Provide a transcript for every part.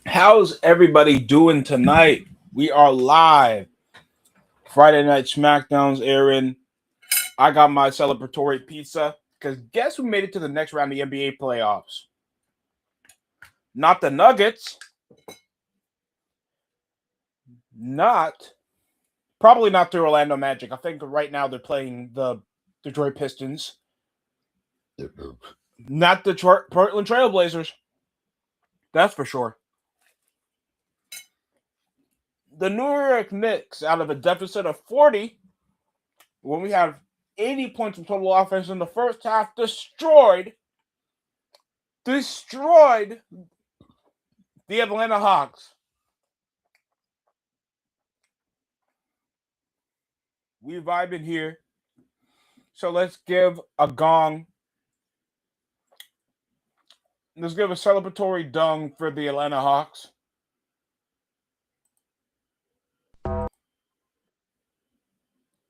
How's everybody doing tonight? We are live. Friday night Smackdown's airing. I got my celebratory pizza because guess who made it to the next round of the NBA playoffs? Not the Nuggets. Probably not the Orlando Magic. I think right now they're playing the Detroit Pistons. Not the Portland Trailblazers. That's for sure. The New York Knicks, out of a deficit of 40, when we have 80 points of total offense in the first half, destroyed the Atlanta Hawks. We vibing here. So let's give a gong. Let's give a celebratory dung for the Atlanta Hawks.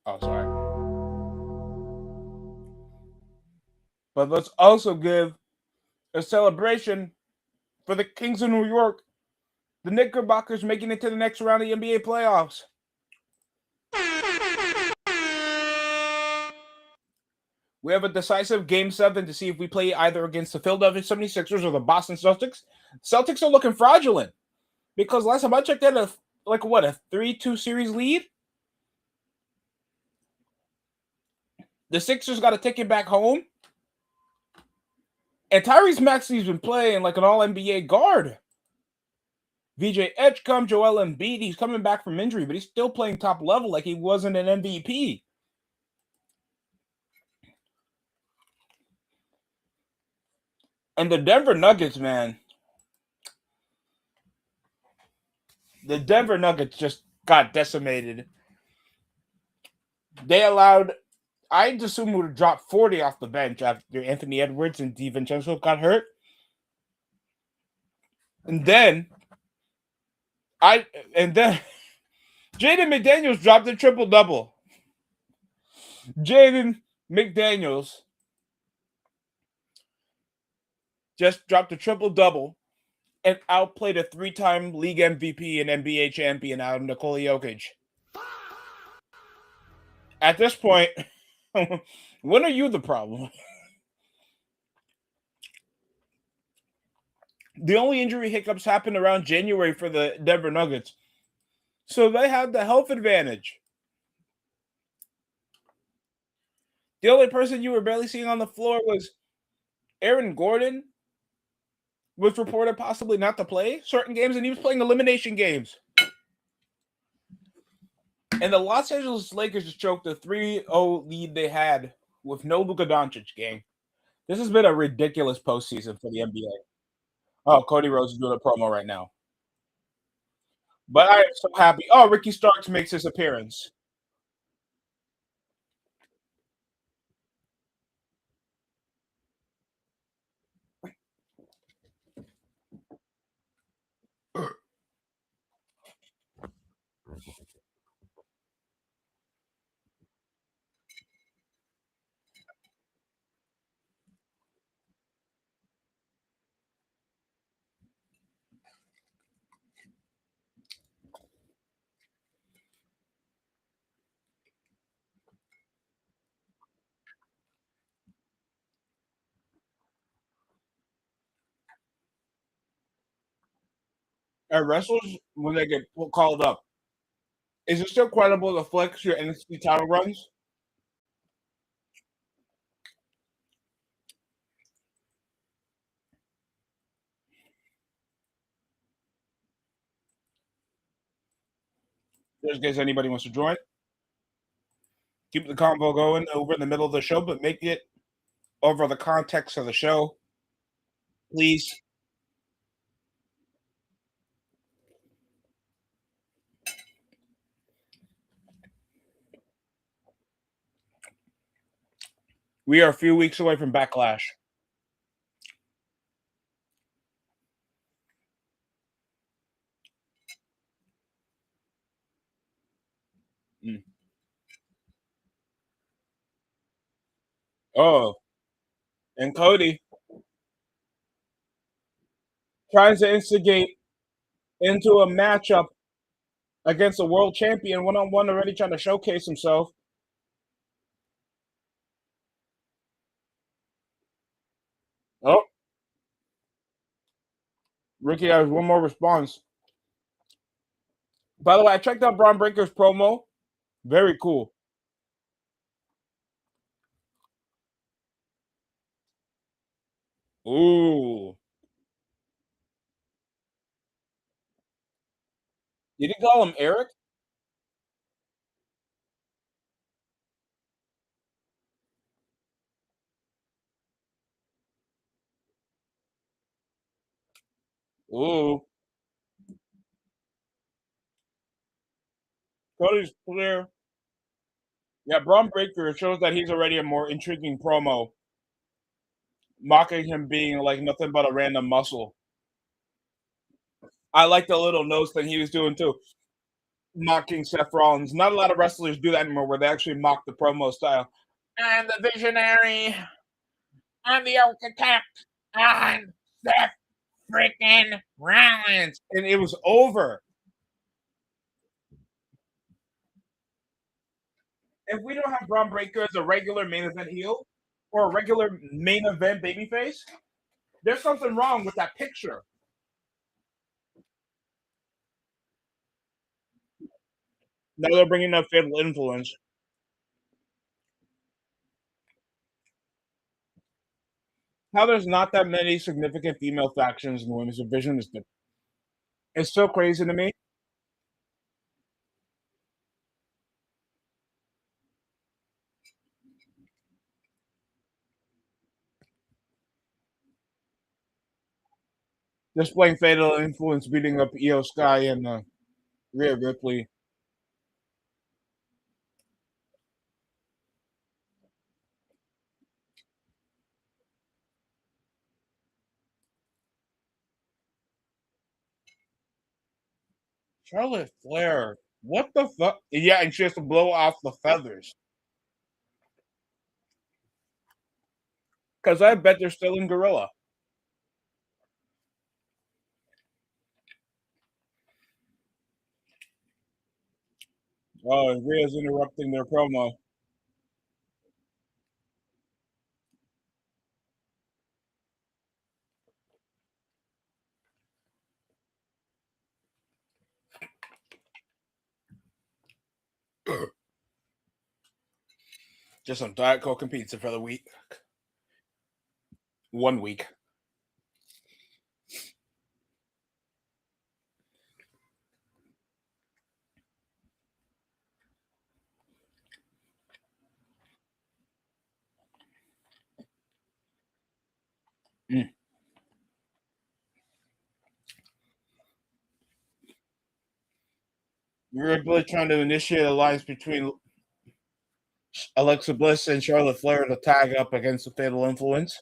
Oh, sorry. But let's also give a celebration for the Kings of New York. The Knickerbockers making it to the next round of the NBA playoffs. We have a decisive Game 7 to see if we play either against the Philadelphia 76ers or the Boston Celtics. Celtics are looking fraudulent because last time I checked, they had a 3-2 series lead. The Sixers got to take it back home. And Tyrese Maxey's been playing like an all-NBA guard. VJ Edgecombe, Joel Embiid, he's coming back from injury, but he's still playing top level like he wasn't an MVP. And the Denver Nuggets, man. The Denver Nuggets just got decimated. They allowed, I'd assume, would have dropped 40 off the bench after Anthony Edwards and DiVincenzo got hurt. And then Jaden McDaniels dropped a triple-double. Jaden McDaniels just dropped a triple-double and outplayed a 3-time league MVP and NBA champion out of Nikola Jokic. At this point, when are you the problem? The only injury hiccups happened around January for the Denver Nuggets. So they had the health advantage. The only person you were barely seeing on the floor was Aaron Gordon, was reported possibly not to play certain games, and he was playing elimination games. And the Los Angeles Lakers just choked the 3-0 lead they had with no Luka Doncic game. This has been a ridiculous postseason for the NBA. Oh, Cody Rhodes is doing a promo right now. But I am so happy. Oh, Ricky Starks makes his appearance. And wrestlers, when they get called up, is it still credible to flex your NXT title runs? Just in case anybody wants to join. Keep the convo going over in the middle of the show, but make it over the context of the show, please. We are a few weeks away from Backlash. Oh, and Cody tries to instigate into a matchup against a world champion one-on-one already trying to showcase himself. Oh, Ricky has one more response. By the way, I checked out Braun Breaker's promo. Very cool. Ooh. Did he call him Eric? Ooh. Cody's clear. Yeah, Braun Breaker shows that he's already a more intriguing promo, mocking him being like nothing but a random muscle. I like the little nose thing he was doing too, mocking Seth Rollins. Not a lot of wrestlers do that anymore, where they actually mock the promo style. I'm the visionary. I'm the architect. I'm Seth freaking Rollins, and it was over. If we don't have Braun Breaker as a regular main event heel or a regular main event babyface, there's something wrong with that picture. Now they're bringing up Fatal Influence. How there's not that many significant female factions in the women's division is it's so crazy to me. Displaying Fatal Influence beating up Io Sky and Rhea Ripley. Charlotte Flair. What the fuck? Yeah, and she has to blow off the feathers. Because I bet they're still in Gorilla. Oh, and Rhea's interrupting their promo. Just some Diet Coke and pizza for the week. 1 week. Mm. We're really trying to initiate a alliance between Alexa Bliss and Charlotte Flair to tag up against the Fatal Influence.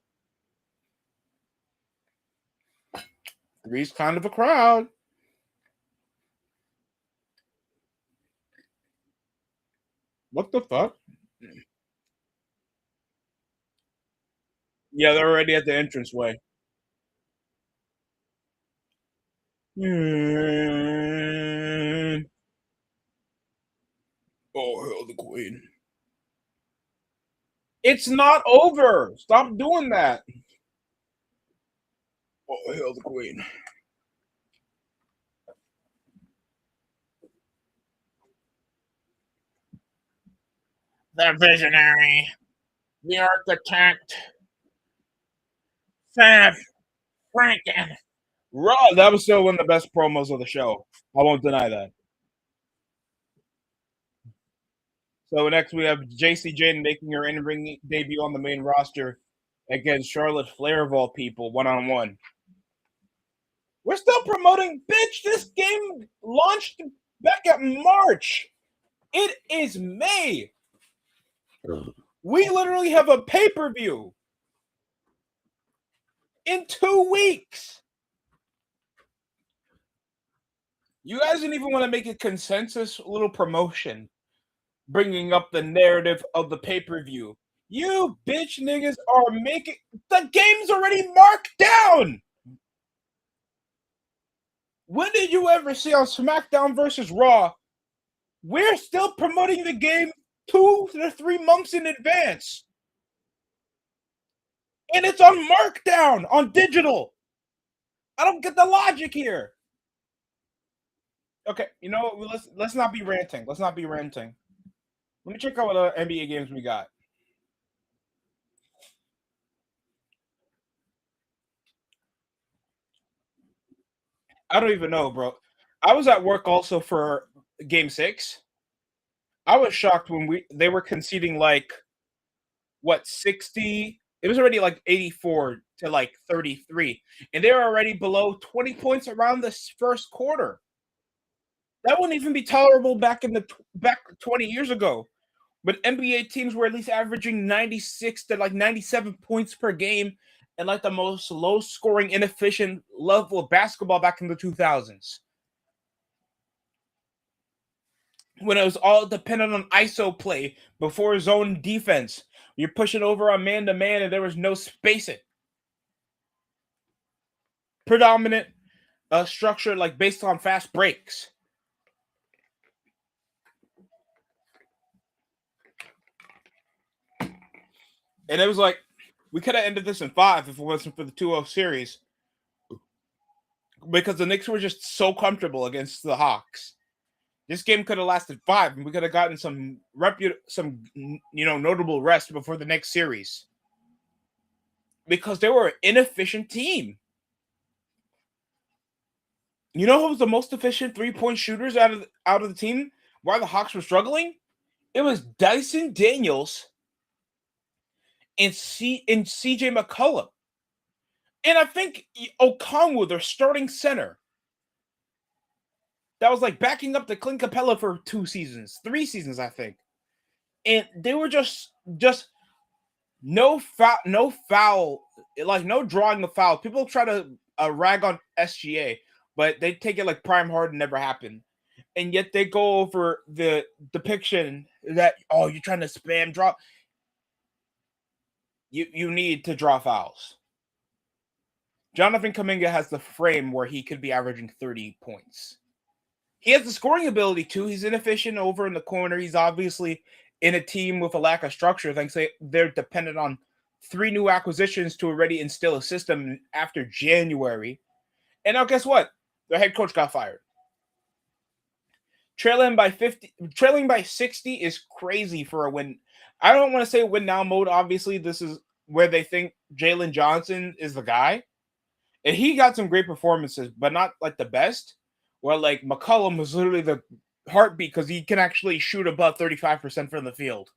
Three's kind of a crowd. What the fuck? Yeah, they're already at the entranceway. Oh, hell, the Queen. It's not over. Stop doing that. Oh, hell, the Queen. The visionary, the architect, Seth Franken. Raw. That was still one of the best promos of the show. I won't deny that. So next we have JC Jane making her in-ring debut on the main roster against Charlotte Flair of all people, one-on-one. We're still promoting, bitch. This game launched back in March. It is May. We literally have a pay-per-view in 2 weeks. You guys didn't even want to make a consensus little promotion, bringing up the narrative of the pay-per-view. You bitch niggas are making... The game's already marked down! When did you ever see on Smackdown versus Raw? We're still promoting the game 2 to 3 months in advance. And it's on Markdown on digital. I don't get the logic here. Okay, you know what? Let's not be ranting. Let's not be ranting. Let me check out what NBA games we got. I don't even know, bro. I was at work also for Game 6. I was shocked when they were conceding like what 60. It was already like 84 to like 33, and they were already below 20 points around this first quarter. That wouldn't even be tolerable back 20 years ago. But NBA teams were at least averaging 96 to like 97 points per game and like the most low scoring, inefficient level of basketball back in the 2000s. When it was all dependent on ISO play before zone defense. You're pushing over on man to man and there was no spacing. Predominant structure like based on fast breaks. And it was like, we could have ended this in 5 if it wasn't for the 2-0 series. Because the Knicks were just so comfortable against the Hawks. This game could have lasted 5, and we could have gotten some notable rest before the next series. Because they were an inefficient team. You know who was the most efficient 3-point shooters out of the team? Why the Hawks were struggling? It was Dyson Daniels and CJ McCollum. And I think Okongwu, their starting center, that was like backing up to Clint Capella for 3 seasons, I think. And they were just no foul, like no drawing of foul. People try to rag on SGA, but they take it like Prime Harden never happened. And yet they go over the depiction that, oh, you're trying to spam draw. You need to draw fouls. Jonathan Kuminga has the frame where he could be averaging 30 points. He has the scoring ability too. He's inefficient over in the corner. He's obviously in a team with a lack of structure. Thanks they're dependent on 3 new acquisitions to already instill a system after January. And now guess what? Their head coach got fired. Trailing by 60 is crazy for a win. I don't want to say win now mode. Obviously, this is where they think Jalen Johnson is the guy. And he got some great performances, but not like the best. Well, like McCollum was literally the heartbeat because he can actually shoot above 35% from the field.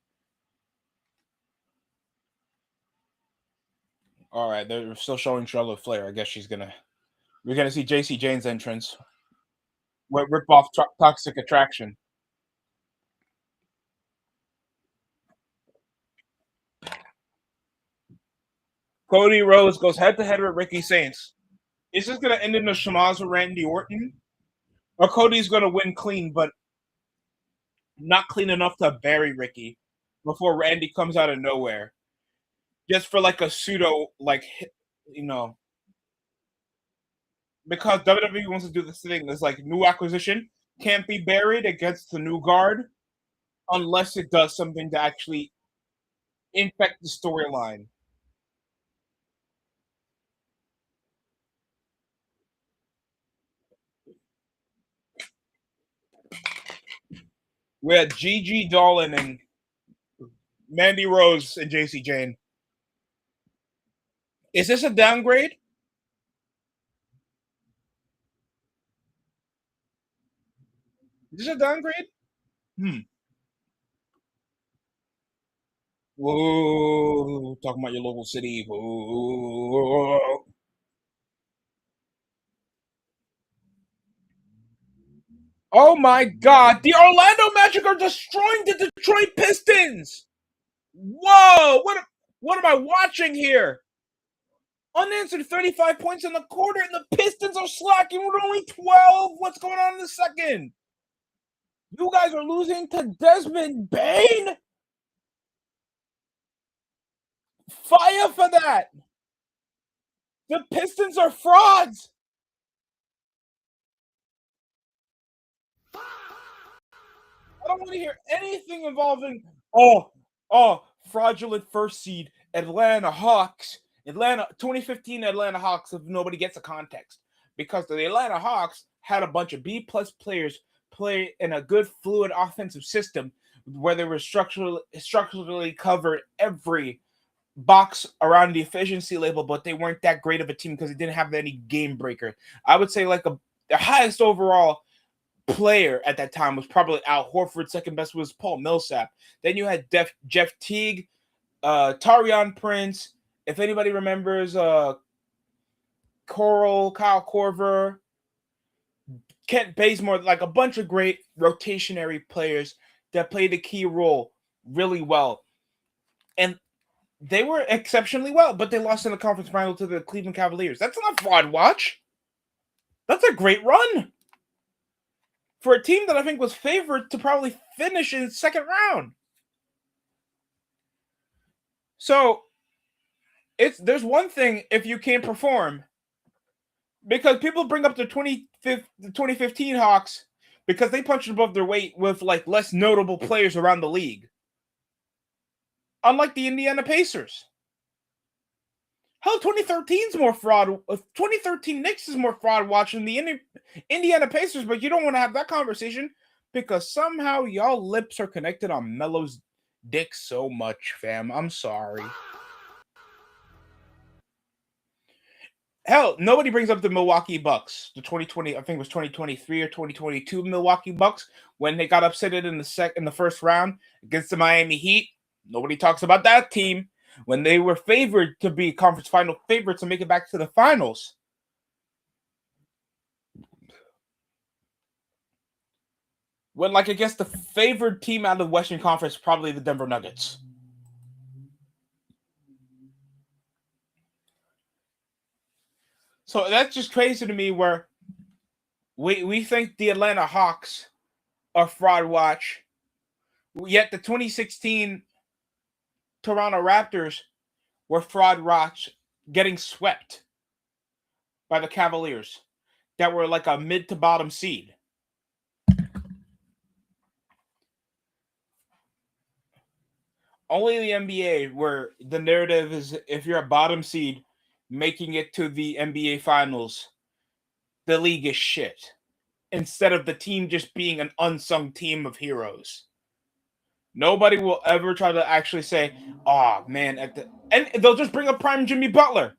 All right, they're still showing Charlotte Flair. I guess we're gonna see JC Jane's entrance. Rip off Toxic Attraction. Cody Rhodes goes head to head with Ricky Saints. Is this gonna end in a schmoz with Randy Orton? Or Cody's gonna win clean, but not clean enough to bury Ricky before Randy comes out of nowhere. Just for like a pseudo, like, because WWE wants to do this thing. There's like new acquisition can't be buried against the new guard unless it does something to actually infect the storyline. We had Gigi Dolan and Mandy Rose and JC Jane. Is this a downgrade? Is this a downgrade? Whoa, talking about your local city. Whoa. Oh my God! The Orlando Magic are destroying the Detroit Pistons. Whoa! What am I watching here? Unanswered 35 points in the quarter, and the Pistons are slacking with only 12. What's going on in the second? You guys are losing to Desmond Bane? Fire for that! The Pistons are frauds! I don't want to hear anything involving oh fraudulent first seed Atlanta Hawks. Atlanta 2015 Atlanta Hawks if nobody gets the context. Because the Atlanta Hawks had a bunch of B plus players play in a good fluid offensive system where they were structurally covered every box around the efficiency label, but they weren't that great of a team because they didn't have any game breaker. I would say like the highest overall player at that time was probably Al Horford. Second best was Paul Millsap. Then you had Jeff Teague, Tarion Prince. If anybody remembers, Kyle Korver, Kent Bazemore, like a bunch of great rotationary players that played a key role really well. And they were exceptionally well, but they lost in the conference final to the Cleveland Cavaliers. That's not a fraud watch. That's a great run for a team that I think was favored to probably finish in the second round. So there's one thing if you can't perform, because people bring up the 2015 Hawks because they punched above their weight with like less notable players around the league. Unlike the Indiana Pacers. Hell, 2013's more fraud. 2013 Knicks is more fraud watching the Indiana Pacers, but you don't want to have that conversation because somehow y'all lips are connected on Melo's dick so much, fam. I'm sorry. Hell, nobody brings up the Milwaukee Bucks, the 2020, I think it was 2023 or 2022 Milwaukee Bucks when they got upsetted in the first round against the Miami Heat. Nobody talks about that team when they were favored to be conference final favorites to make it back to the finals. When, like, I guess the favored team out of the Western Conference probably the Denver Nuggets. So that's just crazy to me where we think the Atlanta Hawks are fraud watch, yet the 2016 Toronto Raptors were fraud watch getting swept by the Cavaliers that were like a mid to bottom seed. Only the NBA where the narrative is if you're a bottom seed making it to the NBA finals, the league is shit. Instead of the team just being an unsung team of heroes. Nobody will ever try to actually say, oh man, and they'll just bring up prime Jimmy Butler.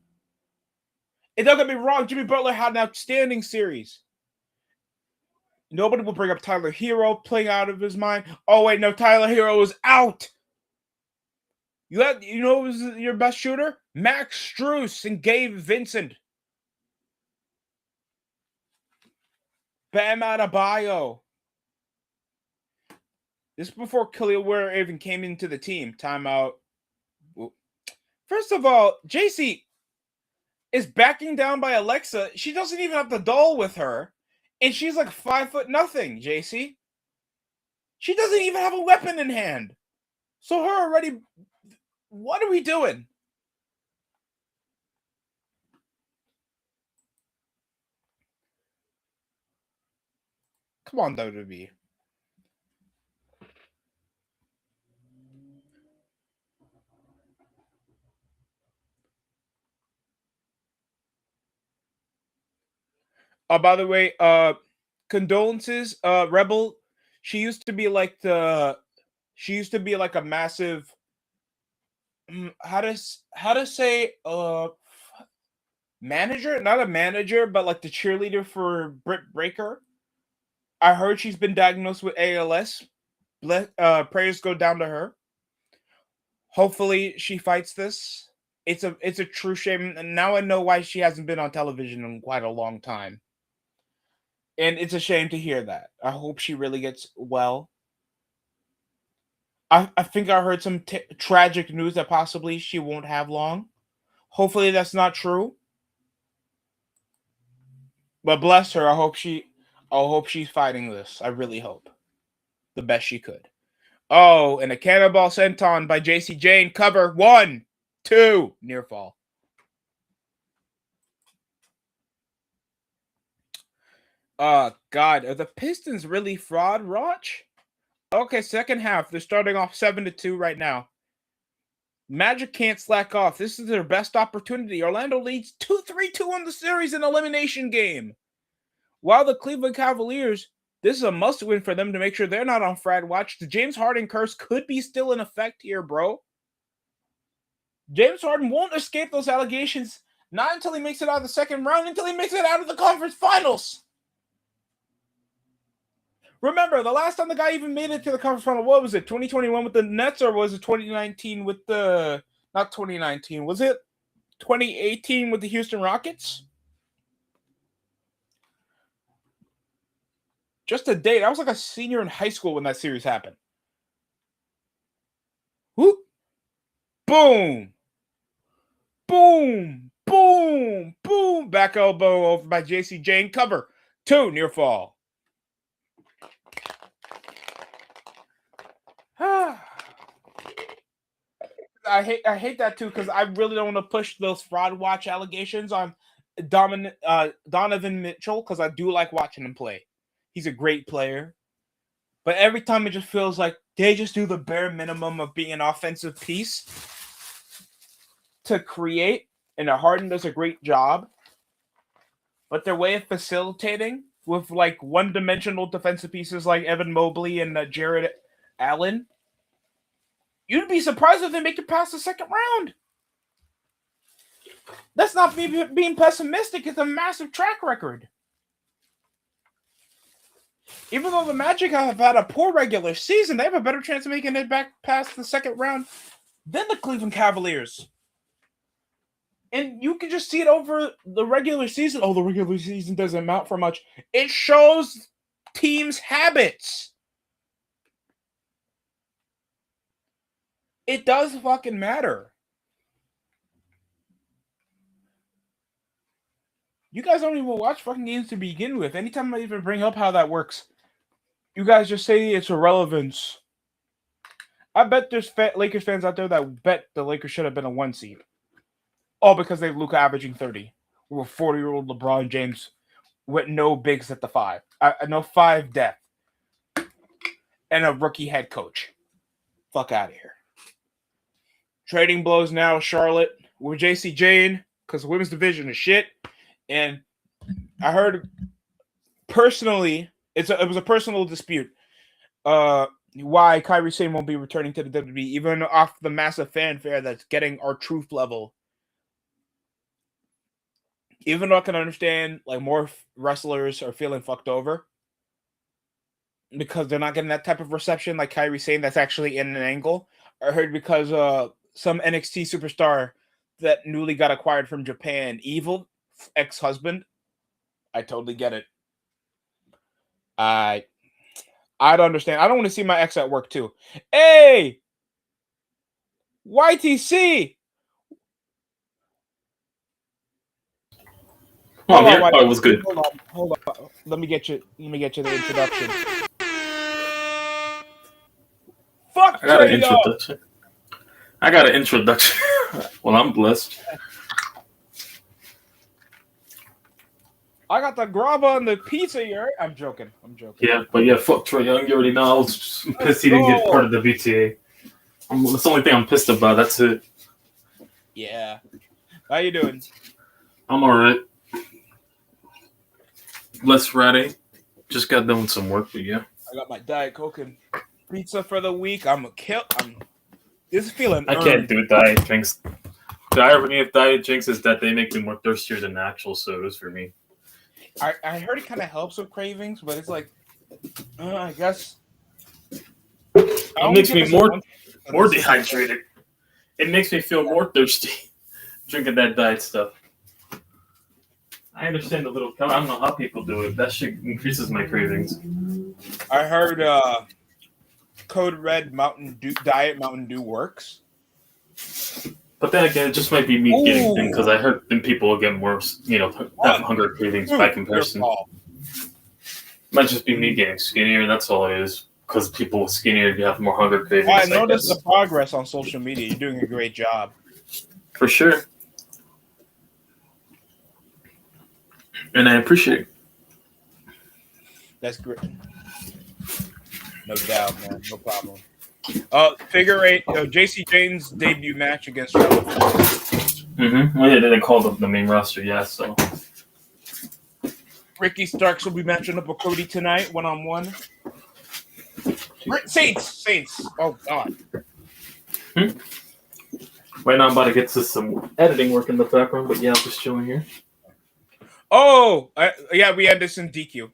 And don't get me wrong, Jimmy Butler had an outstanding series. Nobody will bring up Tyler Hero playing out of his mind. Oh wait, no, Tyler Hero is out. You know who was your best shooter? Max Strus and Gabe Vincent. Bam Adebayo. This is before Khalil Ware even came into the team. Timeout. First of all, JC is backing down by Alexa. She doesn't even have the doll with her. And she's like 5'0" JC. She doesn't even have a weapon in hand. So her already. What are we doing? Come on, WWE. By the way, condolences, Rebel. She used to be like a massive. How to say manager? Not a manager, but like the cheerleader for Britt Breaker. I heard she's been diagnosed with ALS. Prayers go down to her. Hopefully, she fights this. It's a true shame, and now I know why she hasn't been on television in quite a long time. And it's a shame to hear that. I hope she really gets well. I think I heard some tragic news that possibly she won't have long. Hopefully that's not true. But bless her. I hope she's fighting this. I really hope. The best she could. Oh, and a cannonball senton by JC Jane. Cover 1, 2. Near fall. God, are the Pistons really fraud, Roch? Okay, second half. They're starting off 7-2 right now. Magic can't slack off. This is their best opportunity. Orlando leads 2-3-2 on the series in elimination game. While the Cleveland Cavaliers, this is a must-win for them to make sure they're not on Frad watch. The James Harden curse could be still in effect here, bro. James Harden won't escape those allegations, not until he makes it out of the second round, until he makes it out of the conference finals. Remember, the last time the guy even made it to the conference final, what was it, 2021 with the Nets, or was it 2019 with the... Not 2019, was it 2018 with the Houston Rockets? Just a date. I was like a senior in high school when that series happened. Whoop. Boom. Boom. Boom. Boom. Back elbow over by JC Jane. Cover. 2 near fall. I hate that too, because I really don't want to push those fraud watch allegations on Donovan Mitchell, because I do like watching him play. He's a great player. But every time it just feels like they just do the bare minimum of being an offensive piece to create, and Harden does a great job. But their way of facilitating with like one-dimensional defensive pieces like Evan Mobley and Jared Allen, you'd be surprised if they make it past the second round. That's not me being pessimistic. It's a massive track record. Even though the Magic have had a poor regular season, they have a better chance of making it back past the second round than the Cleveland Cavaliers. And you can just see it over the regular season. Oh, the regular season doesn't amount for much. It shows teams' habits. It does fucking matter. You guys don't even watch fucking games to begin with. Anytime I even bring up how that works, you guys just say it's irrelevance. I bet there's Lakers fans out there that bet the Lakers should have been a 1 seed. All because they have Luka averaging 30. With a 40-year-old LeBron James with no bigs at the 5. No 5 depth. And a rookie head coach. Fuck out of here. Trading blows now, Charlotte with JC Jane, because the women's division is shit. And I heard personally, it was a personal dispute. Why Kyrie Sane won't be returning to the WWE, even off the massive fanfare that's getting our truth level. Even though I can understand, like, more wrestlers are feeling fucked over because they're not getting that type of reception like Kyrie saying that's actually in an angle. I heard because some NXT superstar that newly got acquired from Japan, Evil, ex-husband. I totally get it. I don't understand. I don't want to see my ex at work too. Hey! YTC! Oh, yeah. Oh, it was good. Hold on. Let me get you the introduction. Fuck! I got an introduction. Well, I'm blessed. I got the grabba on the pizza here. I'm joking. Yeah, but yeah, fuck Trae Young. You already know. I was just pissed he didn't get part of the VTA. That's the only thing I'm pissed about. That's it. Yeah. How you doing? I'm alright. Less Friday. Just got done with some work, but yeah. I got my Diet Coke and pizza for the week. This is feeling I can't do diet drinks. The irony of diet drinks is that they make me more thirstier than the actual sodas for me. I heard it kind of helps with cravings, but it's like, I guess. It makes me more dehydrated. It makes me feel more thirsty drinking that diet stuff. I understand the little. I don't know how people do it. That shit increases my cravings. I heard Code Red Diet Mountain Dew works. But then again, it just might be me getting thin because I heard people get worse, have hunger cravings by comparison. Might just be me getting skinnier. That's all it is. Because people with skinnier have more hunger cravings. I noticed the progress on social media. You're doing a great job. For sure. And I appreciate it. That's great. No doubt, man. No problem. Figure eight. JC Jane's debut match against Charlotte. Well, yeah, they called up the main roster. Yeah, so Ricky Starks will be matching up with Cody tonight, 1-on-1. Saints. Oh God. Right now I'm about to get to some editing work in the background, but yeah, I'm just chilling here. Oh, yeah, we had this in DQ.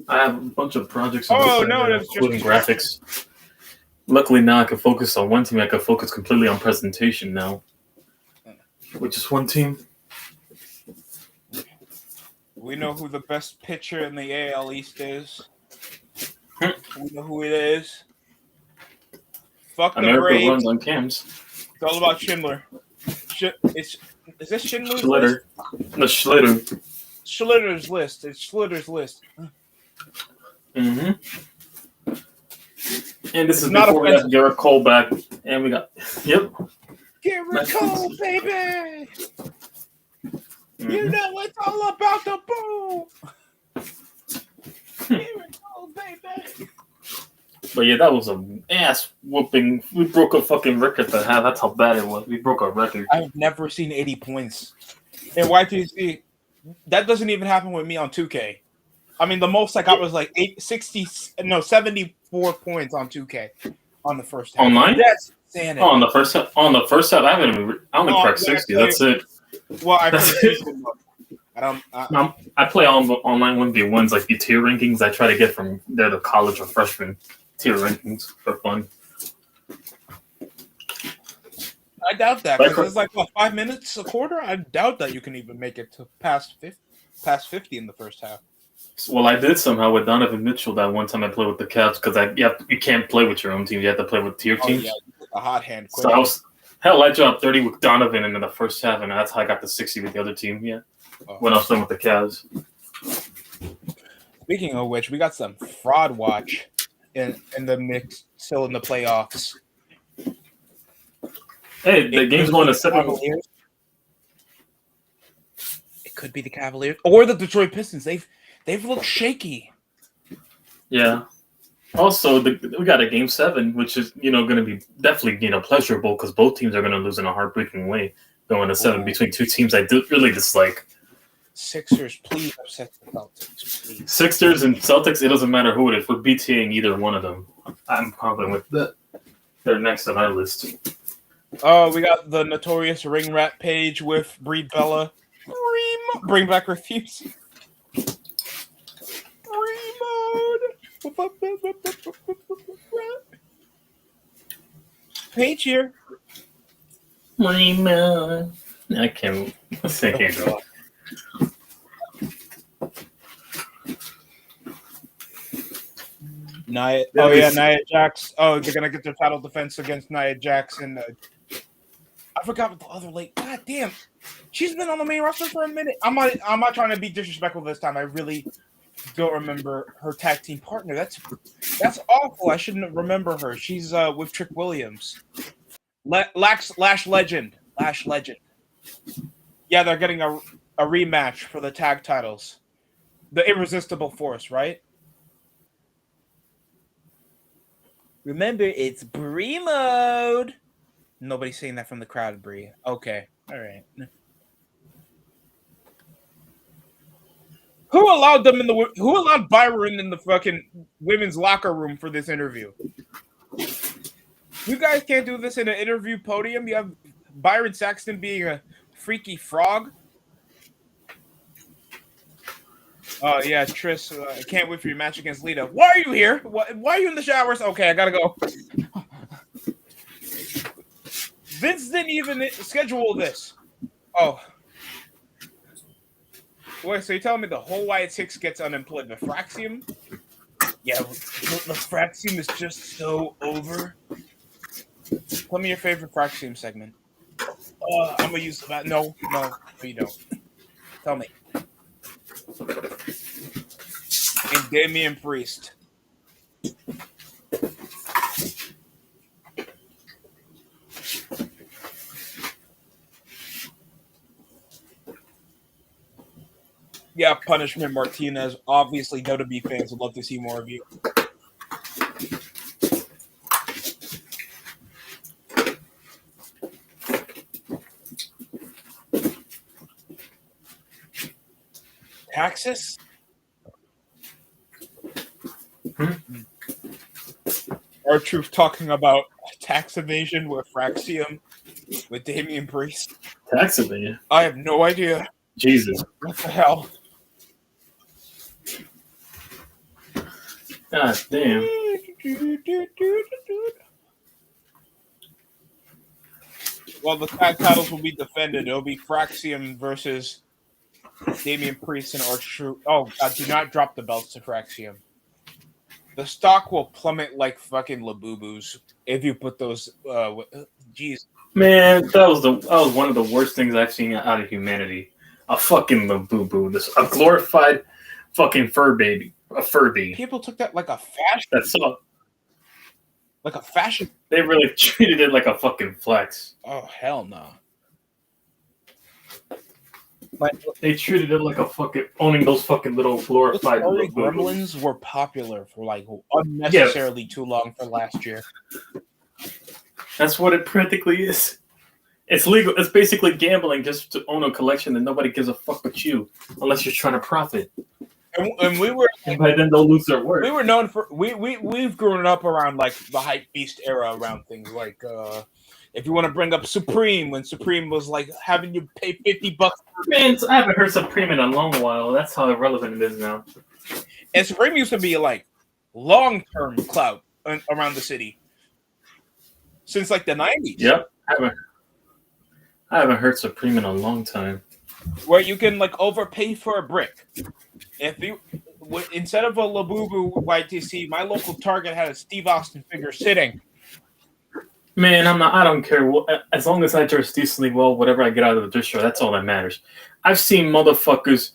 I have a bunch of projects on that's including graphics. Luckily now I can focus on one team. I can focus completely on presentation now. Which is one team. We know who the best pitcher in the AL East is. We know who it is. Fuck the America Braves. runs on cams. It's all about Schindler. Is this Schindler's Schlitter. list? No, Schlitter. Schlitter's list. It's Schlitter's list. And this is before we got Garrett Cole back. And we got... Yep. Garrett Cole, baby! You know it's all about the boom! Garrett Cole, baby! But yeah, that was an ass whooping. We broke a fucking record at half. That's how bad it was. We broke a record. I've never seen 80 points. In YTC, that doesn't even happen with me on 2K. I mean, the most I got was like 74 points on 2K on the first half. Online? That's insanity. On the first half, I only cracked 60. That's it. Well, I play online 1v1s, like the tier rankings I try to get from the college or freshman tier rankings for fun. I doubt that because it's like 5 minutes a quarter. I doubt that you can even make it to past 50 in the first half. Well, I did somehow with Donovan Mitchell that one time I played with the Cavs because you can't play with your own team. You have to play with tier teams. Yeah, a hot hand. So I dropped 30 with Donovan in the first half, and that's how I got the 60 with the other team. Yeah, when I was playing with the Cavs. Speaking of which, we got some fraud watch in the mix, still in the playoffs. Hey, the game's going to 7. It could be the Cavaliers or the Detroit Pistons. They've looked shaky. Yeah. Also, we got a game 7, which is going to be definitely pleasurable because both teams are going to lose in a heartbreaking way. Going to 7 between two teams I do really dislike. Sixers, please upset the Celtics. Please. Sixers and Celtics, it doesn't matter who it is. We're BTAing either one of them. I'm confident with that. They're next on our list. Oh, we got the notorious ring rat page with Brie Bella. Bring back refuse. Remote. Page here. Remote. I can't go. Nia Jax. Oh, they're gonna get their title defense against Nia Jax, and I forgot what the other late. God damn, she's been on the main roster for a minute. I'm not trying to be disrespectful this time. I really don't remember her tag team partner. That's awful. I shouldn't remember her. She's with Trick Williams. Lash Legend. Yeah, they're getting a rematch for the tag titles. The Irresistible Force, right? Remember, it's Brie mode. Nobody's saying that from the crowd, Brie. Okay, all right. Who allowed Byron in the fucking women's locker room for this interview? You guys can't do this in an interview podium. You have Byron Saxton being a freaky frog. Oh, yeah, Trish, I can't wait for your match against Lita. Why are you here? Why are you in the showers? Okay, I gotta go. Vince didn't even schedule this. Oh. Wait, so you're telling me the whole Wyatt Six gets unemployed? The Fraxium? Yeah, the Fraxium is just so over. Tell me your favorite Fraxium segment. I'm gonna use that. No, you don't. Tell me. And Damian Priest. Yeah, Punishment Martinez. Obviously, WWE fans would love to see more of you. Taxes? R-Truth talking about tax evasion with Fraxium with Damian Priest. Tax evasion? I have no idea. Jesus. What the hell? God damn. Well, the tag titles will be defended. It'll be Fraxium versus Damian Priest and R-Truth. Oh, God, do not drop the belts to Fraxium. The stock will plummet like fucking Labubus if you put those. Jeez, man, that was one of the worst things I've seen out of humanity. A fucking Labubu, a glorified fucking fur baby, a Furby. People took that like a fashion. That's all. Like a fashion. They really treated it like a fucking flex. Oh hell no. Like, they treated it like a fucking owning those fucking little glorified gremlins were popular for like unnecessarily too long for last year. That's what it practically is. It's legal. It's basically gambling just to own a collection that nobody gives a fuck but you, unless you're trying to profit. And we were. And by then they'll lose their worth. We were known for we've grown up around like the hype beast era around things like. If you want to bring up Supreme, when Supreme was like having you pay $50. Man, I haven't heard Supreme in a long while. That's how irrelevant it is now. And Supreme used to be like long-term clout around the city since like the 90s. Yep, I haven't heard Supreme in a long time. Where you can like overpay for a brick. If you instead of a Labubu YTC, my local Target had a Steve Austin figure sitting. Man, I don't care. As long as I dress decently well, whatever I get out of the thrift store, that's all that matters. I've seen motherfuckers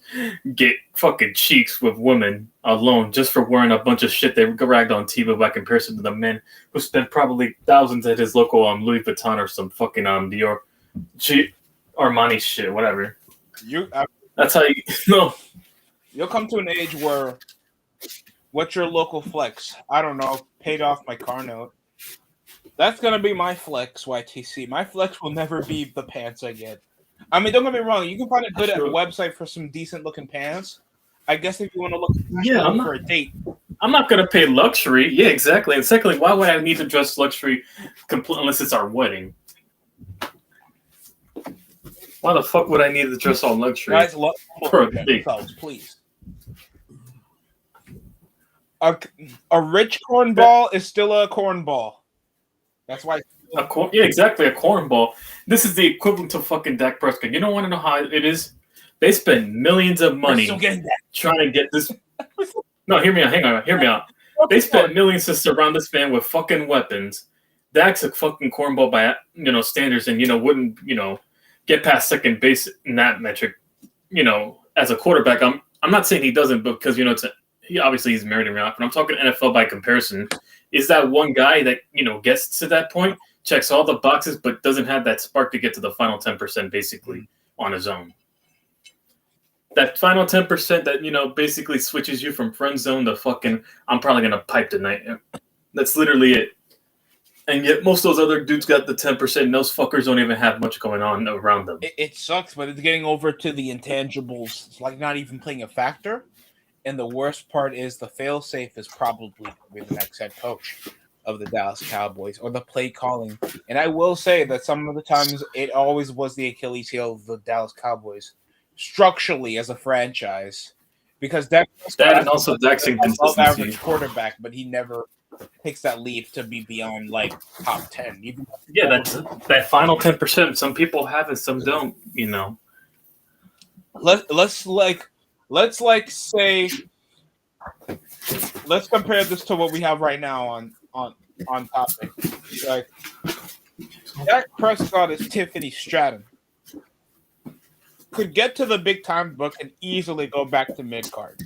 get fucking cheeks with women alone just for wearing a bunch of shit they ragged on TV by comparison to the men who spent probably thousands at his local Louis Vuitton or some fucking Dior, Armani shit, whatever. That's how you know. You'll come to an age where what's your local flex? I don't know. Paid off my car note. That's going to be my flex, YTC. My flex will never be the pants I get. I mean, don't get me wrong. You can find a good website for some decent-looking pants. I guess if you want to look for a date. I'm not going to pay luxury. Yeah, exactly. And secondly, why would I need to dress luxury unless it's our wedding? Why the fuck would I need to dress all luxury? Guys, for themselves, please. A rich cornball is still a cornball. That's why. Yeah, exactly. A cornball. This is the equivalent to fucking Dak Prescott. You don't want to know how it is? They spend millions of money trying to get this. No, hear me out. Hang on. Hear me out. They spent millions to surround this man with fucking weapons. Dak's a fucking cornball by standards, and wouldn't get past second base in that metric. As a quarterback, I'm not saying he doesn't, because he's married around, but I'm talking NFL by comparison. Is that one guy that, gets to that point, checks all the boxes, but doesn't have that spark to get to the final 10% basically on his own. That final 10% that, basically switches you from friend zone to fucking, I'm probably going to pipe tonight. That's literally it. And yet most of those other dudes got the 10%, and those fuckers don't even have much going on around them. It sucks, but it's getting over to the intangibles. It's like not even playing a factor. And the worst part is the fail-safe is probably the next head coach of the Dallas Cowboys, or the play calling. And I will say that some of the times it always was the Achilles heel of the Dallas Cowboys, structurally as a franchise, because that and also Dak's inconsistency. Average quarterback, but he never takes that leap to be beyond like top 10. Yeah, that's that final 10%. Some people have it, some don't. Let's compare this to what we have right now on topic. Like, Dak Prescott is Tiffany Stratton. Could get to the big time book and easily go back to mid card.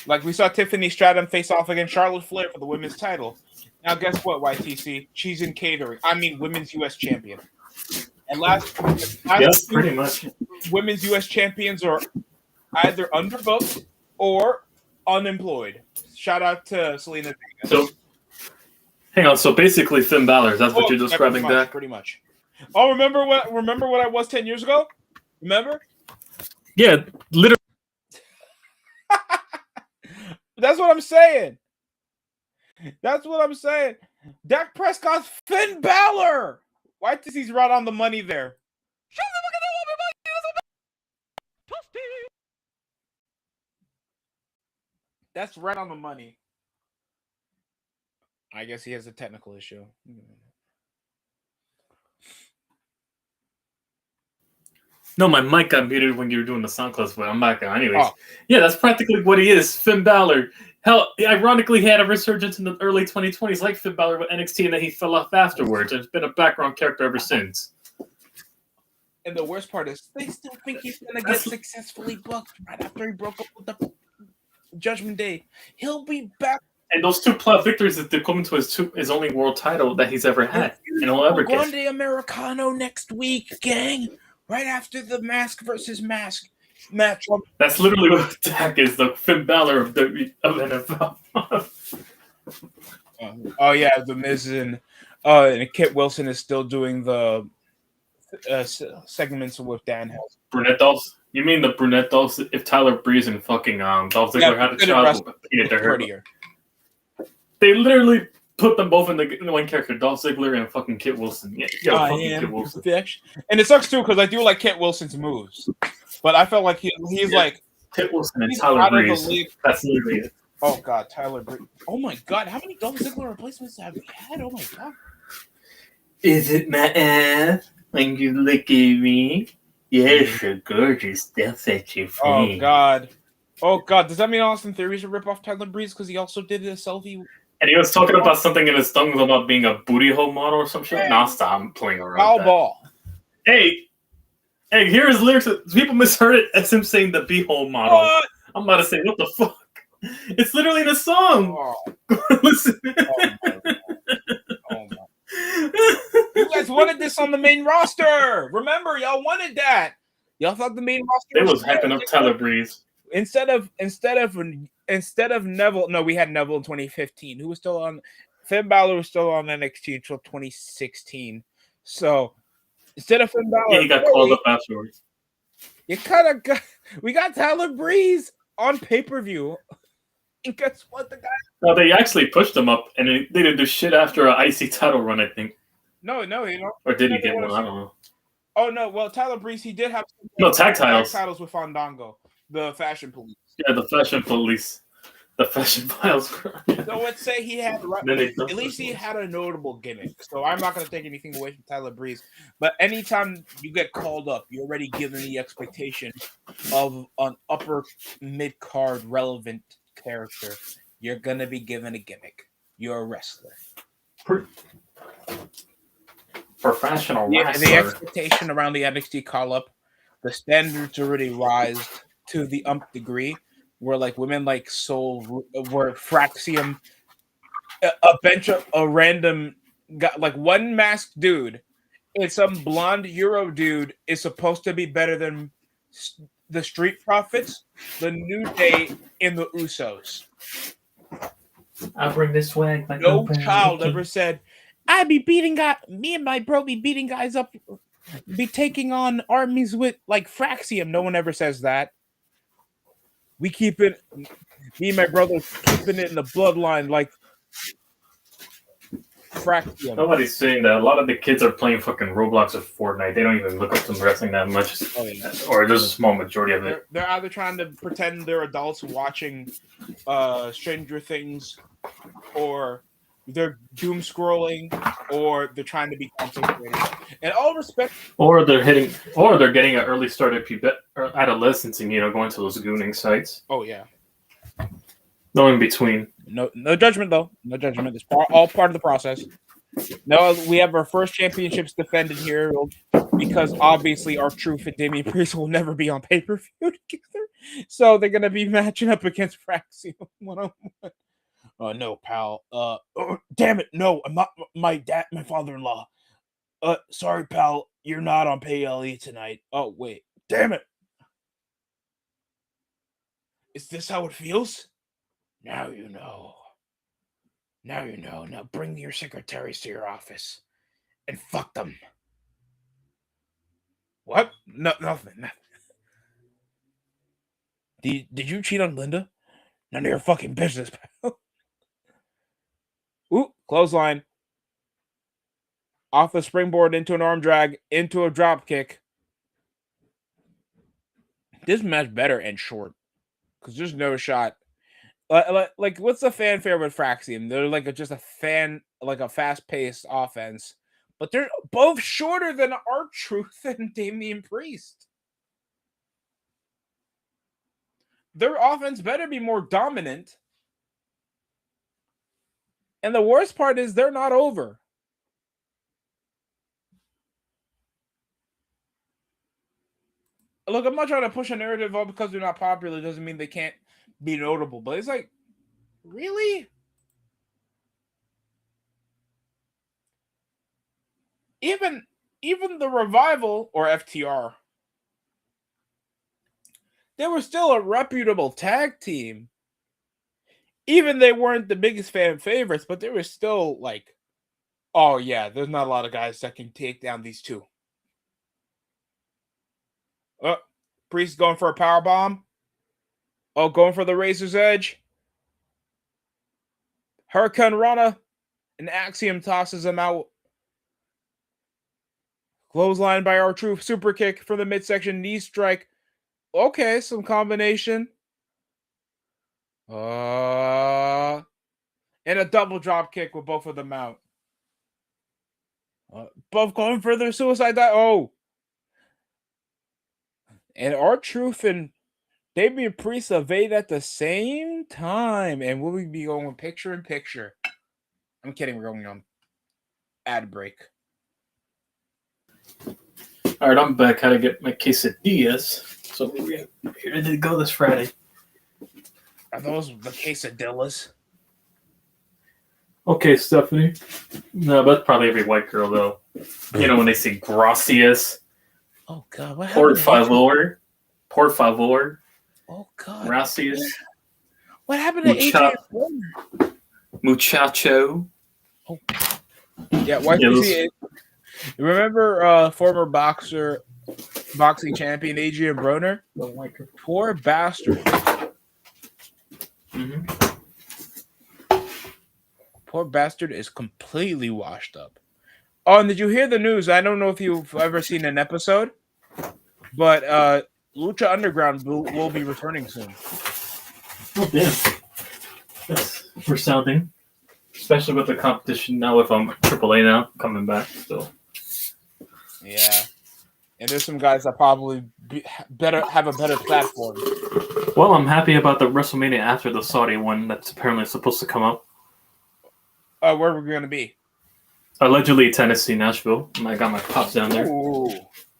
Like we saw Tiffany Stratton face off against Charlotte Flair for the women's title. Now guess what, YTC? She's in catering. I mean, women's U.S. champion. And last yes, pretty much. women's U.S. champions are either underbooked or unemployed. Shout out to Selena Vega. So, hang on. So basically, Finn Balor. That's what you're describing, Dak? Pretty much. Oh, remember what I was 10 years ago? Remember? Yeah, literally. That's what I'm saying. Dak Prescott's Finn Balor. Why does he's right on the money there? That's right on the money. I guess he has a technical issue. No, my mic got muted when you were doing the SoundCloud, but I'm back on. Anyways, yeah, that's practically what he is, Finn Balor. Hell, ironically, he had a resurgence in the early 2020s like Finn Balor with NXT, and then he fell off afterwards. It's been a background character ever since. And the worst part is, they still think he's going to get successfully booked right after he broke up with the Judgment Day. He'll be back. And those 2 victories that come into his only world title that he's ever had, and he'll ever get. Grande Americano next week, gang. Right after the mask versus mask match. That's literally what Dak is, the Finn Balor of NFL. Oh yeah, the Miz and Kit Wilson is still doing the segments with Dan House. Brunette dolls? You mean the brunette dolls? If Tyler Breeze and fucking Dolph Ziggler had a child, they literally put them both in the one character, Dolph Ziggler and fucking Kit Wilson. Yeah, Kit Wilson. And it sucks too because I do like Kit Wilson's moves, but I felt like he's like Kit Wilson and Tyler Breeze. That's literally it. Oh god, Tyler Breeze. Oh my god, how many Dolph Ziggler replacements have we had? Oh my god. Is it my ass when you look at me? Yes, you're gorgeous. That's at your face. Oh god. Does that mean Austin Theory should rip off Tyler Breeze because he also did a selfie? And he was talking about something in his tongue about being a booty hole model or some shit. Hey. Nah, stop. I'm playing around. Foul ball. Hey, here his lyrics. People misheard it as him saying the beehole model. What? I'm about to say, what the fuck? It's literally in a song. Oh. Listen. Oh my. You guys wanted this on the main roster. Remember, y'all wanted that. Y'all thought the main roster. They was hyping up Tyler Breeze. Instead of Neville, no, we had Neville in 2015. Who was still on? Finn Balor was still on NXT until 2016. So instead of Finn Balor, he got called up afterwards. We got Tyler Breeze on pay-per-view. And guess what? The guy. No, they actually pushed him up, and they didn't do shit after an IC title run, I think. No, you know. Or did he get one? I don't know. Oh no, well Tyler Breeze, he did have tag titles. Tag titles with Fandango. The Fashion Police. Yeah, the Fashion Police. The Fashion Files. So let's say he had at least he had a notable gimmick. So I'm not going to take anything away from Tyler Breeze. But anytime you get called up, you're already given the expectation of an upper mid-card relevant character. You're going to be given a gimmick. You're a wrestler. Professional wrestler. And the expectation around the NXT call-up, the standards already rise to the degree where like women like Soul were Fraxium, a random guy, like one masked dude and some blonde Euro dude is supposed to be better than the Street Profits, the New Day, and the Usos. I'll bring this swag. Like no child ever said, "I'd be beating guys. Me and my bro be beating guys up, be taking on armies with like Fraxium." No one ever says that. We keep it. Me and my brother keeping it in the bloodline like Fraxium. Nobody's saying that. A lot of the kids are playing fucking Roblox or Fortnite. They don't even look up to wrestling that much, or there's a small majority of it. They're either trying to pretend they're adults watching Stranger Things, or they're doom scrolling, or they're trying to be content creators. And all respect, or they're getting an early start at adolescence, going to those gooning sites. Oh yeah. No in between. No judgment though. No judgment. It's all part of the process. No, we have our first championships defended here because obviously our Truth and Damian Priest will never be on pay-per-view together. So they're gonna be matching up against Fraxium 1-on-1. Oh no, pal. Damn it, no, I'm not my father-in-law. Sorry, pal, you're not on PLE tonight. Oh wait, Damn it. Is this how it feels? Now you know. Now you know. Now bring your secretaries to your office and fuck them. What? No, nothing. Did you cheat on Linda? None of your fucking business, pal. Ooh, clothesline. Off the springboard into an arm drag, into a drop kick. This match better and short. Because there's no shot. Like, what's the fanfare with Fraxium? They're like just a fast-paced offense. But they're both shorter than R-Truth and Damian Priest. Their offense better be more dominant. And the worst part is they're not over. Look, I'm not trying to push a narrative up because they're not popular. Doesn't mean they can't be notable. But it's like, really? Even the Revival, or FTR, they were still a reputable tag team. Even they weren't the biggest fan favorites, but they were still like, oh yeah, there's not a lot of guys that can take down these two. Priest going for a power bomb. Oh, going for the Razor's Edge. Hurricane Rana, and Axiom tosses him out. Clothesline by R-Truth, super kick from the midsection, knee strike. Okay, some combination. And a double drop kick with both of them out. Both going for their suicide dive. Oh. And R-Truth and Damian Priest evade at the same time. And we'll be going picture in picture. I'm kidding, we're going on ad break. All right, I'm back. How to get my quesadillas. So we're here to go this Friday. Are those the quesadillas? Okay, Stephanie. No, that's probably every white girl, though. You know, when they say gracias. Oh, God. What happened? Por favor. Oh, God. Gracias. What happened to AJ? Muchacho. Oh. Yeah, YPC. You remember former boxing champion Adrian Broner? Poor bastard. Mm-hmm. Poor bastard is completely washed up. Oh, and did you hear the news? I don't know if you've ever seen an episode, but Lucha Underground will be returning soon. Oh, damn. That's resounding. Especially with the competition now, if I'm AAA now, coming back still. Yeah. And there's some guys that probably have a better platform. Well, I'm happy about the WrestleMania after the Saudi one that's apparently supposed to come up. Where we're going to be? Allegedly Tennessee, Nashville. I got my pops down there. Ooh.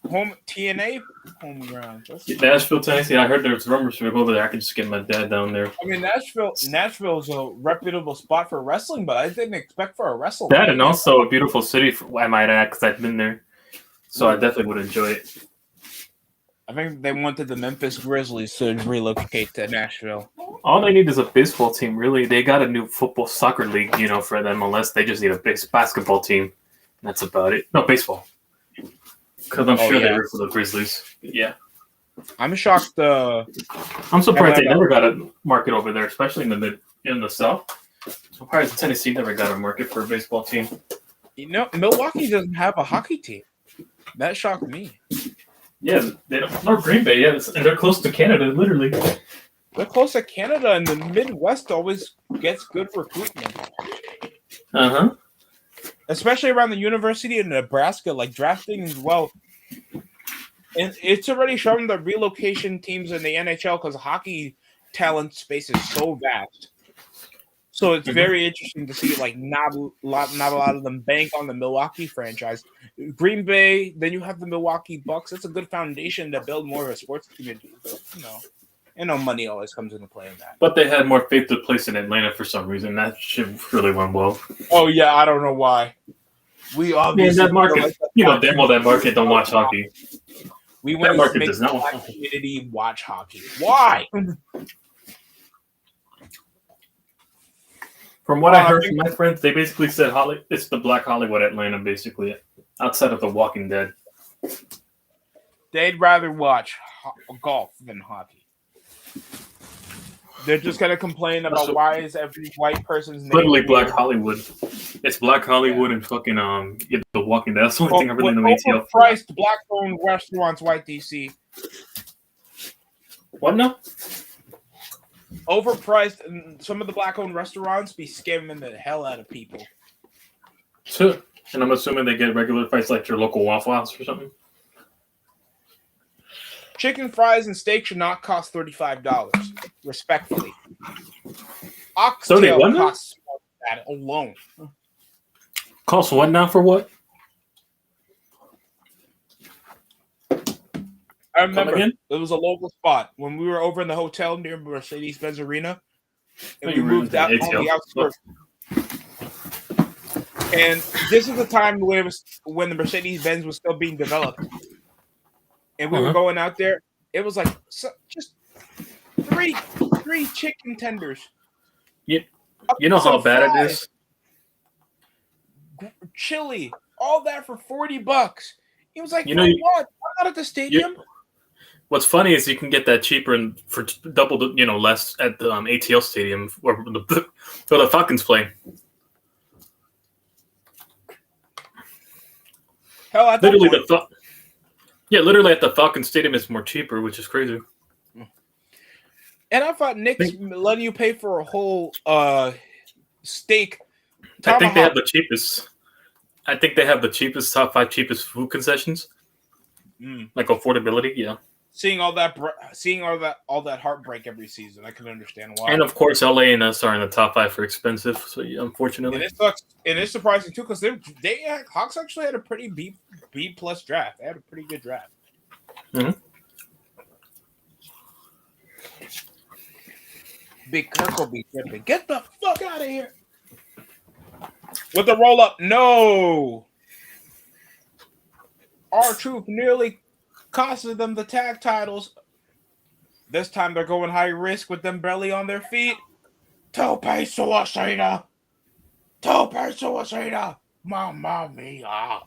TNA home ground. Nashville, Tennessee. I heard there's rumors to go over there. I could just get my dad down there. I mean, Nashville is a reputable spot for wrestling, but I didn't expect for a wrestling. That and also a beautiful city, I might add, because I've been there. So I definitely would enjoy it. I think they wanted the Memphis Grizzlies to relocate to Nashville. All they need is a baseball team, really. They got a new soccer league, for the MLS. They just need a basketball team. That's about it. No, baseball. Because I'm sure they root for the Grizzlies. Yeah. I'm shocked. I'm surprised they never got a market over there, especially in the South. Surprised Tennessee never got a market for a baseball team. Milwaukee doesn't have a hockey team. That shocked me. Yeah, they don't. Nor Green Bay, and they're close to Canada, literally. They're close to Canada, and the Midwest always gets good recruitment. Uh-huh. Especially around the University of Nebraska, like drafting as well. And it's already shown the relocation teams in the NHL because hockey talent space is so vast. So it's very interesting to see, like, not a lot of them bank on the Milwaukee franchise. Green Bay, then you have the Milwaukee Bucks. It's a good foundation to build more of a sports community. But, money always comes into play in that. But they had more faith to place in Atlanta for some reason. That shit really went well. Oh, yeah, I don't know why. We obviously... that market, damn well that market don't watch hockey. We want to make the black community watch hockey. Why? From what I heard from my friends, they basically said it's the Black Hollywood Atlanta, basically, outside of The Walking Dead. They'd rather watch golf than hockey. They're just gonna complain about why is every white person's name literally Black Hollywood. It's Black Hollywood and fucking The Walking Dead. That's the only thing I really know ATL. Overpriced black-owned restaurants, White DC. What now? Overpriced, and some of the black-owned restaurants be scamming the hell out of people. So, and I'm assuming they get regular price like your local Waffle House or something. Chicken fries and steak should not cost $35, respectfully. Oxtail costs more than that alone. Costs what now for what? I remember it was a local spot when we were over in the hotel near Mercedes-Benz Arena, and we moved out on the outskirts. And this is the time when the Mercedes-Benz was still being developed. And we were going out there. It was like just three chicken tenders. You know how bad it is? Chili. All that for $40. He was like, what? I'm not at the stadium. What's funny is you can get that cheaper and for double the, less at the ATL Stadium where the Falcons play. Hell, at literally literally at the Falcons Stadium is more cheaper, which is crazy. And I thought Knick's letting you pay for a whole steak. I think they have the cheapest. I think they have the cheapest top 5 cheapest food concessions. Like affordability, yeah. Seeing all that heartbreak every season, I can understand why. And of course, LA and us are in the top 5 for expensive. So yeah, unfortunately, and it sucks. And it's surprising too because Hawks actually had a pretty B plus draft. They had a pretty good draft. Mm-hmm. Big Kirk will be tripping. Get the fuck out of here with the roll up. No, R-Truth nearly costed them the tag titles. This time they're going high risk with them barely on their feet. Tope Suicida. Mamma mia.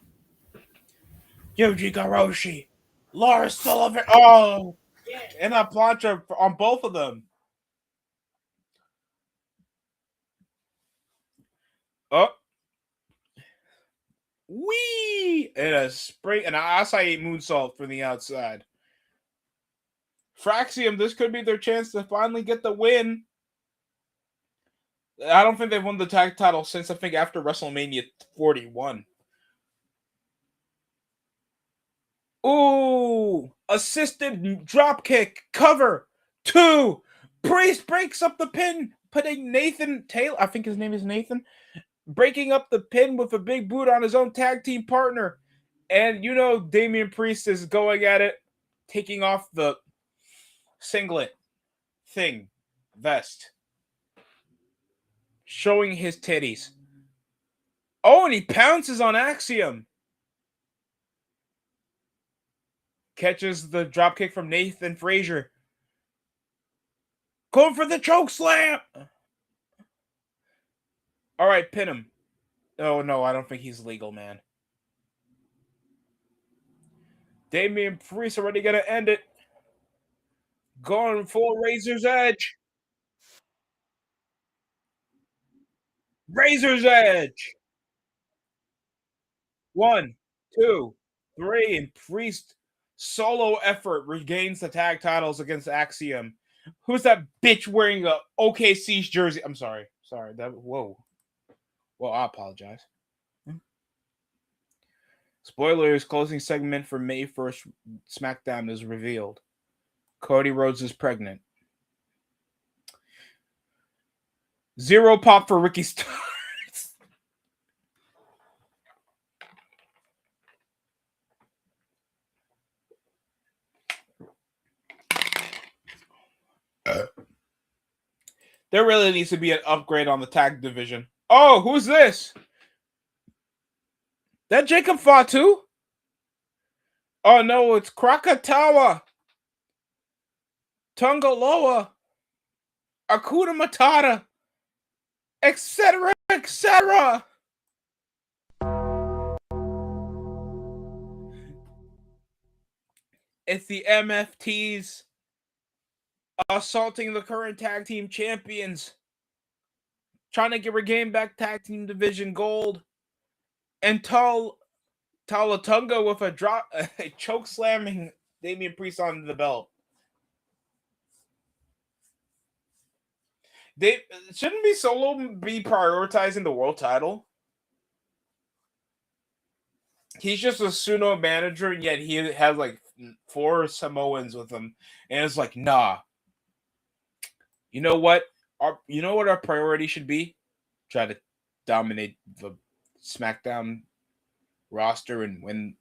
Yuji Garoshi. Lars Sullivan. Oh. And a plancha on both of them. Oh. Wee! And a spring and an acai moonsault from the outside. Fraxium, this could be their chance to finally get the win. I don't think they've won the tag title since I think after WrestleMania 41. Ooh! Assisted dropkick cover 2. Priest breaks up the pin, putting Nathan Taylor, I think his name is Nathan, breaking up the pin with a big boot on his own tag team partner. And Damian Priest is going at it, taking off the singlet vest, showing his titties. Oh, and he pounces on Axiom. Catches the dropkick from Nathan Frazier. Going for the choke slam. All right, pin him. Oh, no, I don't think he's legal, man. Damian Priest already going to end it. Going full Razor's Edge. Razor's Edge. 1, 2, 3, and Priest solo effort regains the tag titles against Axiom. Who's that bitch wearing a OKC's jersey? I'm sorry. Whoa, I apologize. Spoilers, closing segment for May 1st Smackdown is revealed. Cody Rhodes is pregnant. 0 pop for Ricky Starks. There really needs to be an upgrade on the tag division. Oh, who's this? That Jacob Fatu? Oh no, it's Krakatawa, Tungaloa, Akuta Matata, etc., etc. It's the MFTs assaulting the current tag team champions, trying to regain back tag team division gold, and Talatunga with a choke slamming Damian Priest onto the belt. They shouldn't be Solo be prioritizing the world title. He's just a pseudo manager, and yet he has like 4 Samoans with him, and it's like, nah. You know what? Our priority should be? Try to dominate the Smackdown roster and win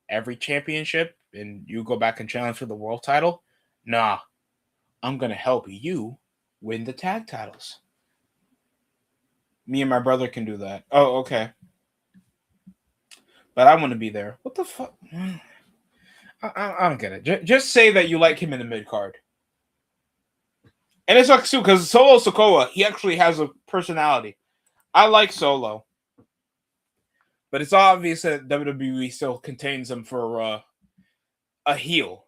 every championship, and you go back and challenge for the world title? Nah, I'm gonna help you win the tag titles. Me and my brother can do that. Oh, okay. But I want to be there. What the fuck? I don't get it. Just say that you like him in the mid card. And it sucks too, because Solo Sikoa, he actually has a personality. I like Solo. But it's obvious that WWE still contains him for a heel.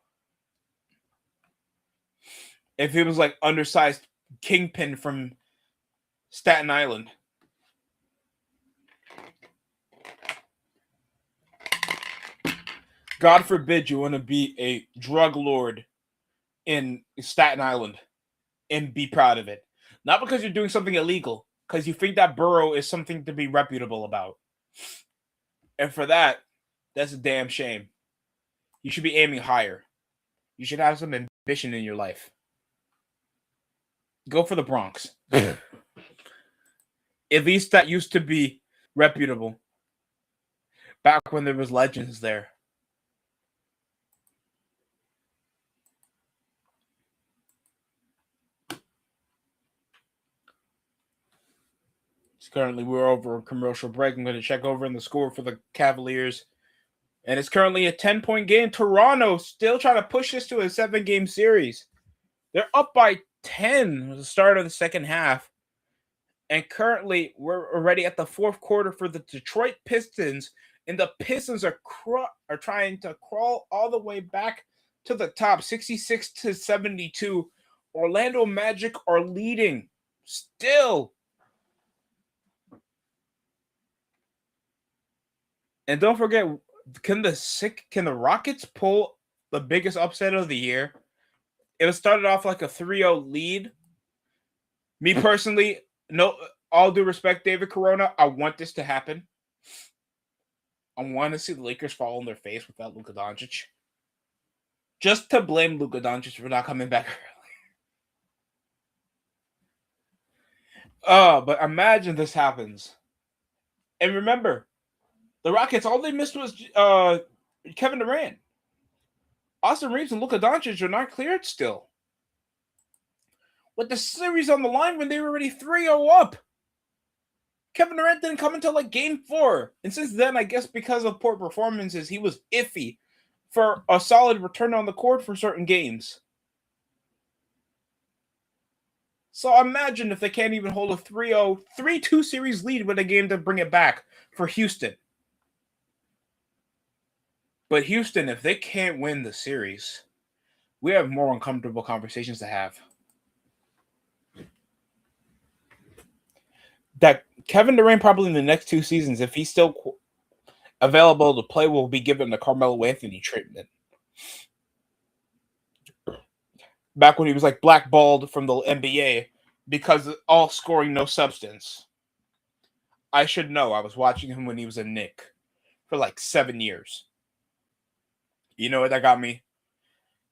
If he was like undersized Kingpin from Staten Island. God forbid you want to be a drug lord in Staten Island and be proud of it. Not because you're doing something illegal, because you think that borough is something to be reputable about. And for that, that's a damn shame. You should be aiming higher. You should have some ambition in your life. Go for the Bronx. At least that used to be reputable. Back when there was legends there. Currently, we're over a commercial break. I'm going to check over in the score for the Cavaliers. And it's currently a 10-point game. Toronto still trying to push this to a 7-game series. They're up by 10 at the start of the second half. And currently, we're already at the fourth quarter for the Detroit Pistons. And the Pistons are trying to crawl all the way back to the top, 66-72. Orlando Magic are leading still. And don't forget, can the Rockets pull the biggest upset of the year? It was started off like a 3-0 lead. Me personally, no, all due respect, David Corona, I want this to happen. I want to see the Lakers fall on their face without Luka Doncic. Just to blame Luka Doncic for not coming back early. But imagine this happens. And remember, the Rockets, all they missed was Kevin Durant. Austin Reeves and Luka Doncic are not cleared still. With the series on the line when they were already 3-0 up. Kevin Durant didn't come until like game 4. And since then, I guess because of poor performances, he was iffy for a solid return on the court for certain games. So imagine if they can't even hold a 3-0, 3-2 series lead with a game to bring it back for Houston. But Houston, if they can't win the series, we have more uncomfortable conversations to have. That Kevin Durant probably in the next 2 seasons, if he's still available to play, will be given the Carmelo Anthony treatment. Back when he was like blackballed from the NBA because of all scoring, no substance. I should know. I was watching him when he was a Knick for like 7 years. You know what that got me?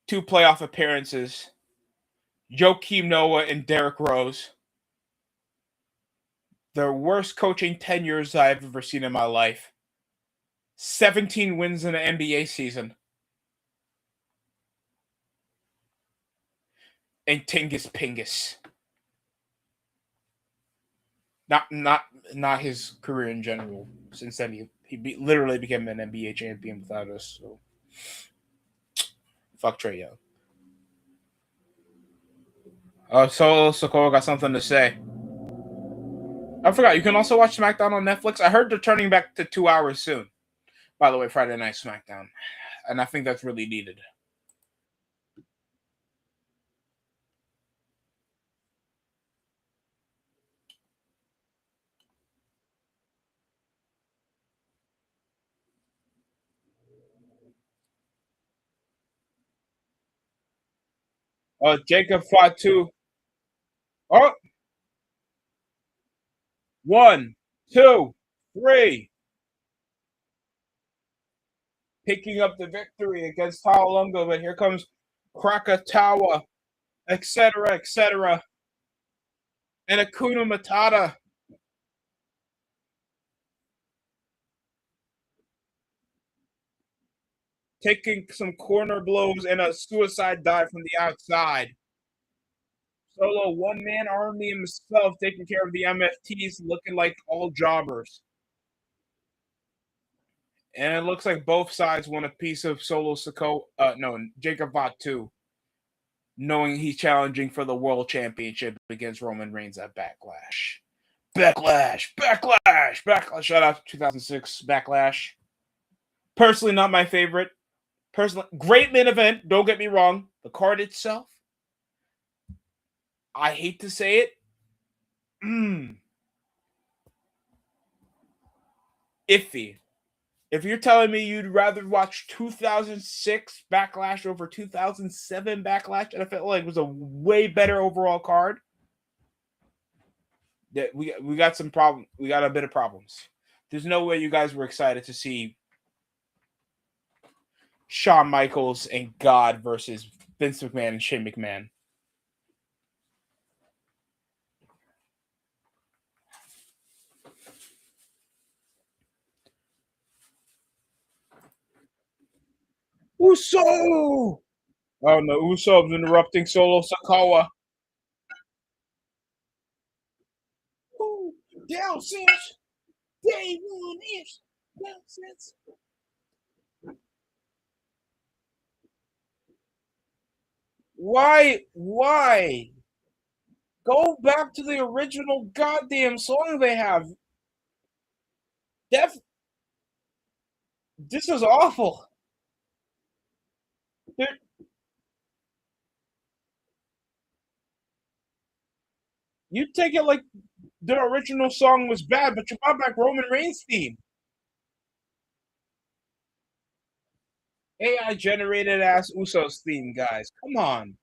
2 playoff appearances. Joakim Noah and Derrick Rose. The worst coaching tenures I've ever seen in my life. 17 wins in an NBA season. And Tingus Pingus. Not his career in general. Since then, he literally became an NBA champion without us. So Fuck Trey Young. Solo Sokoa got something to say. I forgot. You can also watch SmackDown on Netflix. I heard they're turning back to 2 hours soon. By the way, Friday Night SmackDown, and I think that's really needed. Jacob fought two. Oh, 1, 2, 3. Picking up the victory against Talunga, but here comes Krakatawa, etc., and Akuna Matata. Taking some corner blows and a suicide dive from the outside. Solo one-man army himself taking care of the MFTs, looking like all jobbers. And it looks like both sides want a piece of Solo Sikoa. No, Jacob Fatu, knowing he's challenging for the World Championship against Roman Reigns at Backlash. Backlash. Shout out to 2006 Backlash. Personally, not my favorite. Personally, great main event. Don't get me wrong. The card itself, I hate to say it, iffy. If you're telling me you'd rather watch 2006 Backlash over 2007 Backlash, and I felt like it was a way better overall card, that we got some problem. We got a bit of problems. There's no way you guys were excited to see Shawn Michaels and God versus Vince McMahon and Shane McMahon. Uso! Oh no, Uso's interrupting Solo Sikoa. Down since day one is down since. Why? Go back to the original goddamn song they have. This is awful. They're, you take it like the original song was bad, but you brought back Roman Reigns' theme. AI generated ass Usos theme, guys. Come on.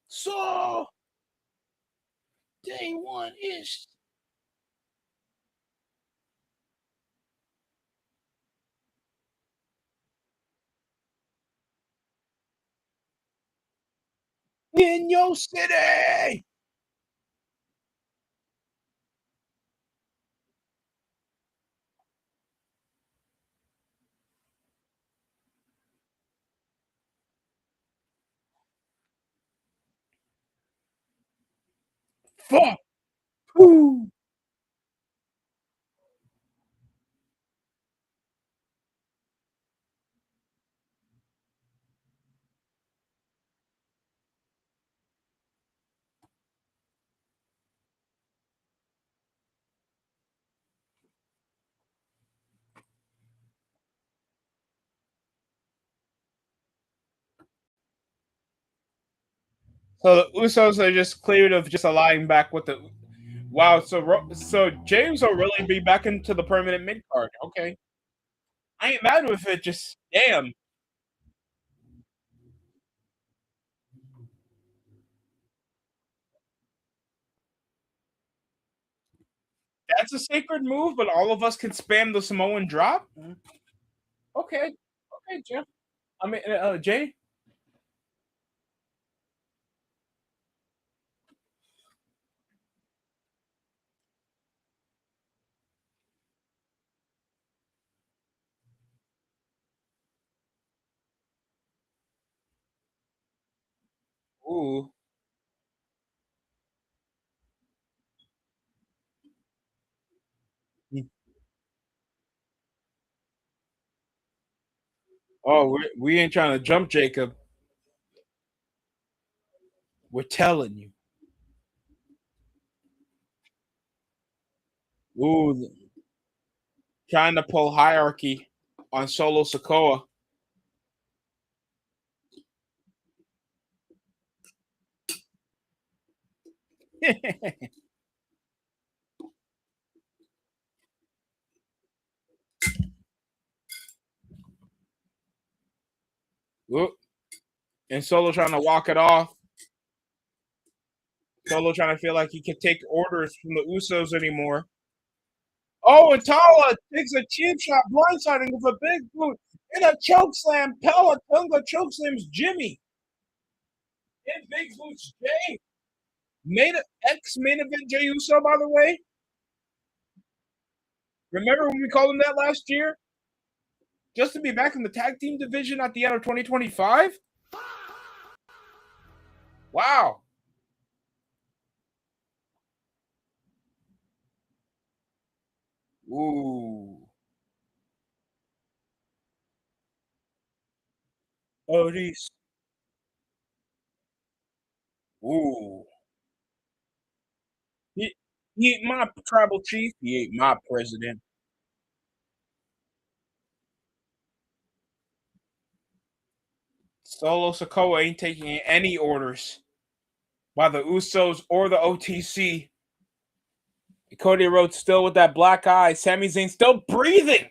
So day one is in your city. Fuck. Woo. So the Usos are just cleared of just aligning back with the. Wow, so James will really be back into the permanent mid card. Okay, I ain't mad with it. Just damn, that's a sacred move, but all of us can spam the Samoan drop. Okay, Jeff. I mean, Jay. Ooh, Oh, we ain't trying to jump, Jacob. We're telling you. Ooh, trying to pull hierarchy on Solo Sikoa. Ooh, and Solo trying to walk it off. Solo trying to feel like he can take orders from the Usos anymore. Oh, and Tala takes a cheap shot, blindsiding with a big boot and a choke slam. Pella Tunga choke slams Jimmy. And big boots Jay. Ex-main event Jey Uso, by the way. Remember when we called him that last year? Just to be back in the tag team division at the end of 2025? Wow. Ooh. Otis. Ooh. He ain't my tribal chief. He ain't my president. Solo Sikoa ain't taking any orders by the Usos or the OTC. Cody Rhodes still with that black eye. Sami Zayn still breathing.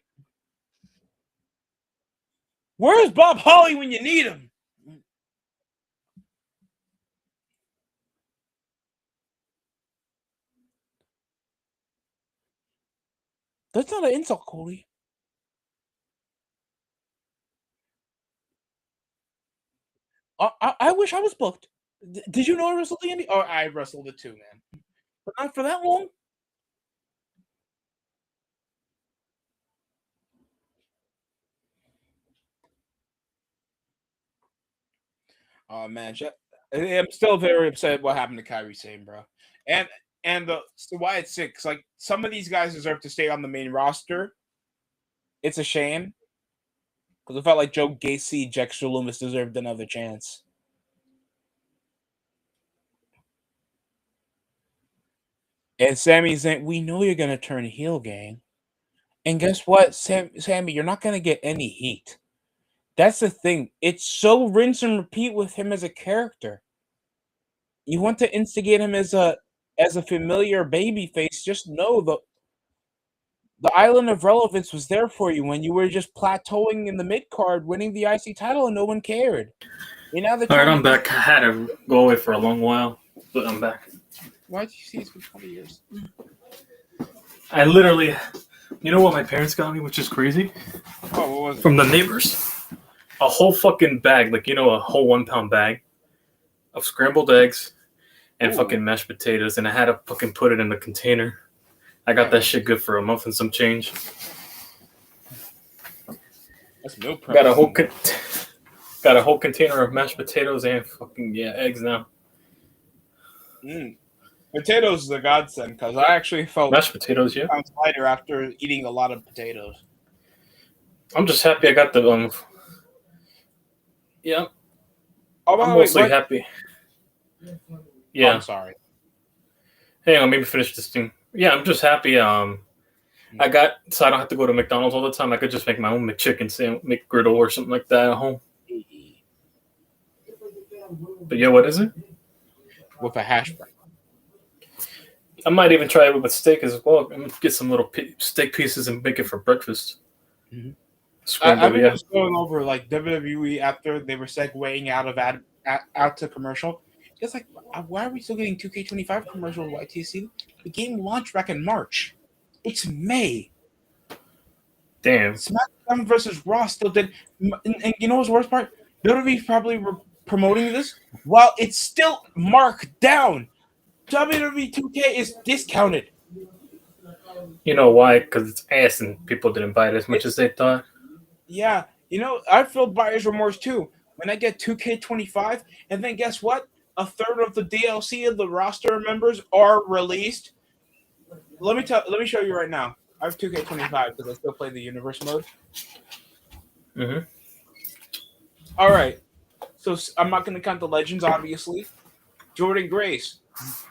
Where's Bob Holly when you need him? That's not an insult, Cody. I wish I was booked. Did you know I wrestled the Indy? Oh, I wrestled it too, man. But not for that long. Oh man, I'm still very upset what happened to Kyrie Sane, bro. And why it's sick. Like some of these guys deserve to stay on the main roster. It's a shame because I felt like Joe Gacy, Dexter Loomis deserved another chance. And Sami Zayn, we know you're gonna turn heel, gang. And guess what, Sammy, you're not gonna get any heat. That's the thing. It's so rinse and repeat with him as a character. You want to instigate him as a familiar baby face, just know the island of relevance was there for you when you were just plateauing in the mid card, winning the IC title, and no one cared. You know, all right, I'm back. I had to go away for a long while, but I'm back. Why did you see it's been 20 years? I literally, you know what my parents got me, which is crazy? Oh, what was it? From the neighbors. A whole fucking bag, like, you know, a whole 1 pound bag of scrambled eggs and fucking mashed potatoes, and I had to fucking put it in the container. I got that shit good for a month and some change. That's meal prep. Got a whole container of mashed potatoes and fucking eggs now. Potatoes is a godsend because I actually felt mashed potatoes, pounds lighter after eating a lot of potatoes. I'm just happy I got the yeah. Oh, I'm mostly happy. Yeah. Oh, I'm sorry. Hang on, maybe finish this thing. Yeah, I'm just happy. I got so I don't have to go to McDonald's all the time. I could just make my own McChicken sandwich, McGriddle or something like that at home. But yeah, what is it? With a hash brown. I might even try it with steak as well. I'm gonna get some little steak pieces and make it for breakfast. Mm-hmm. I've been just going over like WWE after they were segueing out to commercial. It's like, why are we still getting 2K25 commercials with YTC? The game launched back in March. It's May. Damn. SmackDown versus Raw still did. And you know what's the worst part? WWE probably were promoting this while it's still marked down. WWE 2K is discounted. You know why? Because it's ass and people didn't buy it as much as they thought. Yeah. You know, I feel buyer's remorse too. When I get 2K25, and then guess what? A third of the DLC of the roster members are released. Let me show you right now. I have 2K25 because I still play the universe mode. Mm-hmm. All right. So I'm not going to count the legends, obviously. Jordan Grace,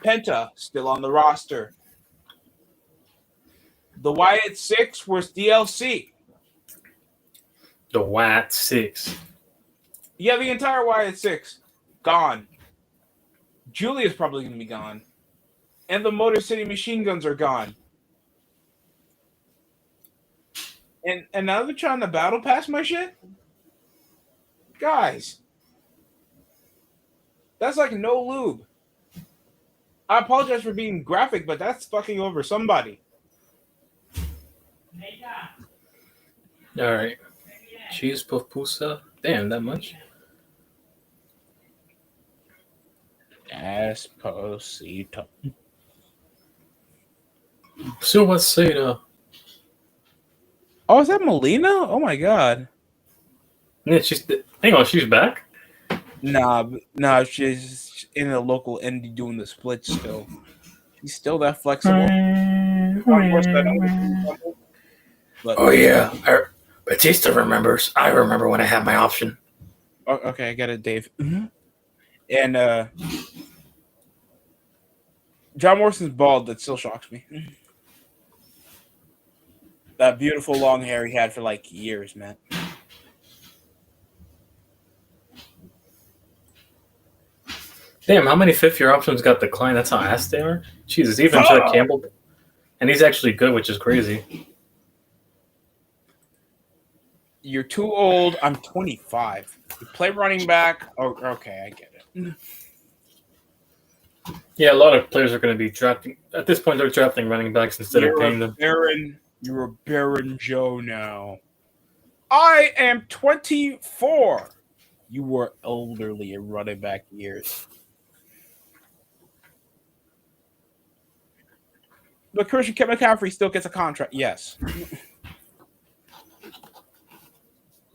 Penta, still on the roster. The Wyatt Six was DLC. The Wat 6. Yeah, the entire Wyatt Six gone. Julia's probably going to be gone. And the Motor City Machine Guns are gone. And now they're trying to battle pass my shit? Guys, that's like no lube. I apologize for being graphic, but that's fucking over somebody. All right. Cheese pupusa. Damn, that much? Esposito. Suavecito. Oh, is that Melina? Oh my god. Yeah, hang on, she's back? Nah, she's in a local indie doing the split still. She's still that flexible. But, oh yeah, Batista remembers. I remember when I had my option. Okay, I got it, Dave. Mm-hmm. And John Morrison's bald. That still shocks me. That beautiful long hair he had for like years, man. Damn, how many fifth-year options got declined? That's how ass they are? Jesus, even Chuck Campbell. And he's actually good, which is crazy. You're too old. I'm 25. You play running back. Oh, okay, I get it. Yeah, a lot of players are going to be drafting. At this point, they're drafting running backs instead of paying them. You're a Baron Joe now. I am 24. You were elderly in running back years. But Christian McCaffrey still gets a contract. Yes.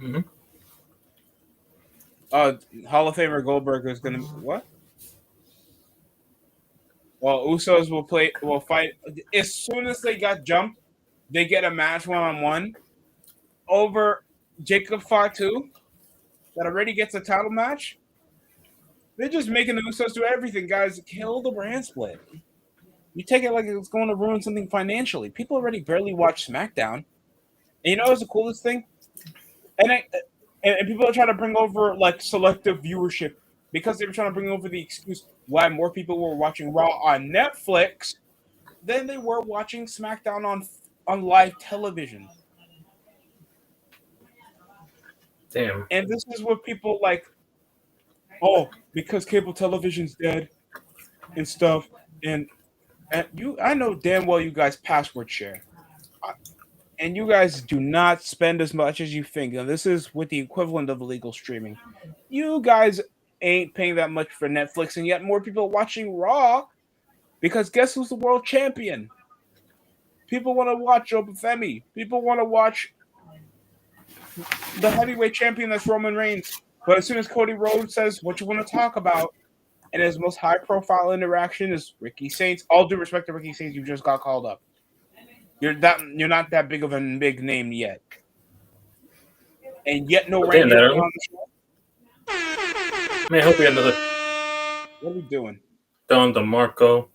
Mm-hmm. Hall of Famer Goldberg is gonna what? Well, Usos will fight as soon as they got jumped. They get a match 1-on-1 over Jacob Fatu that already gets a title match. They're just making the Usos do everything, guys. Kill the brand split. You take it like it's going to ruin something financially. People already barely watch SmackDown. And you know what's the coolest thing? And people are trying to bring over like selective viewership because they were trying to bring over the excuse why more people were watching Raw on Netflix than they were watching SmackDown on live television. Damn. And this is what people like, oh, because cable television's dead and stuff. And I know damn well you guys password share. And you guys do not spend as much as you think. And this is with the equivalent of illegal streaming. You guys ain't paying that much for Netflix, and yet more people are watching Raw because guess who's the world champion? People want to watch Obafemi. People want to watch the heavyweight champion that's Roman Reigns. But as soon as Cody Rhodes says what you want to talk about, and his most high-profile interaction is Ricky Saints. All due respect to Ricky Saints, you just got called up. You're not that big of a big name yet, and yet no ranking on the show. Man, he'll be another. What are we doing? Don DeMarco.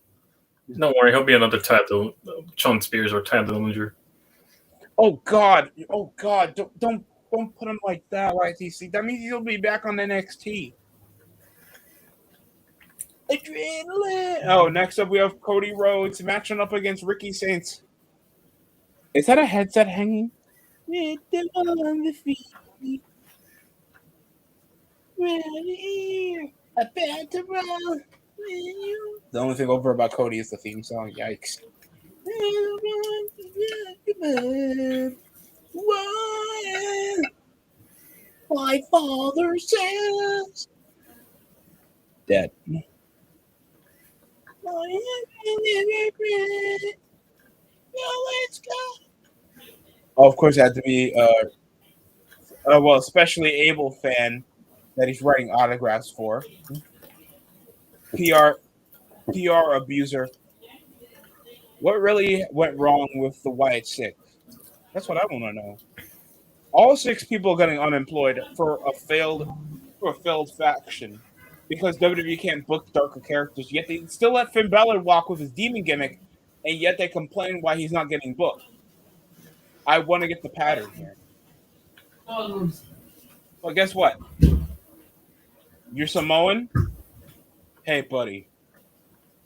Don't worry, he'll be another title. Sean Spears or Ty Dillinger. Oh God! Don't put him like that, YTC. That means he'll be back on NXT. Adrenaline. Oh, next up we have Cody Rhodes matching up against Ricky Saints. Is that a headset hanging? The only thing over about Cody is the theme song. Yikes. My father says dead. Oh, of course, it had to be especially able fan that he's writing autographs for. PR abuser. What really went wrong with the Wyatt Six? That's what I want to know. All 6 people getting unemployed for a failed faction because WWE can't book darker characters. Yet they still let Finn Balor walk with his demon gimmick, and yet they complain why he's not getting booked. I want to get the pattern here. Well, guess what? You're Samoan? Hey, buddy.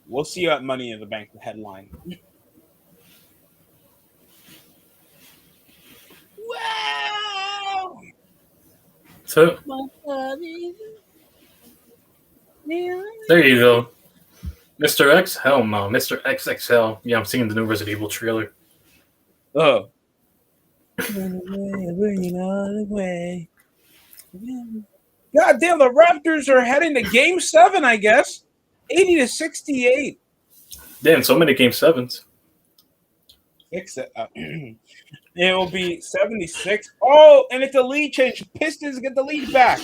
We'll see you at Money in the Bank headline. Wow! So there you go. Mr. X? Hell no. Mr. XXL. Yeah, I'm seeing the new Resident Evil trailer. Oh. God damn, the Raptors are heading to Game 7, I guess. 80-68. Damn, so many Game 7s. It will be 76. Oh, and it's a lead change. Pistons get the lead back.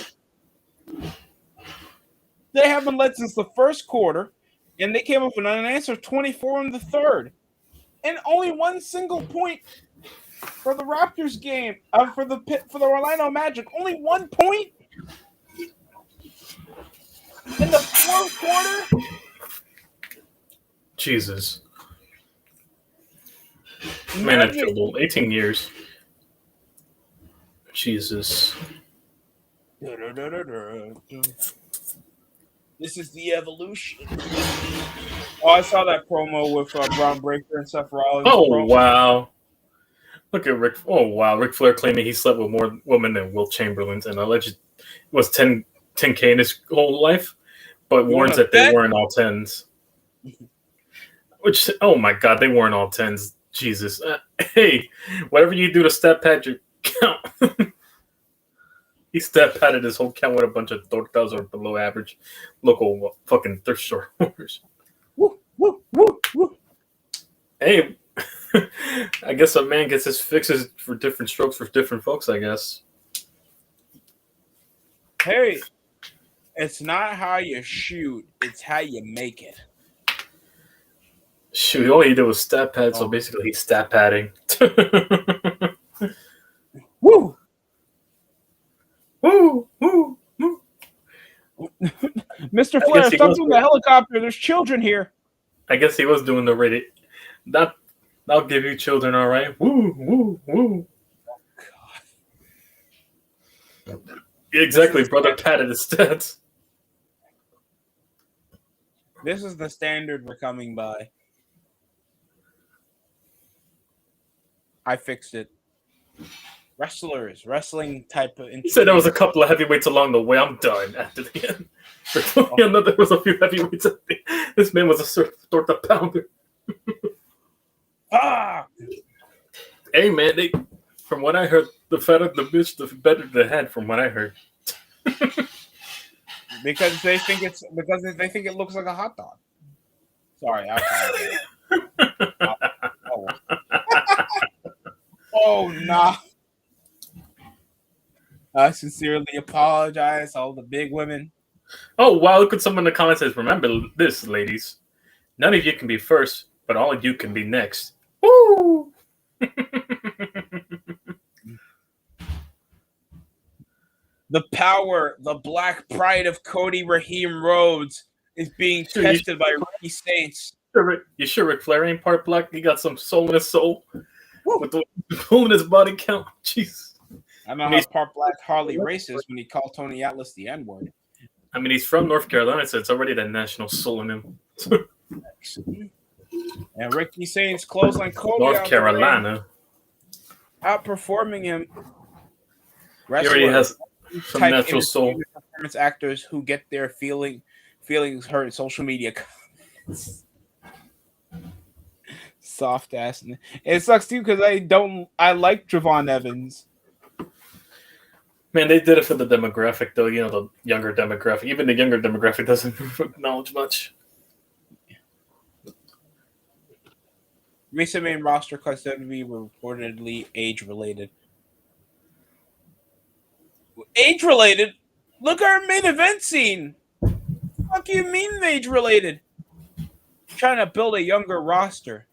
They haven't led since the first quarter, and they came up with an unanswered 24 in the third. And only one single point for the Raptors game, for the Orlando Magic. Only 1 point in the fourth quarter. Jesus. Manageable. 18 years. Jesus. This is the evolution. Oh, I saw that promo with Braun Breaker and Seth Rollins. Oh, wow. Look at Rick. Oh, wow. Ric Flair claiming he slept with more women than Wilt Chamberlain and alleged was 10K in his whole life, but warns that they weren't all 10s. Which, oh my God, they weren't all 10s. Jesus. Hey, whatever you do to stat pad your count. He stat padded his whole count with a bunch of tortas or below average local fucking thrift store owners. Woo, woo, woo, woo. Hey, I guess a man gets his fixes for different strokes for different folks, I guess. Hey, it's not how you shoot, it's how you make it. Shoot, all he did was stat pad, so basically he's stat padding. Woo! Woo! Woo! Woo! Mr. Flair, stop doing the helicopter. There's children here. I guess he was doing the Reddit. That'll give you children, all right? Woo! Woo! Woo! Oh, God. Exactly, brother padded his stats. This is the standard we're coming by. I fixed it. Wrestlers, wrestling type of. He said there was a couple of heavyweights along the way. I'm done after the end. There was a few heavyweights. This man was a torta pounder. Ah! Hey man, from what I heard, the fatter the bitch, the better the head. From what I heard. Because they think it looks like a hot dog. Sorry, oh nah. I sincerely apologize to all the big women. Oh wow! Look at someone in the comments says, "Remember this, ladies. None of you can be first, but all of you can be next." Woo! The power, the black pride of Cody Raheem Rhodes is being tested by Ricky Saints. You sure Ric Flair ain't part black? He got some soul in his soul. Woo. With the hole in his body count. Jeez. I know how part black Harley racist when he called Tony Atlas the N-word. I mean, he's from North Carolina, so it's already that national soul in him. And Ricky Saints clothesline Cody North Carolina. Outperforming him. He already has some natural soul. Performance actors who get their feelings hurt in social media comments. Soft ass. It sucks too because I like Javon Evans. Man, they did it for the demographic, though. You know, the younger demographic. Even the younger demographic doesn't acknowledge much. Recent main roster cuts WWE were reportedly age-related. Age-related? Look at our main event scene. What do you mean age-related? Trying to build a younger roster.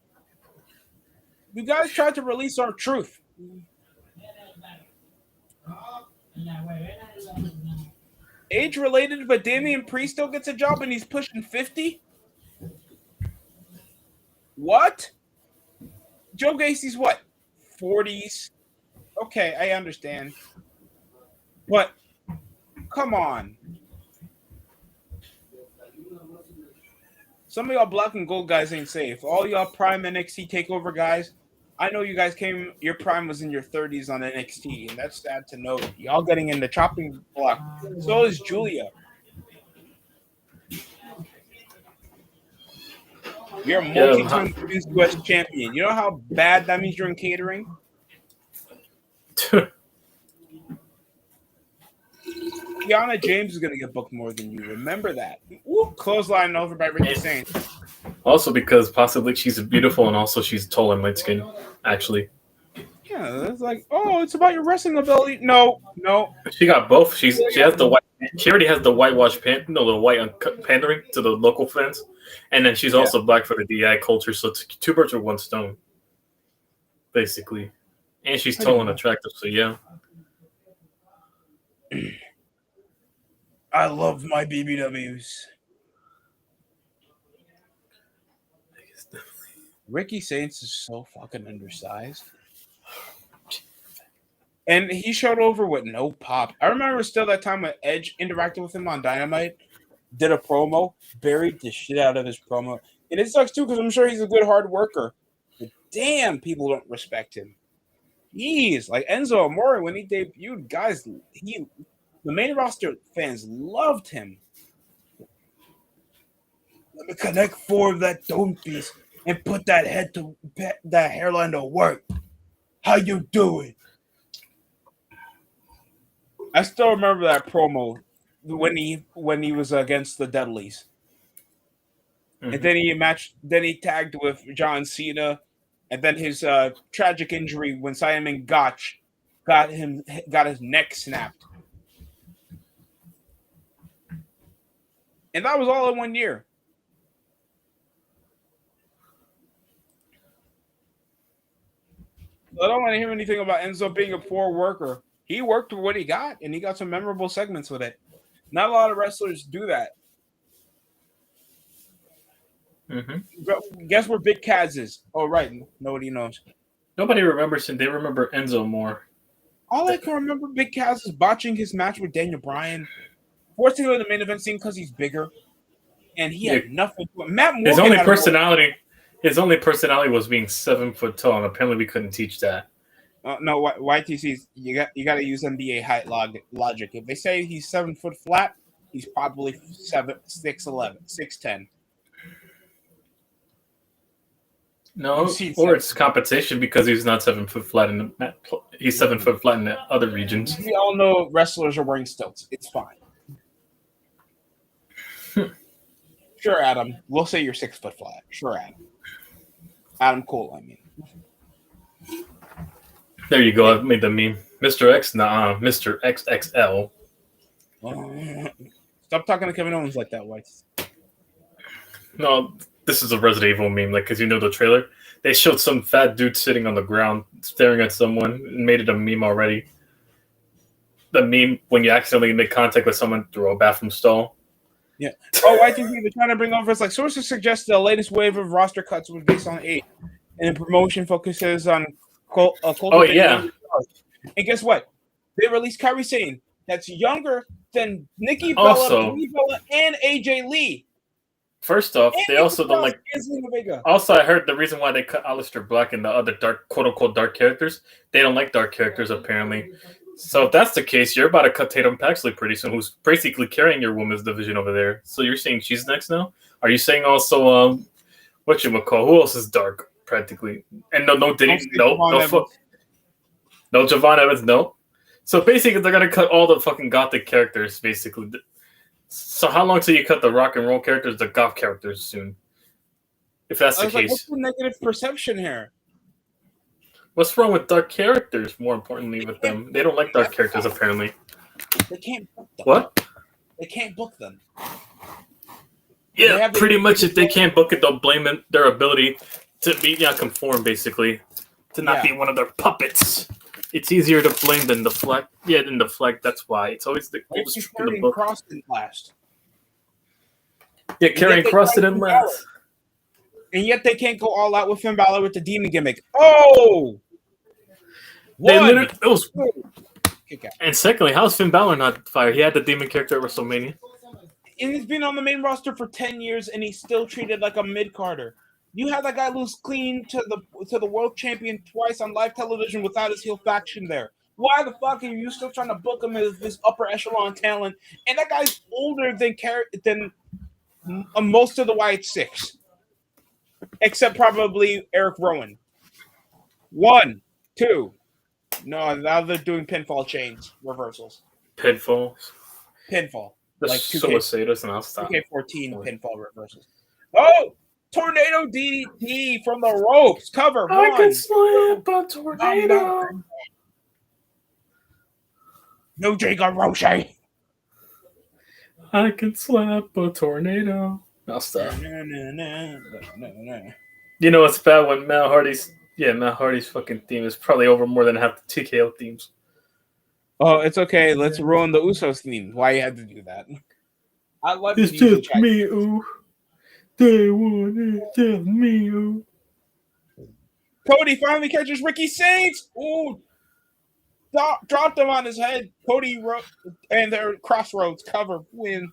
You guys tried to release our truth. Age related, but Damian Priest still gets a job and he's pushing 50? What? Joe Gacy's what? 40s? Okay, I understand. But come on. Some of y'all black and gold guys ain't safe. All y'all prime NXT takeover guys, I know you guys your prime was in your 30s on NXT, and that's sad to note. Y'all getting in the chopping block. So is Julia. You're a multi-time US champion. You know how bad that means you're in catering? Kiana James is going to get booked more than you. Remember that. Ooh, clothesline over by Ricky Saints. Also because possibly she's beautiful and also she's tall and light-skinned, actually. Yeah, it's like, oh, it's about your wrestling ability. No. She got both. She has the white. She already has the whitewash the white pandering to the local fans, and then she's also black for the DI culture. So it's two birds with one stone, basically. And she's tall and attractive. So yeah. I love my BBWs. Ricky Saints is so fucking undersized. And he showed over with no pop. I remember still that time when Edge interacted with him on Dynamite, did a promo, buried the shit out of his promo. And it sucks too because I'm sure he's a good hard worker. But damn, people don't respect him. Jeez, like Enzo Amore when he debuted, guys, the main roster fans loved him. Let me connect 4 of that dome piece and put that hairline to work. How you doing? I still remember that promo when he was against the Dudleys. Mm-hmm. And then he tagged with John Cena, and then his tragic injury when Simon Gotch got his neck snapped. And that was all in 1 year. I don't want to hear anything about Enzo being a poor worker. He worked with what he got, and he got some memorable segments with it. Not a lot of wrestlers do that. Mm-hmm. Guess where Big Kaz is? Oh, right. Nobody knows. Nobody remembers him. They remember Enzo more. All I can remember Big Kaz is botching his match with Daniel Bryan, forcing him in the main event scene because he's bigger, and he had nothing to it. Matt Morgan his only personality was being 7 foot tall, and apparently we couldn't teach that. No, YTC's you got to use NBA height logic. If they say he's 7 foot flat, he's probably 6'11", 6'10". No, or it's competition because he's not 7 foot flat he's 7 foot flat in the other regions. We all know wrestlers are wearing stilts. It's fine. Sure, Adam. We'll say you're 6 foot flat. Sure, Adam. Adam Cole, I mean. There you go. I've made the meme. Mr. X, Mr. XXL. Stop talking to Kevin Owens like that, White. No, this is a Resident Evil meme, because the trailer. They showed some fat dude sitting on the ground staring at someone and made it a meme already. The meme when you accidentally make contact with someone through a bathroom stall. Yeah. Oh, I think they're trying to bring over. It's like sources suggest the latest wave of roster cuts was based on 8, and the promotion focuses on. Oh yeah. And guess what? They released Kairi Sane that's younger than Nikki Bella, and AJ Lee. First off, they also don't like. Also, I heard the reason why they cut Aleister Black and the other quote unquote dark characters. They don't like dark characters apparently. So if that's the case, you're about to cut Tatum Paxley pretty soon, who's basically carrying your women's division over there. So you're saying she's next now? Are you saying also whatchamacall? Who else is dark? Practically, and no Javon Evans, no. So basically, they're gonna cut all the fucking gothic characters, basically. So how long till you cut the rock and roll characters, the goth characters soon? If that's the case, what's the negative perception here? What's wrong with dark characters? More importantly, with them, they don't like dark characters apparently. They can't book them. What? They can't book them. Yeah, pretty much. If they can't book it, they'll blame their ability to be conform, basically, to not be one of their puppets. It's easier to blame than deflect. Yeah, than deflect. That's why it's always the oldest trick in the book. Cross didn't last. Yeah, Karrion Kross didn't last. And yet they can't go all out with Finn Balor with the demon gimmick. Oh! They literally those. And secondly, how's Finn Balor not fired? He had the demon character at WrestleMania. And he's been on the main roster for 10 years, and he's still treated like a mid-carder. You had that guy lose clean to the world champion twice on live television without his heel faction there. Why the fuck are you still trying to book him as this upper echelon talent? And that guy's older than most of the Wyatt Six, except probably Eric Rowan. 1, 2. No, now they're doing pinfall chains reversals. Pinfall. The like Suicidas and I'll stop. 2K14 pinfall reversals. Oh, tornado DDT from the ropes. Cover. I can slap a tornado. No Jacob Roche. I can slap a tornado. I'll stop. No. You know what's bad when Matt Hardy's fucking theme is probably over more than half the TKO themes. Oh, it's okay. Let's ruin the Usos theme. Why you had to do that? I love it's just me, ooh. They want it, just me, ooh. Cody finally catches Ricky Saints. Ooh. Dropped him on his head. Cody and their Crossroads cover win.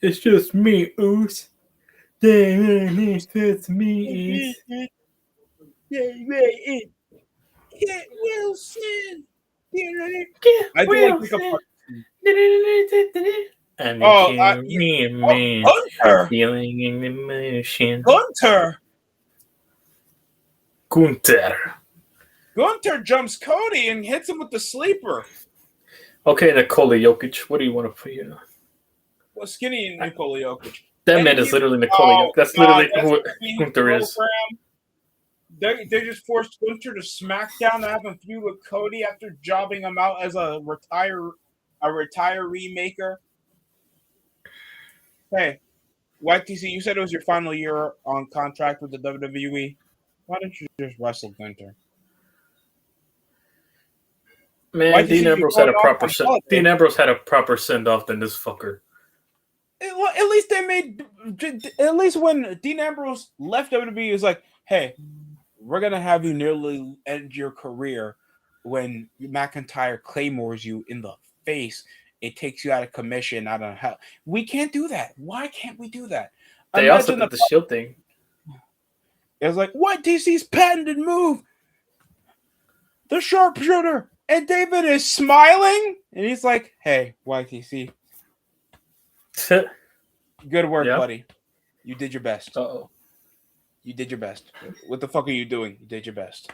It's just me, Oos. It's just me. Get Wilson. I do like and Gunter. Feeling in the motion. Gunter jumps Cody and hits him with the sleeper. Okay, Nikola Jokic. What do you want to put here? Well, skinny Nikola Jokic. That man is literally Nikola Jokic. That's literally who Gunter is. They just forced Gunter to Smackdown to have him feud with Cody after jobbing him out as a retiree maker. Hey, YTC, you said it was your final year on contract with the WWE. Why don't you just wrestle Gunter? Man, Dean Ambrose had a proper send off than this fucker. At least when Dean Ambrose left WWE, it was like, hey, we're gonna have you nearly end your career when McIntyre claymores you in the face. It takes you out of commission. I don't know how. We can't do that. Why can't we do that? They also did the Shield thing. It was like, what? DC's patented move, the sharpshooter, and David is smiling, and he's like, hey, YTC. Good work, buddy. You did your best. Uh-oh. You did your best. What the fuck are you doing? You did your best.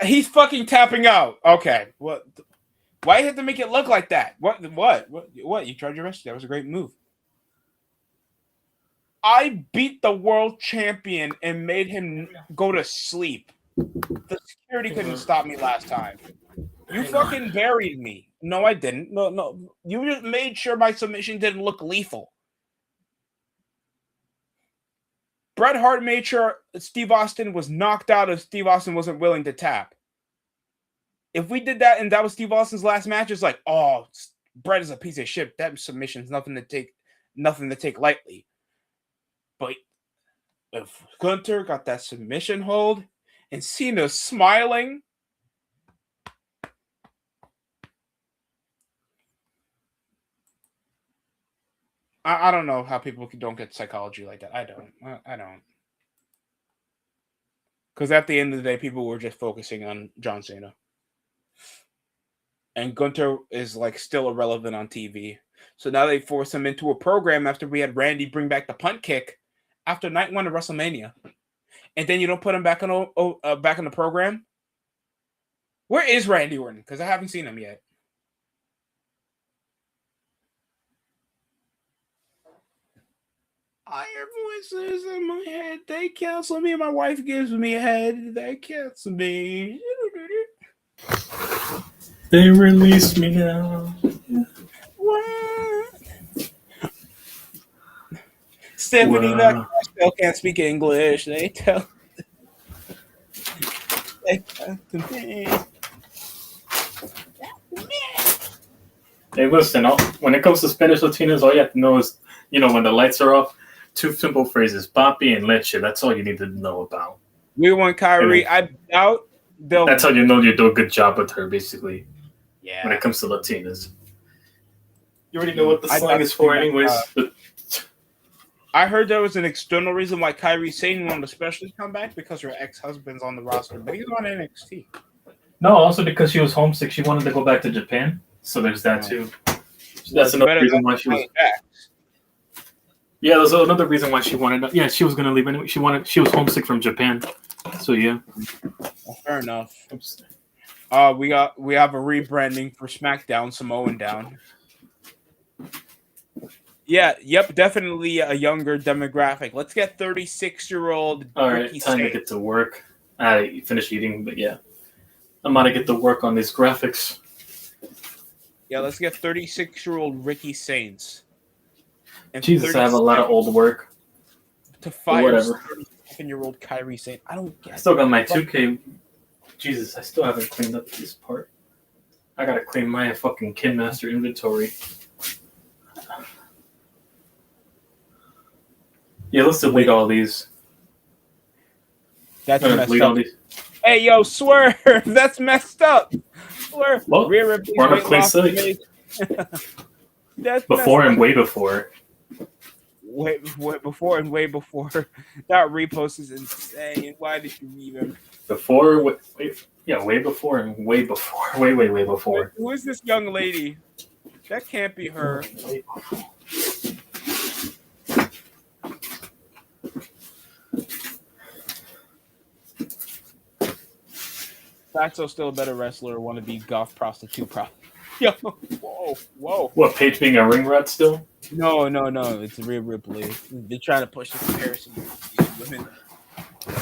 He's fucking tapping out. Okay. What? Why you have to make it look like that? What? You tried your best. That was a great move. I beat the world champion and made him go to sleep. The security couldn't stop me last time. You fucking buried me. No, I didn't. No. You just made sure my submission didn't look lethal. Bret Hart made sure Steve Austin was knocked out if Steve Austin wasn't willing to tap. If we did that and that was Steve Austin's last match, it's like, oh, Bret is a piece of shit. That submission's nothing to take lightly. But if Gunter got that submission hold and Cena smiling, I don't know how people don't get psychology like that. I don't. Because at the end of the day, people were just focusing on John Cena. And Gunter is like still irrelevant on TV. So now they force him into a program after we had Randy bring back the punt kick after night 1 of WrestleMania. And then you don't put him back in the program? Where is Randy Orton? Because I haven't seen him yet. I hear voices in my head. They cancel me. My wife gives me a head. They cancel me. They release me now. What? Stephanie Mac still can't speak English. They tell me. Hey, listen, when it comes to Spanish Latinos, all you have to know is, when the lights are off, two simple phrases, papi and leche. That's all you need to know about. We want Kyrie. I doubt they'll. That's how you know you do a good job with her, basically. Yeah. When it comes to Latinas. You already know what the slang is for anyways. I heard there was an external reason why Kyrie Sane won't especially come back because her ex-husband's on the roster, but he's on NXT. No, also because she was homesick. She wanted to go back to Japan. So there's that too. That's another reason why she was back. Yeah, there's another reason why she wanted. Yeah, she was gonna leave anyway. She was homesick from Japan. So yeah. Well, fair enough. We have a rebranding for Smackdown, Samoan down. Yeah, yep, definitely a younger demographic. Let's get 36-year-old. All right, time to get to work. I finished eating, but yeah, I'm about to get to work on these graphics. Yeah, let's get 36-year-old Ricky Saints. And Jesus, I have a lot of old work. To fire 37-year-old Kyrie Saint. I don't get it. I still got my 2K. Jesus, I still haven't cleaned up this part. I gotta clean my fucking Kid Master inventory. Yeah, let's delete all these. That's messed up. Hey, yo, Swerve! That's messed up! Swerve! Well, we're on a clean slate. Before and way before. Way before and way before. That repost is insane. Why did you even? Before, way before and way before. Way before. Who is this young lady? That can't be her. Fatso's still a better wrestler. Want to be goth prostitute Yo, whoa. What, Paige being a ring rat still? No. It's Rhea Ripley. They're trying to push the comparison with these women.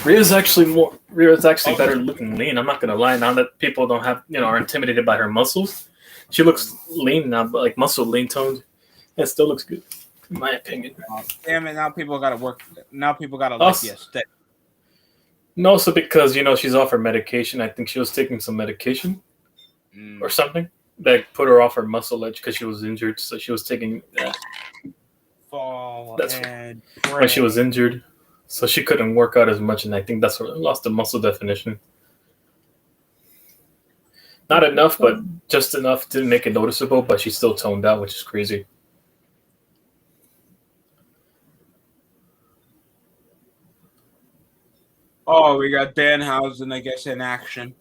Rhea's actually better looking lean. I'm not gonna lie. Now that people don't have, are intimidated by her muscles, she looks lean now, but like muscle lean toned. It still looks good, in my opinion. Damn it! Now people gotta work. Now people gotta like yes. No, also because she's off her medication. I think she was taking some medication or something that put her off her muscle edge because she was injured. So she was taking that. When she was injured, so she couldn't work out as much, and I think that's where lost the muscle definition. Not enough, but just enough to make it noticeable. But she's still toned out, which is crazy. Oh, we got Danhausen, I guess, in action.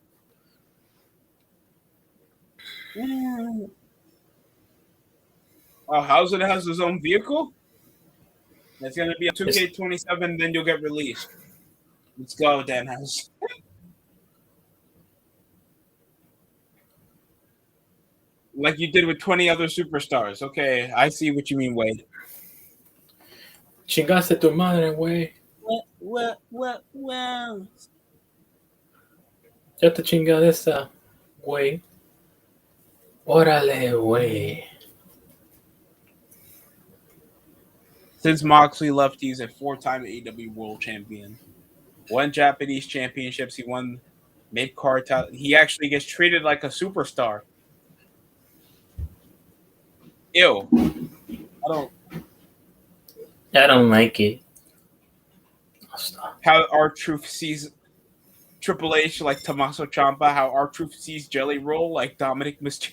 Oh, Hausen has his own vehicle? That's going to be a 2K27, then you'll get released. Let's go, Danhausen. Like you did with 20 other superstars. Okay, I see what you mean, Wade. Chingaste tu madre, güey. Well. Ya te chingada esa, güey. Órale, güey. Since Moxley left, he's a 4-time AEW World Champion. Won Japanese championships. He won mid-card. He actually gets treated like a superstar. Ew. I don't like it. How R-Truth sees Triple H like Tommaso Ciampa. How R-Truth sees Jelly Roll like Dominic Mysterio.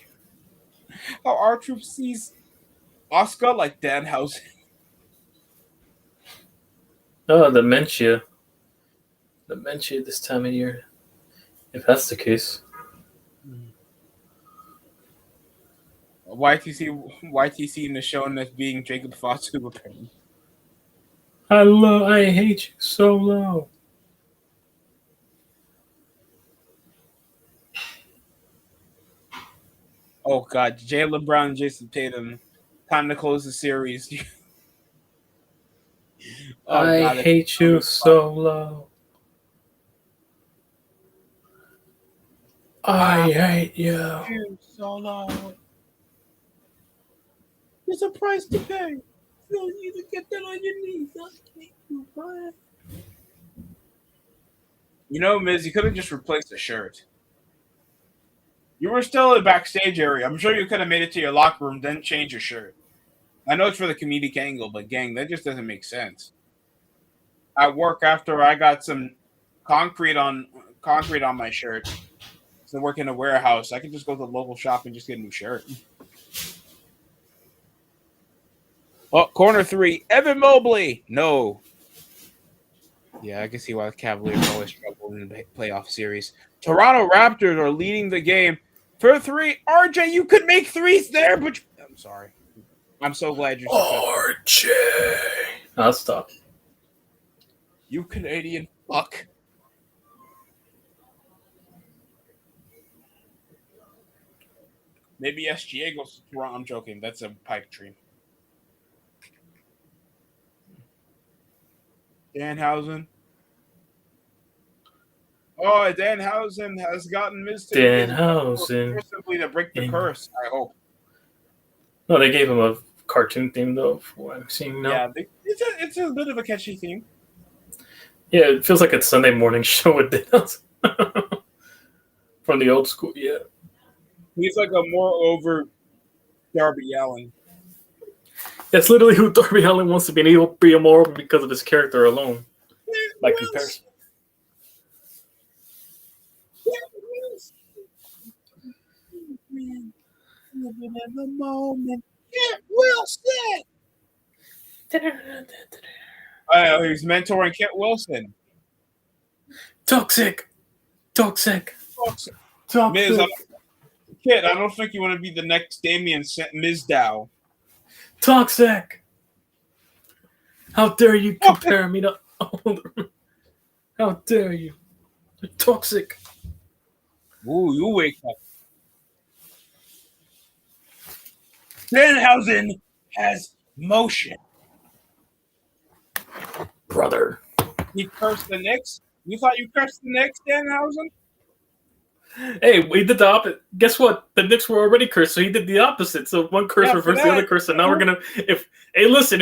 How R-Truth sees Asuka like Danhausen. Oh, dementia. Dementia this time of year. If that's the case. YTC in the show as being Jacob Fatu apparently. I hate you so low. Oh God, Jaylen Brown and Jason Tatum. Time to close the series. I hate you so low. I hate you so low. There's a price to pay You to get that on your knees. You know, Miz, you could have just replaced the shirt. You were still in the backstage area. I'm sure you could have made it to your locker room, then change your shirt. I know it's for the comedic angle, but gang, that just doesn't make sense. At work, after I got some concrete on my shirt, so I work in a warehouse, I can just go to the local shop and just get a new shirt. Oh, corner 3, Evan Mobley. No. Yeah, I can see why the Cavaliers always struggle in the playoff series. Toronto Raptors are leading the game for 3. RJ, you could make threes there, but I'm sorry. I'm so glad you're RJ. I'll stop. You Canadian fuck. Maybe SGA goes to Toronto. I'm joking. That's a pipe dream. Danhausen. Oh, Danhausen has gotten Miz to Danhausen. simply to break the curse, I hope. No, they gave him a cartoon theme, though, for what I'm seeing now. Yeah, it's a bit of a catchy theme. Yeah, it feels like a Sunday morning show with Danhausen. From the old school, yeah. He's like a more over Darby Allin. That's literally who Darby Allin wants to be, and he'll be more over because of his character alone. By comparison. Living in the moment. Get Wilson. He's mentoring Kent Wilson. Toxic. Miz, Kid, I don't think you want to be the next Damien Mizdow. Toxic. How dare you compare me to older? How dare you? You're toxic. Ooh, you wake up. Danhausen has motion. Brother. He cursed the Knicks? You thought you cursed the Knicks, Danhausen? Hey, we did the opposite. Guess what? The Knicks were already cursed, so he did the opposite. So one curse reversed the other curse, and now we're gonna. If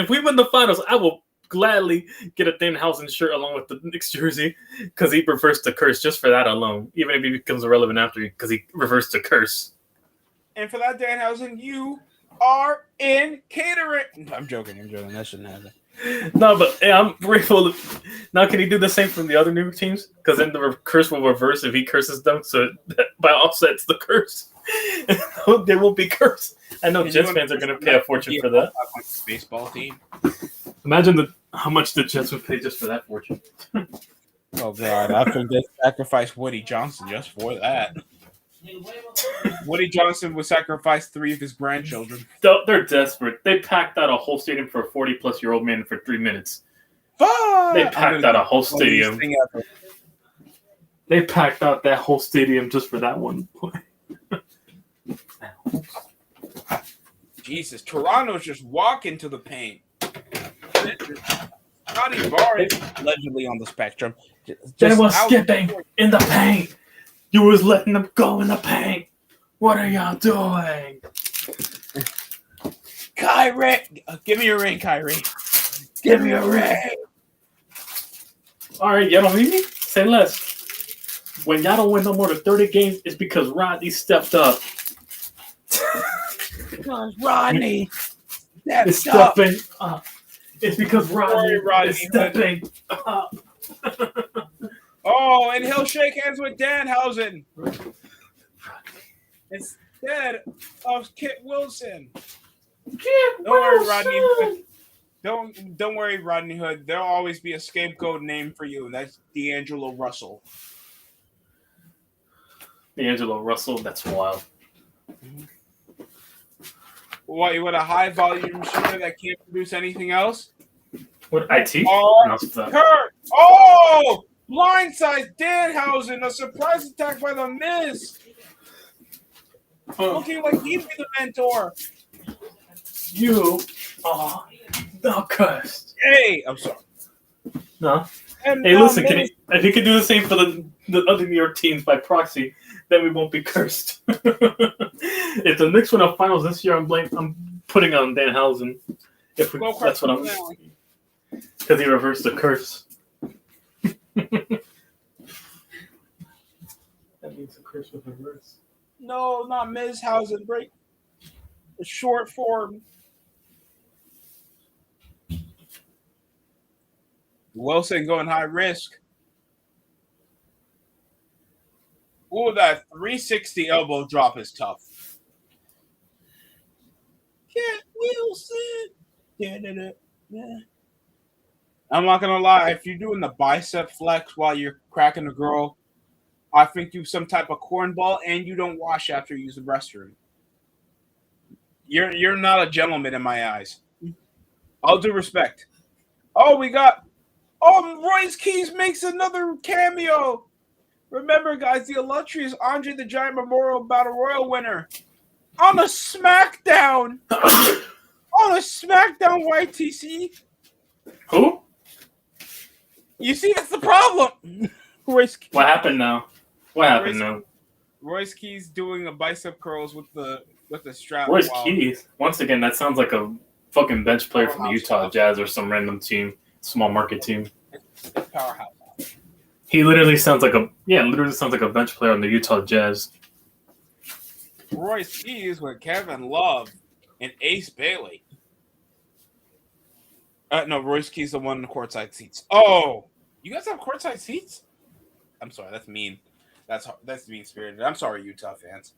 we win the finals, I will gladly get a Danhausen shirt along with the Knicks jersey because he reversed the curse just for that alone. Even if he becomes irrelevant after, because he reversed the curse. And for that, Danhausen, you are in catering. I'm joking. That shouldn't happen. No, but hey, I'm grateful. Now, can he do the same from the other new teams? Because then the curse will reverse if he curses them, so by offsets the curse. They won't be cursed. I know Jets fans are going to pay a fortune for that. Baseball team. Imagine how much the Jets would pay just for that fortune. Oh God, I think they sacrificed Woody Johnson just for that. Woody Johnson would sacrifice 3 of his grandchildren. They're desperate. They packed out a whole stadium for a 40-plus-year-old man for 3 minutes. Fuck! They packed out a whole stadium. They packed out that whole stadium just for that one play. Jesus, Toronto's just walking to the paint. Scotty Barnes allegedly on the spectrum. They were skipping in the paint. You was letting them go in the paint. What are y'all doing? Kyrie, give me your ring, Kyrie. Give me a ring. All right, y'all don't need me? Say less. When y'all don't win no more than 30 games, it's because Rodney stepped up. Because Rodney stepping up. It's because Rodney is stepping up. Oh, and he'll shake hands with Danhausen instead of Kit Wilson. Don't worry, Rodney Hood. Don't worry, Rodney Hood. There'll always be a scapegoat name for you, and that's D'Angelo Russell. D'Angelo Russell, that's wild. What, you want a high volume shooter that can't produce anything else? What, IT? Kurt! Oh! Blindside Danhausen, a surprise attack by the Miz. Looking like he'd be the mentor. You are the cursed. Hey, I'm sorry. No. Hey, listen, if he can do the same for the other New York teams by proxy, then we won't be cursed. If the Knicks win a finals this year, I'm putting on Danhausen. That's what I'm. Because he reversed the curse. That means the curse was reversed. No, not Mizhausen. Break the short form. Wilson going high risk. Ooh, that 360 elbow drop is tough. Cat Wilson. Yeah. I'm not gonna lie. If you're doing the bicep flex while you're cracking a girl, I think you some type of cornball, and you don't wash after you use the restroom. You're not a gentleman in my eyes. All due respect. Oh, we got. Oh, Royce Keys makes another cameo. Remember, guys, the illustrious Andre the Giant Memorial Battle Royal winner on a Smackdown. On a Smackdown, YTC. Who? You see, that's the problem. Royce Keys. What happened now? What happened now? Royce Keys doing a bicep curls with the strap. Royce Keys. Once again, that sounds like a fucking bench player from the Utah Jazz or some random team, small market team. It's powerhouse. He literally sounds like a bench player on the Utah Jazz. Royce Keys with Kevin Love and Ace Bailey. No, Royce Keys the one in the courtside seats. Oh, you guys have courtside seats? I'm sorry, that's mean. That's mean spirited. I'm sorry, Utah fans.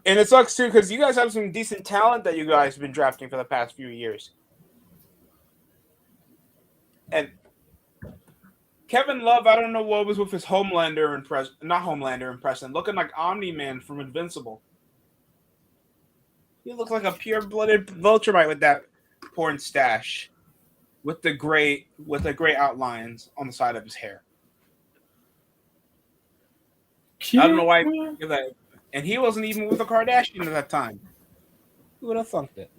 And it sucks too because you guys have some decent talent that you guys have been drafting for the past few years. And Kevin Love, I don't know what was with his Homelander impression, looking like Omni-Man from Invincible. He looks like a pure-blooded Viltrumite with that porn stash, with the gray outlines on the side of his hair. I don't know why. And he wasn't even with a Kardashian at that time. Who would have thunk it?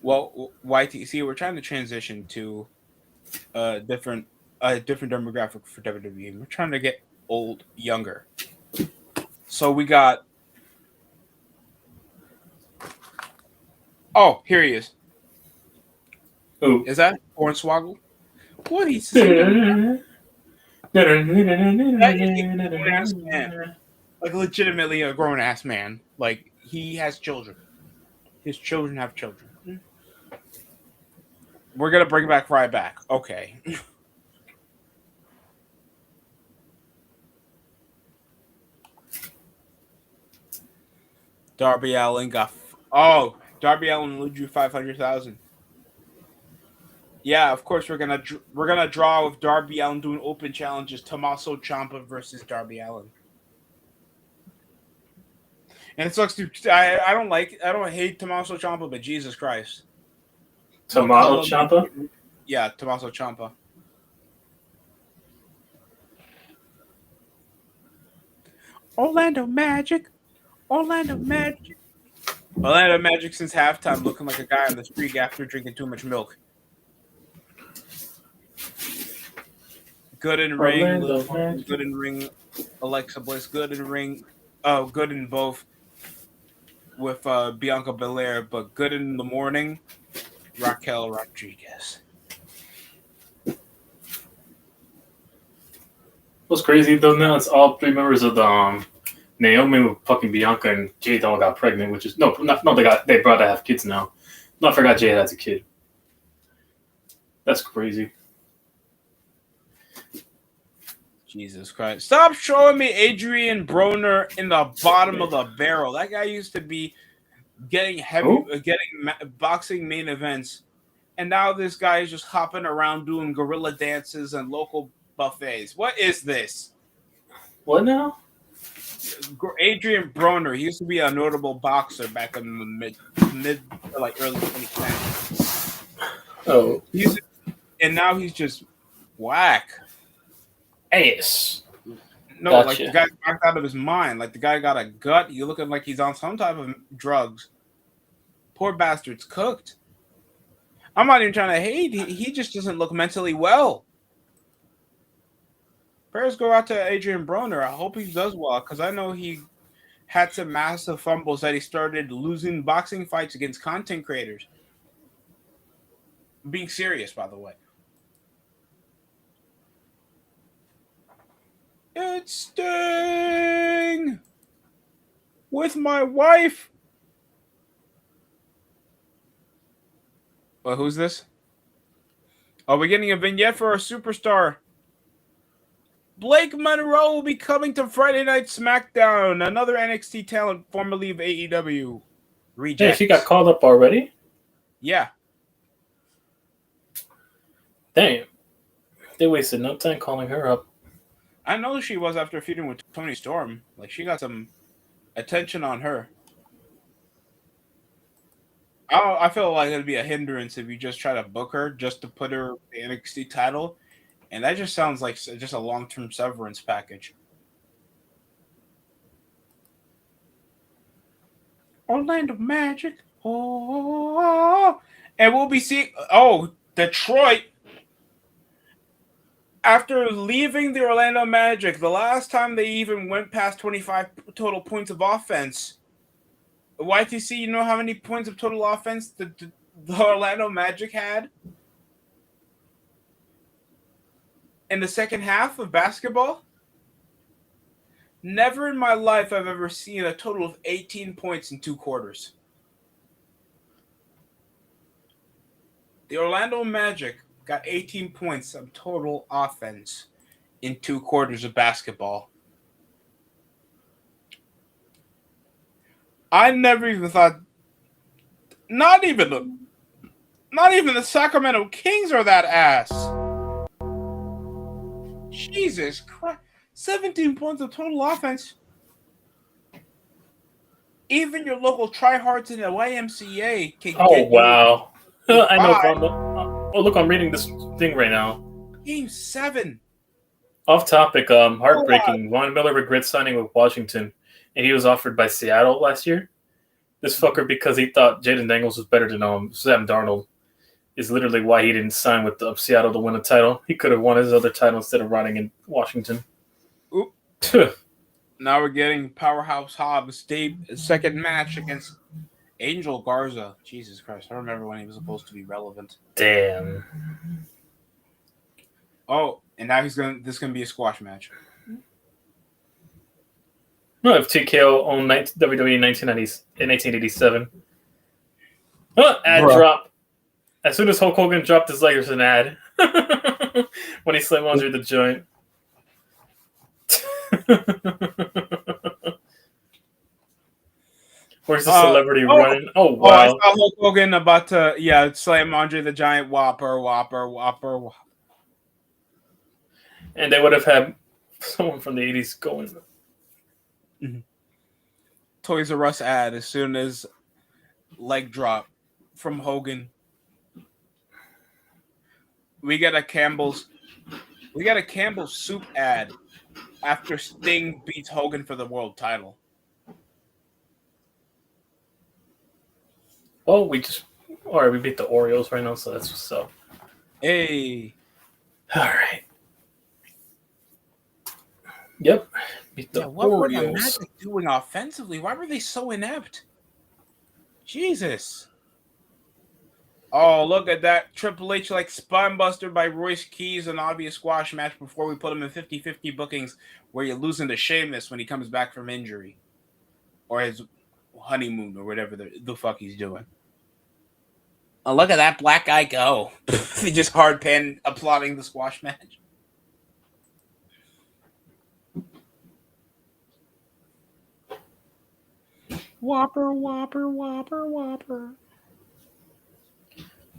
Well, YTC, we're trying to transition to a different demographic for WWE. We're trying to get younger. So we got. Oh, here he is. Who is that? Hornswoggle. What he's singing? That is a grown-ass man. Like legitimately a grown-ass man. Like he has children. His children have children. We're gonna bring back Ryback. Okay. Darby Allin got. Darby Allin drew 500,000. Yeah, of course we're gonna draw with Darby Allin doing open challenges. Tommaso Ciampa versus Darby Allin. And it sucks to. I don't hate Tommaso Ciampa, but Jesus Christ. Tommaso Ciampa? Yeah, Tommaso Ciampa. Orlando Magic since halftime looking like a guy on the street after drinking too much milk. Good in ring, Alexa Bliss, good in ring. Oh, good in both with Bianca Belair, but good in the morning, Raquel Rodriguez. What's crazy though now it's all three members of the Naomi with fucking Bianca and Jade all got pregnant, which is they brought to have kids now. No, I forgot Jade has a kid. That's crazy. Jesus Christ. Stop showing me Adrian Broner in the bottom of the barrel. That guy used to be getting boxing main events. And now this guy is just hopping around doing gorilla dances and local buffets. What is this? What now? Adrian Broner. He used to be a notable boxer back in the mid early 2010s. Oh. And now he's just whack. Ace. No, gotcha. Like the guy knocked out of his mind. Like the guy got a gut. You're looking like he's on some type of drugs. Poor bastard's cooked. I'm not even trying to hate. He just doesn't look mentally well. Prayers go out to Adrian Broner. I hope he does well because I know he had some massive fumbles that he started losing boxing fights against content creators. Being serious, by the way. It's Sting with my wife. Well, who's this? Oh, we're getting a vignette for our superstar. Blake Monroe will be coming to Friday Night Smackdown, another NXT talent formerly of AEW. Rejects. Hey, she got called up already? Yeah. Damn. They wasted no time calling her up. I know she was after feuding with Toni Storm. Like, she got some attention on her. I feel like it'd be a hindrance if you just try to book her just to put her the NXT title. And that just sounds like just a long-term severance package. Orlando Magic. Oh. And we'll be seeing... Oh, Detroit. After leaving the Orlando Magic, the last time they even went past 25 total points of offense... YTC, you know how many points of total offense the Orlando Magic had in the second half of basketball? Never in my life have I ever seen a total of 18 points in 2 quarters. The Orlando Magic got 18 points of total offense in 2 quarters of basketball. I never even thought... Not even the Sacramento Kings are that ass. Jesus Christ. 17 points of total offense. Even your local tryhards in the YMCA can get wow. you. I know. Look, I'm reading this thing right now. Game 7. Off topic, heartbreaking. Von Miller regrets signing with Washington, and he was offered by Seattle last year. This fucker, because he thought Jaden Daniels was better than Sam Darnold, is literally why he didn't sign with Seattle to win a title. He could have won his other title instead of riding in Washington. Oop. Now we're getting Powerhouse Hobbs' second match against Angel Garza. Jesus Christ, I don't remember when he was supposed to be relevant. Damn. Oh, and now this is gonna be a squash match. No, if TKO owned WWE in 1987. Ad drop. As soon as Hulk Hogan dropped his leg, there's an ad. When he slammed Andre the Giant. Where's the celebrity running? Oh, wow. I saw Hulk Hogan about to, slam Andre the Giant. Whopper. And they would have had someone from the 80s going. Mm-hmm. Toys R Us ad as soon as leg drop from Hogan. We got a Campbell's soup ad after Sting beats Hogan for the world title. Oh, we beat the Orioles right now, so that's what's up. Hey. All right. Yep. Beat the what Orioles. were the Magic doing offensively? Why were they so inept? Jesus. Oh, look at that. Triple H like spinebuster by Royce Keys, an obvious squash match before we put him in 50-50 bookings where you're losing to Sheamus when he comes back from injury. Or his honeymoon or whatever the fuck he's doing. Oh, look at that black guy go. He just hard pan applauding the squash match. Whopper.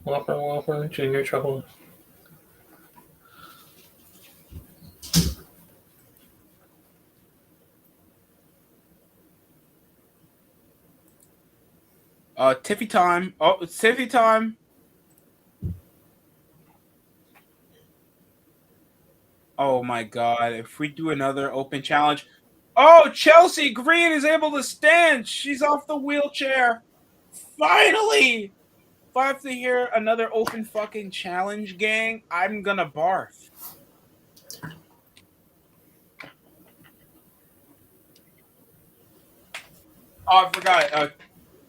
Whopper, Junior Trouble. Tiffy time. Oh, it's Tiffy time. Oh my god, if we do another open challenge. Oh, Chelsea Green is able to stand. She's off the wheelchair. Finally! If I have to hear another open fucking challenge, gang, I'm gonna barf. Oh, I forgot.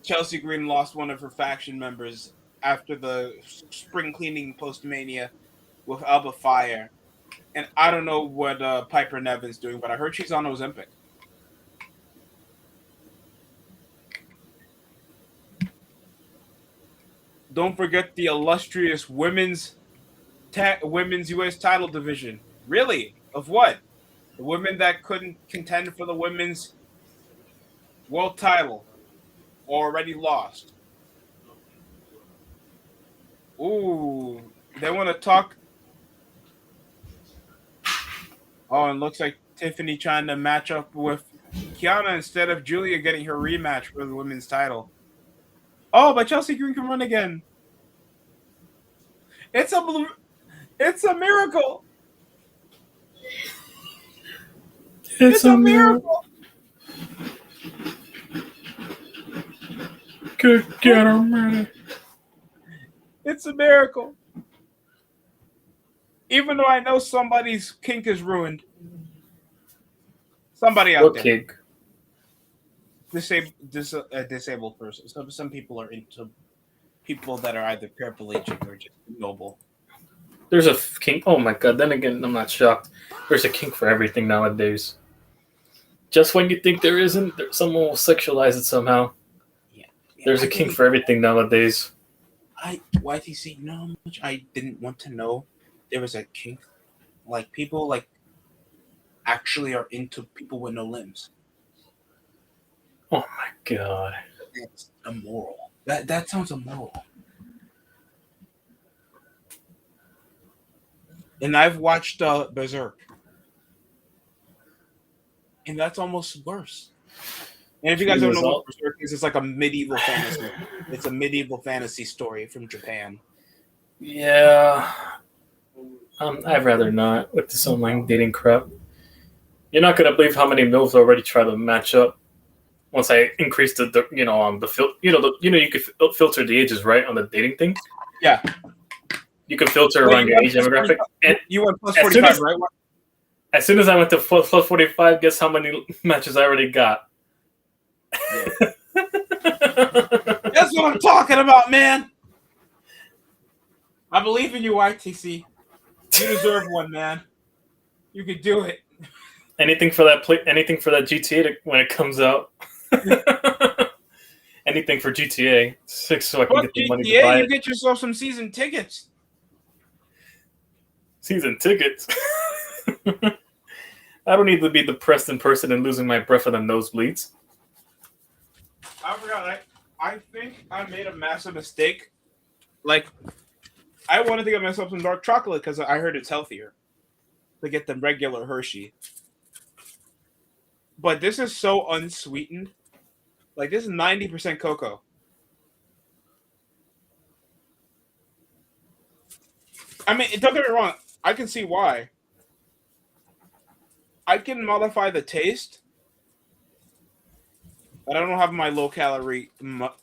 Chelsea Green lost one of her faction members after the spring cleaning post-Mania with Alba Fire. And I don't know what Piper Nevin's doing, but I heard she's on Ozempic. Don't forget the illustrious women's U.S. title division. Really? Of what? The women that couldn't contend for the women's world title already lost. Ooh, they want to talk. Oh, and looks like Tiffany trying to match up with Kiana instead of Julia getting her rematch for the women's title. Oh, but Chelsea Green can run again. It's a miracle. It's a miracle. Good get him ready. It's a miracle. Even though I know somebody's kink is ruined. Somebody out there. Kink? Disabled person. Some people are into people that are either paraplegic or just noble. There's a kink. Oh my god. Then again, I'm not shocked. There's a kink for everything nowadays. Just when you think there isn't, someone will sexualize it somehow. Yeah. There's a kink for everything nowadays. YTC, you know how much I didn't want to know there was a kink? Like, people, like, actually are into people with no limbs. Oh my god. That's immoral. That sounds immoral. And I've watched Berserk. And that's almost worse. And if you guys don't know what Berserk is, it's like a medieval fantasy. It's a medieval fantasy story from Japan. Yeah. I'd rather not with this online dating crap. You're not gonna believe how many MILFs already try to match up. Once I increased the you could filter the ages, right, on the dating thing. Yeah. You can filter around your age demographic. And you went plus 45, right? As soon as I went to plus 45, guess how many matches I already got? Yeah. That's what I'm talking about, man. I believe in you, YTC. You deserve one, man. You could do it. Anything for that GTA when it comes out. Anything for GTA 6 so I can get the money to buy it. You get yourself some season tickets. Season tickets? I don't need to be depressed in person and losing my breath from the nosebleeds. I forgot. I think I made a massive mistake. Like, I wanted to get myself some dark chocolate because I heard it's healthier to get the regular Hershey. But this is so unsweetened. Like, this is 90% cocoa. I mean, don't get me wrong. I can see why. I can modify the taste, but I don't have my low-calorie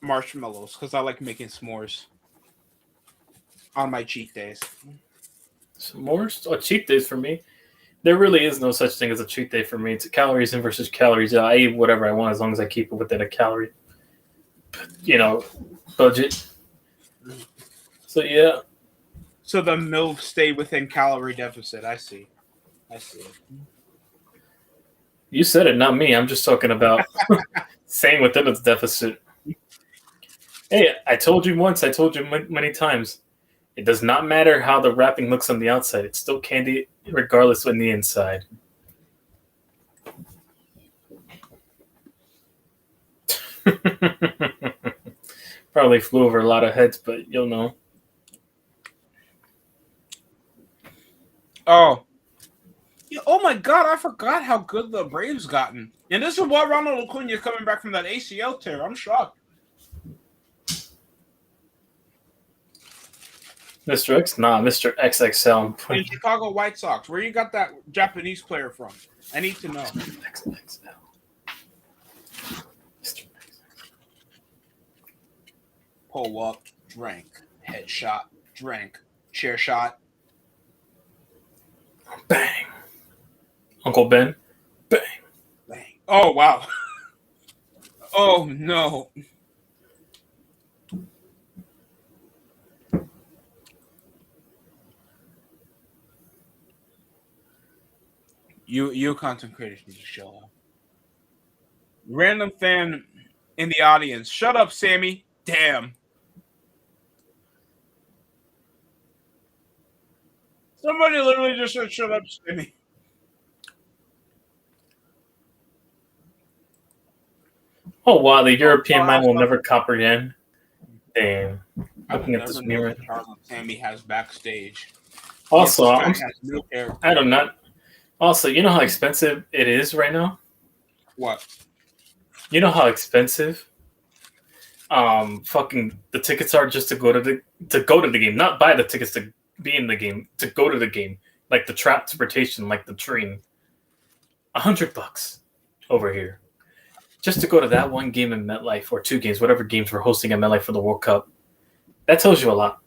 marshmallows because I like making s'mores on my cheat days. S'mores? Oh, cheat days for me? There really is no such thing as a cheat day for me. It's calories in versus calories. I eat whatever I want as long as I keep it within a calorie, budget. So, yeah. So the MILF stay within calorie deficit. I see. You said it, not me. I'm just talking about staying within its deficit. Hey, I told you once. I told you many times. It does not matter how the wrapping looks on the outside. It's still candy regardless on the inside. Probably flew over a lot of heads, but you'll know. Oh. Yeah, oh my God, I forgot how good the Braves gotten. And this is why Ronald Acuna is coming back from that ACL tear. I'm shocked. Mr. X? Nah, Mr. XXL. In Chicago White Sox. Where you got that Japanese player from? I need to know. XXL. Pull up, drink, headshot, drink, chair shot. Bang. Uncle Ben. Bang. Bang. Oh, wow. Oh no. You content creators need to show up. Random fan in the audience. Shut up, Sammy. Damn. Somebody literally just said, "Shut up, Sammy." Oh wow, the European mind will never comprehend. Damn. I Looking will at this never know mirror. the problem Sammy has backstage. Also, Yes, has no hair. I don't know. Also, you know how expensive it is right now? What? You know how expensive fucking the tickets are just to go to the game, not buy the tickets to be in the game, to go to the game, like the transportation, like the train. $100 over here just to go to that one game in MetLife, or two games, whatever games we're hosting at MetLife for the World Cup. That tells you a lot.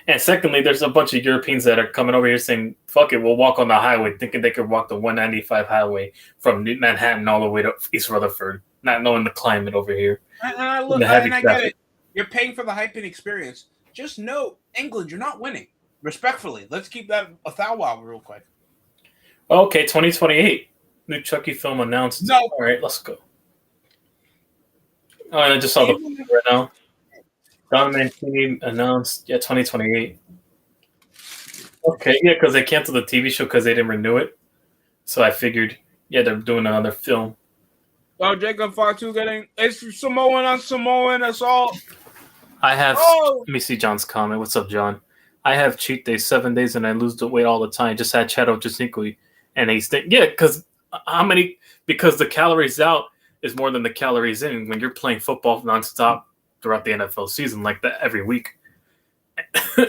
And secondly, there's a bunch of Europeans that are coming over here saying, "Fuck it, we'll walk on the highway," thinking they could walk the 195 highway from Manhattan all the way to East Rutherford, not knowing the climate over here. And I get it. You're paying for the hype and experience. Just know, England, you're not winning. Respectfully, let's keep that a thou wow real quick. Okay, 2028. New Chucky film announced. No. All right, let's go. Oh, and I just saw the right now. Don Mancini announced, 2028. Okay, yeah, because they canceled the TV show because they didn't renew it. So I figured, they're doing another film. Oh, Jacob Fatu getting it's Samoan on Samoan assault. I have. Oh! Let me see John's comment. What's up, John? I have cheat days, 7 days, and I lose the weight all the time. Just had Chad Ochocinco, and they think, because how many? Because the calories out is more than the calories in when you're playing football nonstop throughout the NFL season like that every week.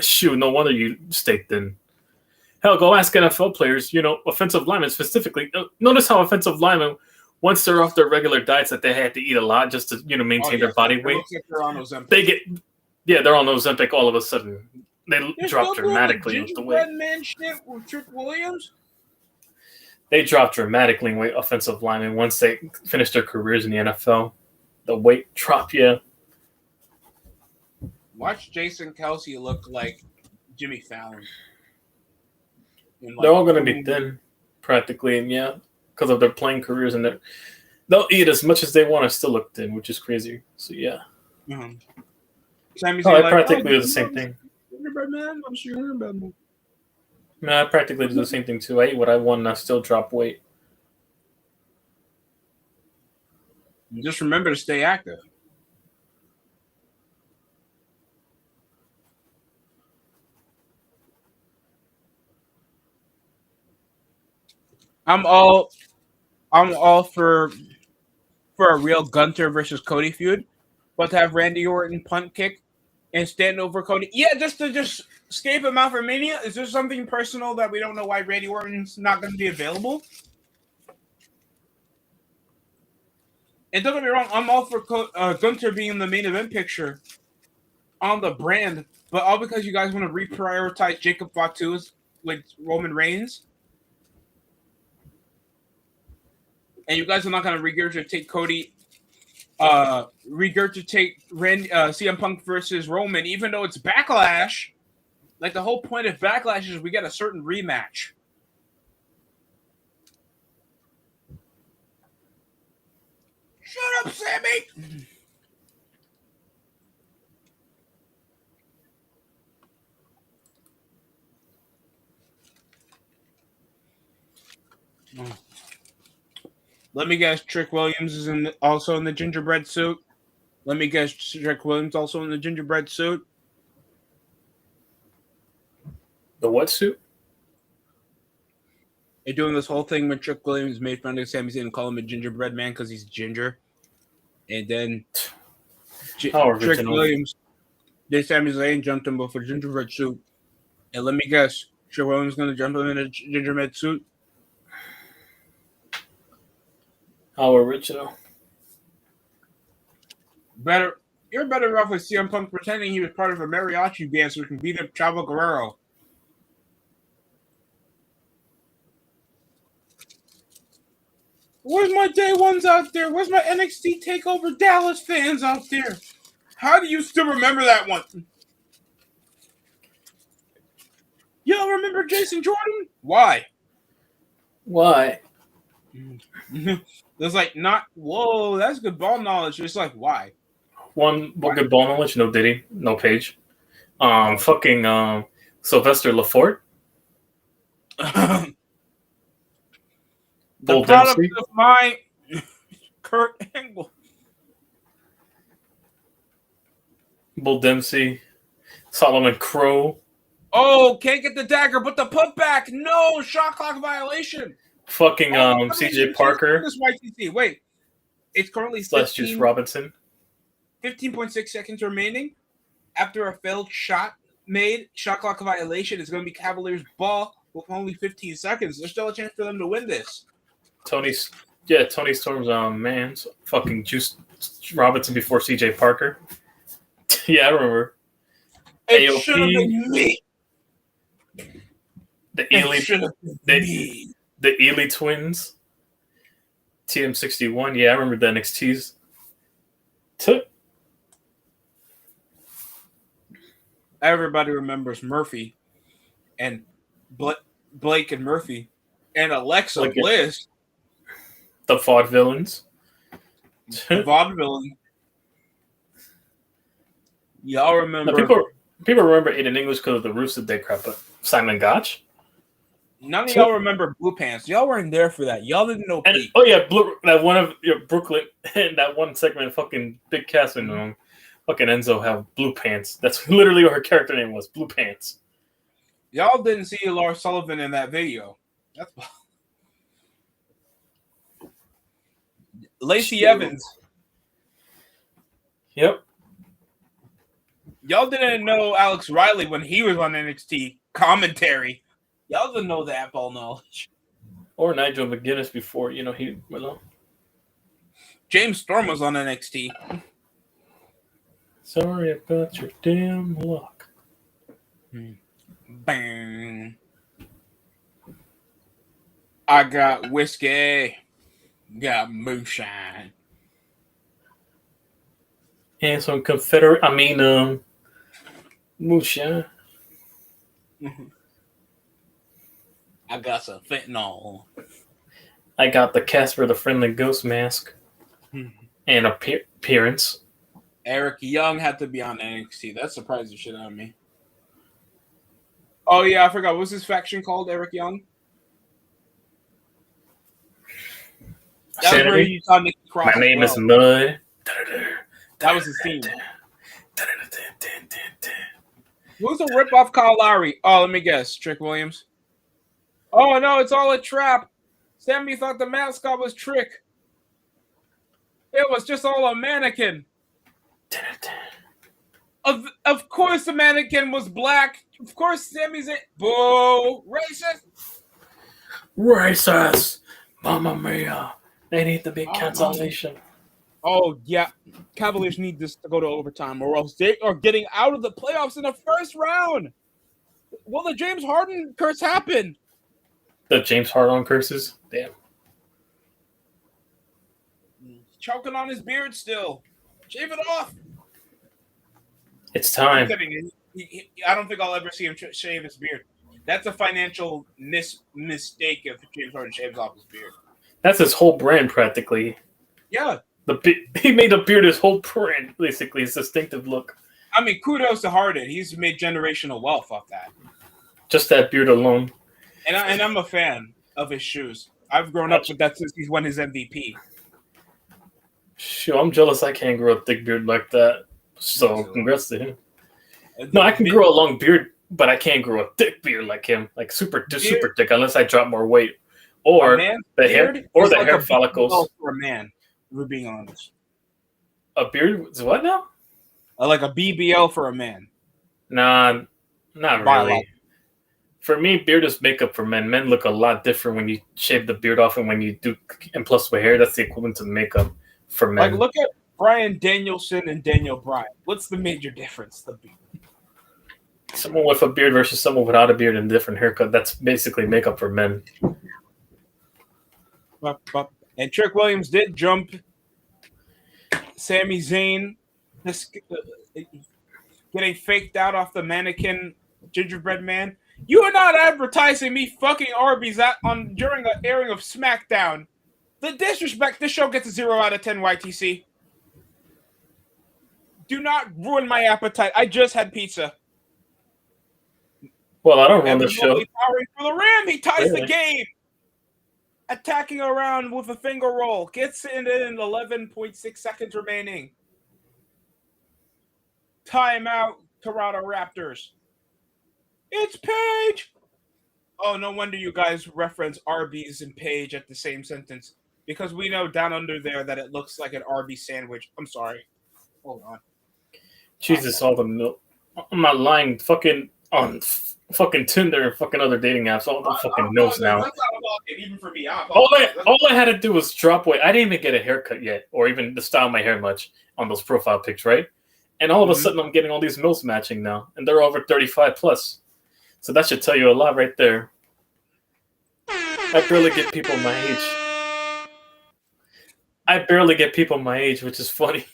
Shoot, no wonder you stay thin. Hell, go ask NFL players, offensive linemen specifically. Notice how offensive linemen, once they're off their regular diets that they had to eat a lot just to, maintain their body weight, they get, they're on Ozempic all of a sudden. They drop dramatically with the weight. Man shit with Trick Williams? They drop dramatically in weight, offensive linemen, once they finish their careers in the NFL. The weight drop, Watch Jason Kelsey look like Jimmy Fallon. They're all going to be thin, practically, and because of their playing careers, and they'll eat as much as they want to still look thin, which is crazy. So I practically do the same thing. I practically do the same thing too. I eat what I want, and I still drop weight. Just remember to stay active. I'm all for a real Gunter versus Cody feud, but to have Randy Orton punt kick and stand over Cody, just to escape him out for Mania. Is there something personal that we don't know why Randy Orton's not going to be available? And don't get me wrong, I'm all for Gunter being in the main event picture on the brand, but all because you guys want to reprioritize Jacob Fatu with Roman Reigns. And you guys are not going to regurgitate Cody, CM Punk versus Roman, even though it's Backlash. Like, the whole point of Backlash is we get a certain rematch. Shut up, Sammy! Let me guess, Trick Williams is also in the gingerbread suit. Let me guess, Trick Williams also in the gingerbread suit. The what suit? They're doing this whole thing when Trick Williams made fun of Sami Zayn and call him a gingerbread man because he's ginger. And then Trick Williams did Sami Zayn jumped him with a gingerbread suit. And let me guess, Trick Williams is going to jump him in a gingerbread suit. How original. You're better off with CM Punk pretending he was part of a mariachi band so he can beat up Chavo Guerrero. Where's my day ones out there? Where's my NXT TakeOver Dallas fans out there? How do you still remember that one? You don't remember Jason Jordan? Why? Why? There's like not. Whoa, that's good ball knowledge. It's like why? One good ball knowledge. No Diddy. No Page. Fucking Sylvester LaForte. The Bull product Dempsey. of my Kurt Angle. Bull Dempsey. Solomon Crow. Oh, can't get the dagger, but the putback. No, shot clock violation. Fucking CJ Parker. This YTC. Wait, it's currently Juice Robinson. 15.6 seconds remaining. After a failed shot made, shot clock violation is going to be Cavaliers' ball with only 15 seconds. There's still a chance for them to win this. Tony Storm's man's fucking Juice Robinson before CJ Parker. Yeah, I remember. It should have been me. The Ely twins. TM61. Yeah, I remember the NXTs. Everybody remembers Murphy and Blake and Murphy and Alexa Bliss. The Vaudevillains. The Vaudevillain. Y'all remember? Now, people remember Aiden English because of the Rusev Day crap, but Simon Gotch. None of y'all remember Blue Pants. Y'all weren't there for that. Y'all didn't know. That one of Brooklyn and that one segment, fucking Big Cass and fucking Enzo have Blue Pants. That's literally what her character name was, Blue Pants. Y'all didn't see Lars Sullivan in that video. That's Lacey Evans. Yep. Y'all didn't know Alex Riley when he was on NXT commentary. Y'all didn't know that ball knowledge. Or Nigel McGuinness before, James Storm was on NXT. Sorry about your damn luck. Bang. I got whiskey. Got moonshine. And some moonshine. I got some fentanyl. I got the Casper the Friendly Ghost mask and appearance. Eric Young had to be on NXT. That surprised the shit out of me. Oh, yeah, I forgot. What was his faction called, Eric Young? That was where you saw Nikki Cross. My name is Mud. That was his theme. Who's a rip-off Kyle Lowry? Oh, let me guess. Trick Williams? Oh, no, it's all a trap. Sammy thought the mascot was Trick. It was just all a mannequin. Of course the mannequin was black. Of course Sammy's it. Boo! Racist! Mamma mia. They need to be cancellation. Oh, yeah. Cavaliers need this to go to overtime, or else they are getting out of the playoffs in the first round. Will the James Harden curse happen? The James Harden curses? Damn. Choking on his beard still. Shave it off. It's time. I'm kidding. I don't think I'll ever see him shave his beard. That's a financial mistake if James Harden shaves off his beard. That's his whole brand, practically. Yeah. He made the beard his whole brand, basically, his distinctive look. I mean, kudos to Harden. He's made generational wealth off that. Just that beard alone. And I'm a fan of his shoes. I've grown up with that since he's won his MVP. Shoot, I'm jealous I can't grow a thick beard like that. So, congrats to him. No, I can grow a long beard, but I can't grow a thick beard like him. Like super thick, unless I drop more weight. Or the hair follicles. For a man, we're being honest. A beard is what now? Like a BBL for a man. Nah, not really. For me, beard is makeup for men. Men look a lot different when you shave the beard off and when you do, and plus with hair, that's the equivalent to makeup for men. Like, look at Bryan Danielson and Daniel Bryan. What's the major difference? The beard. Someone with a beard versus someone without a beard and a different haircut. That's basically makeup for men. And Trick Williams did jump Sami Zayn, getting faked out off the mannequin gingerbread man. You are not advertising me fucking Arby's during the airing of Smackdown. The disrespect. This show gets a 0 out of 10. YTC. Do not ruin my appetite. I just had pizza. Well, I don't run the show. Powering for the ram. He ties the game. Attacking around with a finger roll. Gets it in 11.6 seconds remaining. Timeout, Toronto Raptors. It's Paige. Oh, no wonder you guys reference Arby's and Paige at the same sentence. Because we know down under there that it looks like an Arby's sandwich. I'm sorry. Hold on. Jesus, all the milk. I'm not lying. Fucking on fucking Tinder and fucking other dating apps. All the fucking milks now. That's not about even for me. All I had to do was drop weight. I didn't even get a haircut yet, or even to style my hair much on those profile pics, right? And all of a sudden, I'm getting all these milks matching now, and they're over 35 plus. So that should tell you a lot right there. I barely get people my age. Which is funny.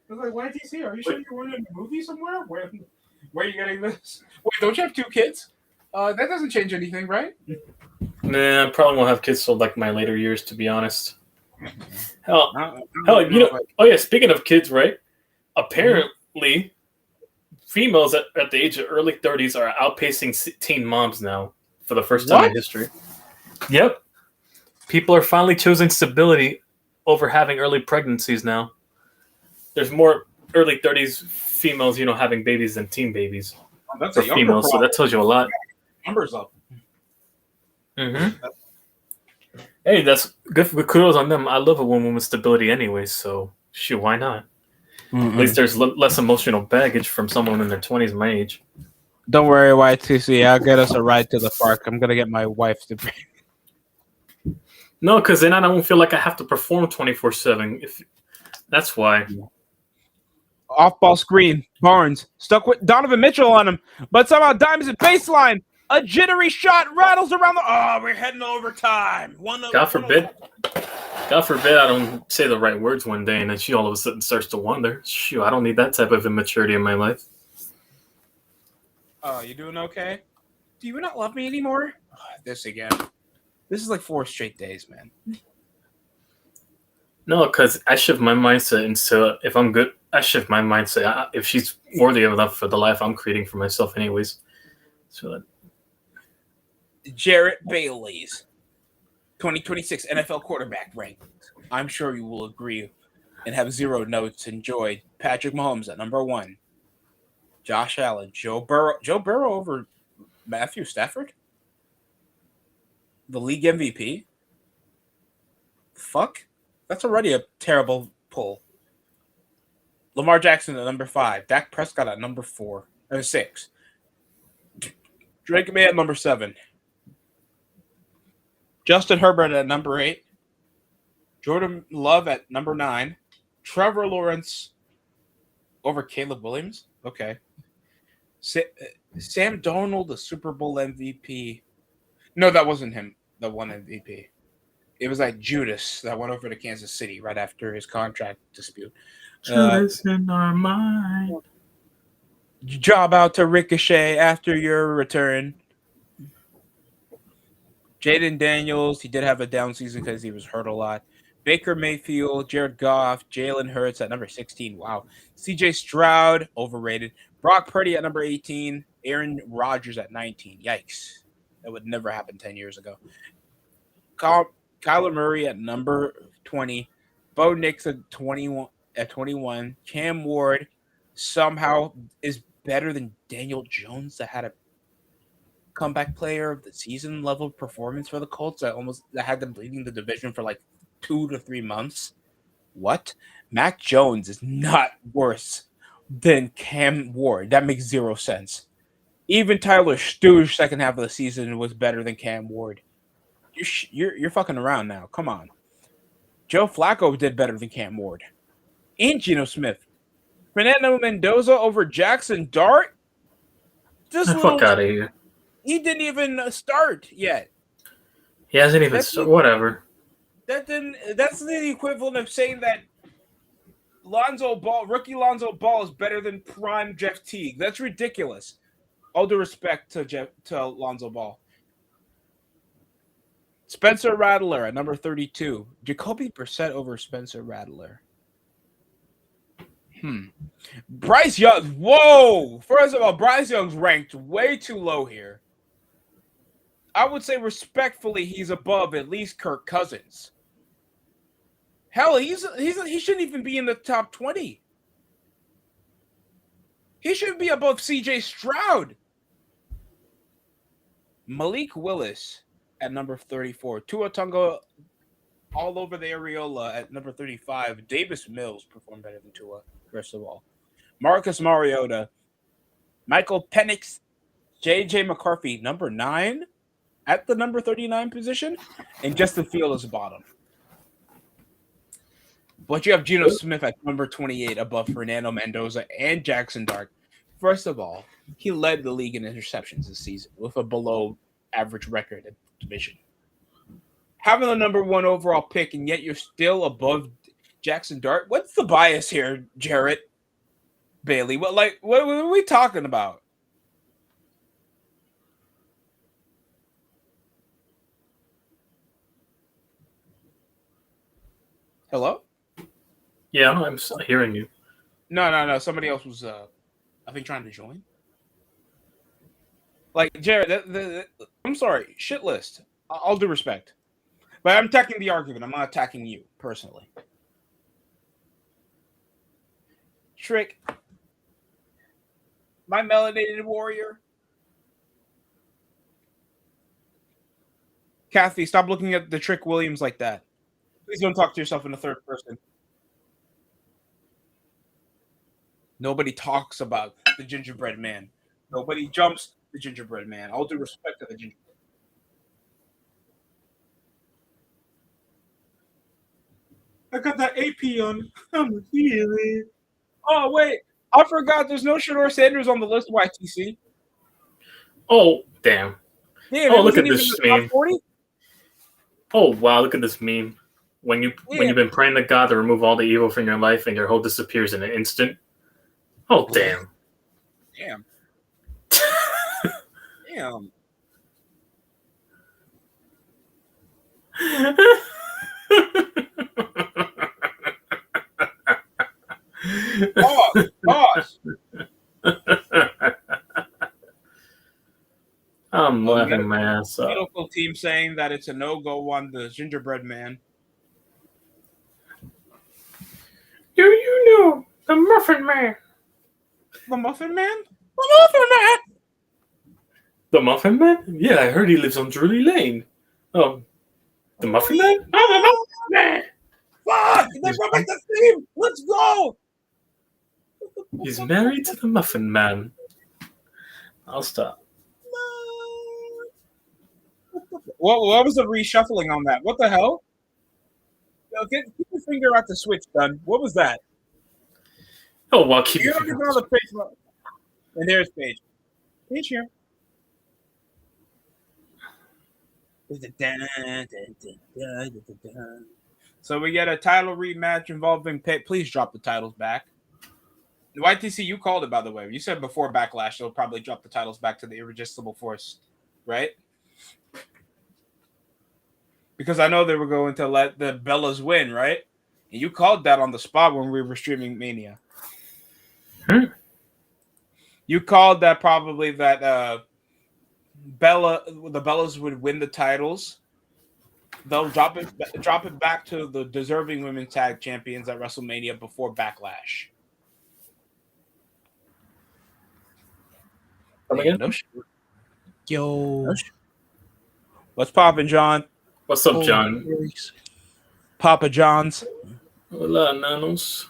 I was like, YTC, are you sure you're in a movie somewhere? Where are you getting this? Wait, don't you have 2 kids? That doesn't change anything, right? Nah, I probably won't have kids till like my later years, to be honest. Hell, you know. Oh yeah, speaking of kids, right? Apparently, females at the age of early 30s are outpacing teen moms now for the first time in history. Yep, people are finally choosing stability over having early pregnancies now. There's more early 30s females, having babies than teen babies. That's for females, so that tells you a lot. Numbers up. Mm-hmm. Hey, that's good. Kudos on them. I love a woman with stability anyway, so shoot, why not? Mm-hmm. At least there's less emotional baggage from someone in their 20s my age. Don't worry, YTC. I'll get us a ride to the park. I'm going to get my wife to bring. No, because then I don't feel like I have to perform 24/7. That's why. Off-ball screen. Barnes stuck with Donovan Mitchell on him, but somehow Dimes at baseline. A jittery shot rattles around the. Oh, we're heading to overtime. God forbid I don't say the right words one day and then she all of a sudden starts to wonder. Shoot, I don't need that type of immaturity in my life. Oh, you doing okay? Do you not love me anymore? Oh, this again. This is like 4 straight days, man. No, because I shift my mindset into if I'm good, I shift my mindset. If she's worthy enough for the life I'm creating for myself anyways. So Jarrett Bailey's 2026 NFL quarterback rankings. I'm sure you will agree and have 0 notes. Enjoyed Patrick Mahomes at number 1. Josh Allen, Joe Burrow over Matthew Stafford. The league MVP. Fuck, that's already a terrible pull. Lamar Jackson at number 5. Dak Prescott at number 4 or 6. Drake May at number 7. Justin Herbert at number 8. Jordan Love at number 9. Trevor Lawrence over Caleb Williams. Okay. Sam Darnold, the Super Bowl MVP. No, that wasn't him that won MVP. It was like Judas that went over to Kansas City right after his contract dispute. Judas in our mind. Job out to Ricochet after your return. Jaden Daniels, he did have a down season because he was hurt a lot. Baker Mayfield, Jared Goff, Jalen Hurts at number 16. Wow. CJ Stroud, overrated. Brock Purdy at number 18. Aaron Rodgers at 19. Yikes. That would never happen 10 years ago. Kyler Murray at number 20. Bo Nix at 21. Cam Ward somehow is better than Daniel Jones that had a comeback player of the season level performance for the Colts that had them leading the division for like 2 to 3 months. What? Mac Jones is not worse than Cam Ward. That makes 0 sense. Even Tyler Stooge second half of the season was better than Cam Ward. You're fucking around now. Come on. Joe Flacco did better than Cam Ward. And Geno Smith. Fernando Mendoza over Jackson Dart? Fuck out of here. He didn't even start yet. He hasn't even started. Whatever. That's the equivalent of saying that rookie Lonzo Ball is better than prime Jeff Teague. That's ridiculous. All due respect to Lonzo Ball. Spencer Rattler at number 32. Jacoby Brissett over Spencer Rattler. Bryce Young. Whoa! First of all, Bryce Young's ranked way too low here. I would say respectfully, he's above at least Kirk Cousins. Hell, he shouldn't even be in the top 20. He should be above CJ Stroud. Malik Willis at number 34. Tua Tunga all over the areola at number 35. Davis Mills performed better than Tua, first of all. Marcus Mariota. Michael Penix. J.J. McCarthy, number 9 at the number 39 position. And Justin Fields is bottom. But you have Geno Smith at number 28 above Fernando Mendoza and Jackson Dart. First of all, he led the league in interceptions this season with a below-average record in the division. Having the number 1 overall pick, and yet you're still above Jackson Dart. What's the bias here, Jarrett Bailey? What are we talking about? Hello? Yeah, I'm hearing you. No. Somebody else was, I think, trying to join. Like, Jared, I'm sorry, shit list. All due respect. But I'm attacking the argument. I'm not attacking you, personally. Trick. My melanated warrior. Kathy, stop looking at the Trick Williams like that. Please don't talk to yourself in the third person. Nobody talks about the gingerbread man. Nobody jumps the gingerbread man. All due respect to the gingerbread. I got that AP on. I'm feeling. Oh, wait. I forgot there's no Shador Sanders on the list, YTC. Oh, damn. Yeah, look at this meme. Oh, wow, look at this meme. When you've been praying to God to remove all the evil from your life and your whole disappears in an instant. Oh, damn. Damn. Damn. Pause. I'm laughing my ass off. Medical team saying that it's a no-go on the gingerbread man. Do you know the Muffin Man? The Muffin Man? The Muffin Man! The Muffin Man? Yeah, I heard he lives on Drury Lane. Oh, the Muffin Man? Oh, the Muffin Man! Fuck! They brought back the theme! Let's go! He's married to the Muffin Man. I'll stop. What was the reshuffling on that? What the hell? Get your finger out the switch, done. What was that? Oh, well, keep your finger on the page. And there's Paige. Paige here. So we get a title rematch involving Pitt. Please drop the titles back. The YTC, you called it, by the way. You said before Backlash, they'll probably drop the titles back to the Irresistible Force, right? Because I know they were going to let the Bellas win, right? And you called that on the spot when we were streaming Mania. You called that probably that the Bellas would win the titles. They'll drop it back to the deserving women's tag champions at WrestleMania before Backlash. Come again? Yo. What's poppin', John? What's up, John? Papa John's. Hola, nanos.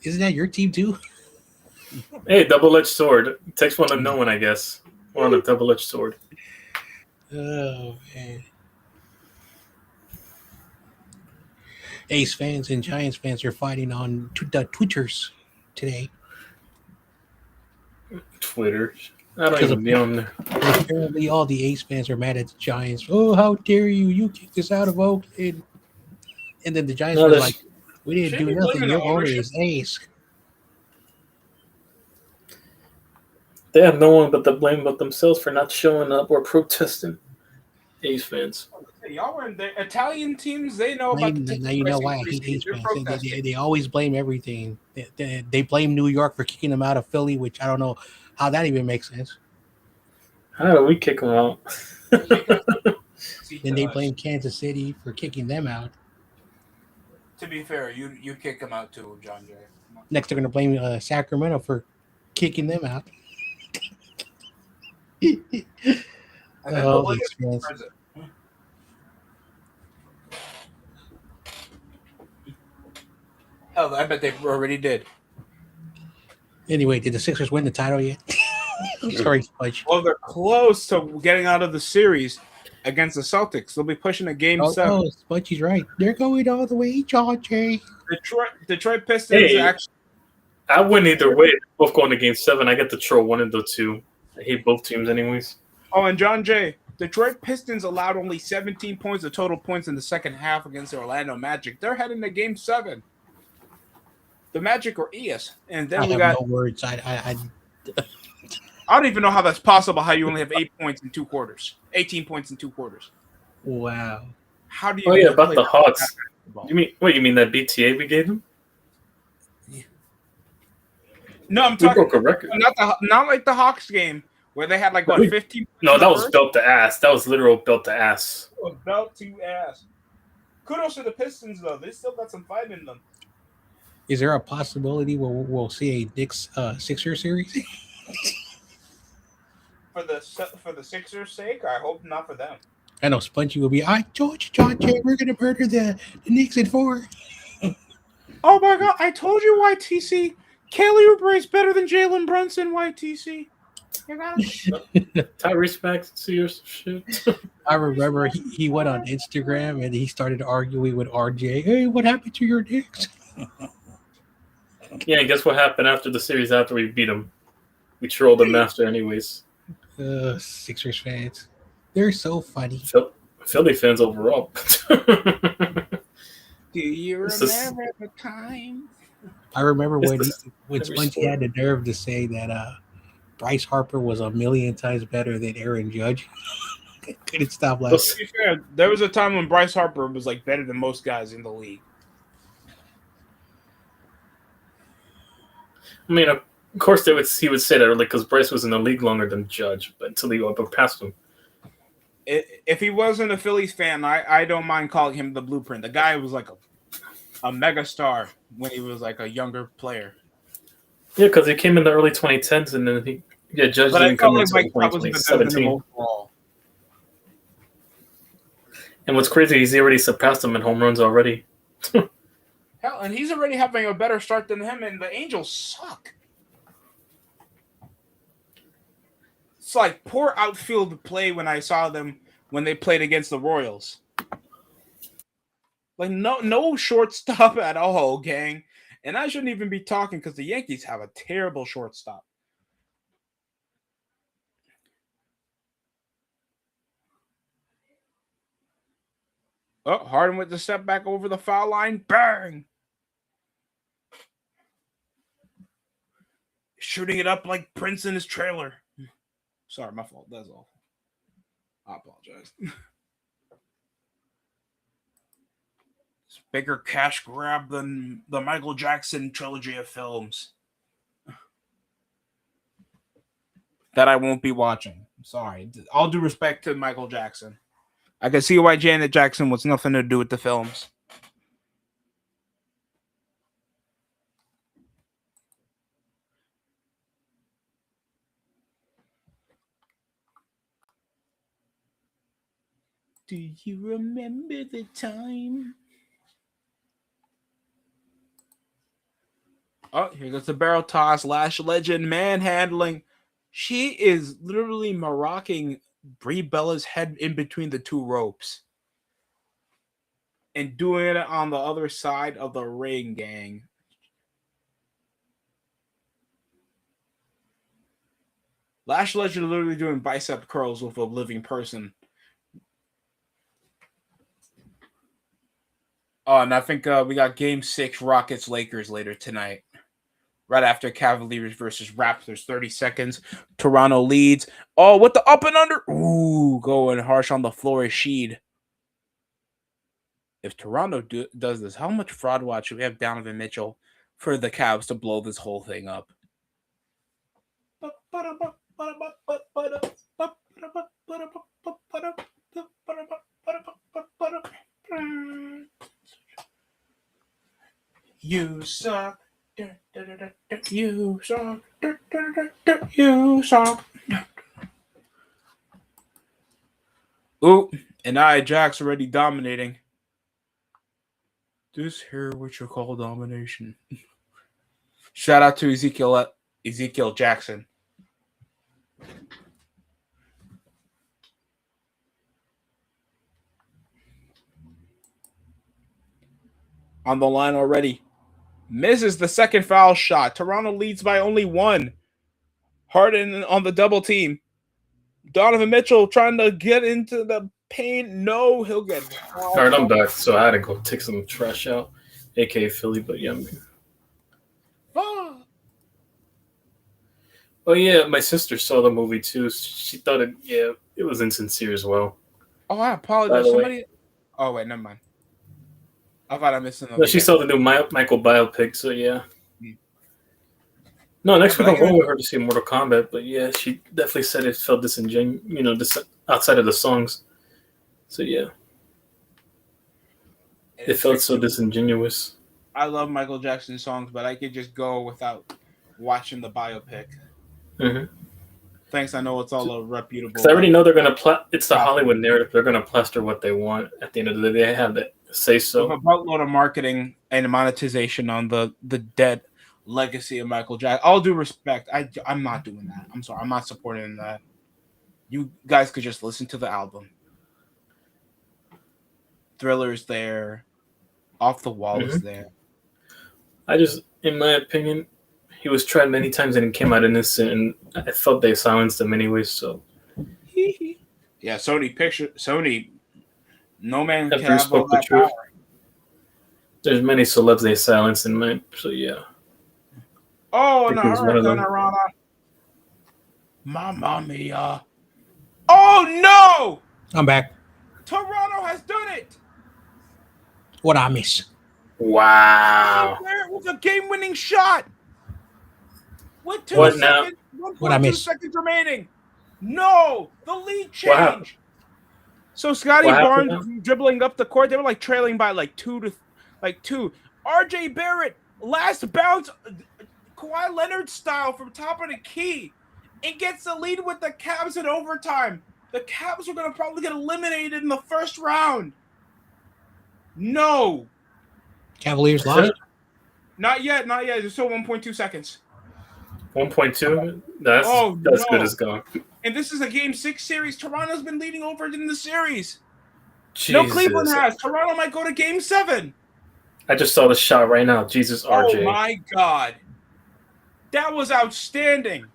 Isn't that your team too? Hey, double-edged sword. It takes one to know one, I guess. We're on a double-edged sword. Oh, man. Ace fans and Giants fans are fighting on the Twitchers today. Twitter. I don't Because even be on there. apparently all the Ace fans are mad at the Giants. Oh, how dare you! You kicked us out of Oakland. And then the Giants No, were like, that's we didn't Should do be nothing. blaming the Your owner ownership. is Ace. they have no one but to blame but themselves for not showing up or protesting. Ace fans. Y'all were in the Italian teams. They know about the Now ticket you know pricing why I increase. hate Ace They're fans. protesting. They always blame everything. They blame New York for kicking them out of Philly, which I don't know how that even makes sense. How do we kick them out? Then they blame Kansas City for kicking them out. To be fair, you kick them out too, John Jay. Next, they're going to blame Sacramento for kicking them out. And then Oh, the Ace fans. Hell, I bet they already did. Anyway, did the Sixers win the title yet? Sorry, Spudge. Well, they're close to getting out of the series against the Celtics. They'll be pushing a game 7. Oh, Spudgy's right. They're going all the way, John Jay. Detroit Pistons actually. I win either way. They're both going to game 7. I get to throw one of the two. I hate both teams anyways. Oh, and John Jay, Detroit Pistons allowed only 17 points of total points in the second half against the Orlando Magic. They're heading to game 7. The Magic are ES. And then we got no words. I don't even know how that's possible, how you only have 8 points in 2 quarters. 18 points in 2 quarters. Wow. How do you about the Hawks. You mean that BTA we gave them? No, I'm talking not like the Hawks game where they had 15. No, that was belt to ass. That was literal belt to ass. Belt to ass. Kudos to the Pistons though. They still got some fight in them. Is there a possibility we'll see a Knicks Sixers series? For the Sixers' sake, I hope not for them. I know Spongy will be. John Jay, we're gonna murder the Knicks in 4. Oh my God! I told you, YTC. Kelly Oubre is better than Jalen Brunson, YTC. You got it. Tyrese Maxey or some shit. I remember he went on Instagram and he started arguing with RJ. Hey, what happened to your Knicks? Yeah, and guess what happened after the series after we beat them? We trolled the master anyways. Sixers fans. They're so funny. Philly fans overall. Do you remember the time? I remember when Spongy had the nerve to say that Bryce Harper was a million times better than Aaron Judge. Couldn't stop laughing. To be fair, there was a time when Bryce Harper was better than most guys in the league. I mean, of course, he would say that because Bryce was in the league longer than Judge, but until he passed him. If he wasn't a Phillies fan, I don't mind calling him the blueprint. The guy was a mega star when he was a younger player. Yeah, because he came in the early 2010s, and then Judge didn't come until 2017. And what's crazy is he already surpassed him in home runs already. Hell, and he's already having a better start than him, and the Angels suck. It's poor outfield play when I saw them when they played against the Royals. No shortstop at all, gang. And I shouldn't even be talking because the Yankees have a terrible shortstop. Oh, Harden with the step back over the foul line. Bang! Shooting it up like Prince in his trailer. Sorry, my fault. That's awful. I apologize. It's bigger cash grab than the Michael Jackson trilogy of films that I won't be watching. Sorry. All due respect to Michael Jackson. I can see why Janet Jackson was nothing to do with the films. Do you remember the time? Oh, here goes the barrel toss. Lash legend manhandling. She is literally marocking Brie Bella's head in between the two ropes. And doing it on the other side of the ring, gang. Lash Legend literally doing bicep curls with a living person. Oh, and I think we got Game 6 Rockets-Lakers later tonight. Right after Cavaliers versus Raptors. 30 seconds. Toronto leads. Oh, with the up and under. Ooh, going harsh on the floor is Sheed. If Toronto does this, how much fraud watch should we have Donovan Mitchell for the Cavs to blow this whole thing up? You suck. You suck. You suck. Ooh, and Jack's already dominating. This here what you call domination. Shout out to Ezekiel Jackson. On the line already. Misses the second foul shot. Toronto leads by only one. Harden on the double team. Donovan Mitchell trying to get into the paint. No, he'll get. All right, I'm back. So I had to go take some trash out, aka Philly, but yeah. Oh yeah, my sister saw the movie too. She thought it was insincere as well. Oh, I apologize. Somebody. Oh wait, never mind. I thought I missed another. No, she saw the new Michael biopic, so yeah. No, next week I'm going with her to see Mortal Kombat, but yeah, she definitely said it felt disingenuous, outside of the songs. So yeah. It felt so disingenuous. I love Michael Jackson's songs, but I could just go without watching the biopic. Mm-hmm. Thanks, I know it's all a reputable. Because I already know they're going to it's the Hollywood narrative. They're going to plaster what they want. At the end of the day, they have that say so. With a boatload of marketing and monetization on the dead legacy of Michael Jackson. All due respect, I'm not doing that. I'm sorry, I'm not supporting that. You guys could just listen to the album. Thriller's there. Off the Wall is there. In my opinion, he was tried many times and he came out innocent, and I felt they silenced him anyways. So, yeah, Sony. No man can have all that truth. power. There's many celebs they silenced in my. So yeah. Oh, and a hurricane around. Mamma mia! Oh no! I'm back. Toronto has done it. What I miss? Wow! With a game-winning shot. With 2 seconds, 1.2 seconds remaining. No, the lead changed. So Scotty Barnes dribbling up the court. They were like trailing by like two. RJ Barrett last bounce, Kawhi Leonard style from top of the key, and gets the lead with the Cavs in overtime. The Cavs are going to probably get eliminated in the first round. No. Cavaliers lost? Not yet. There's still 1.2 seconds. 1.2? That's good as gone. And this is a Game 6 series. Toronto's been leading over in the series. Jesus. No, Cleveland has. Toronto might go to Game 7. I just saw the shot right now. Jesus, RJ. Oh, my God. That was outstanding.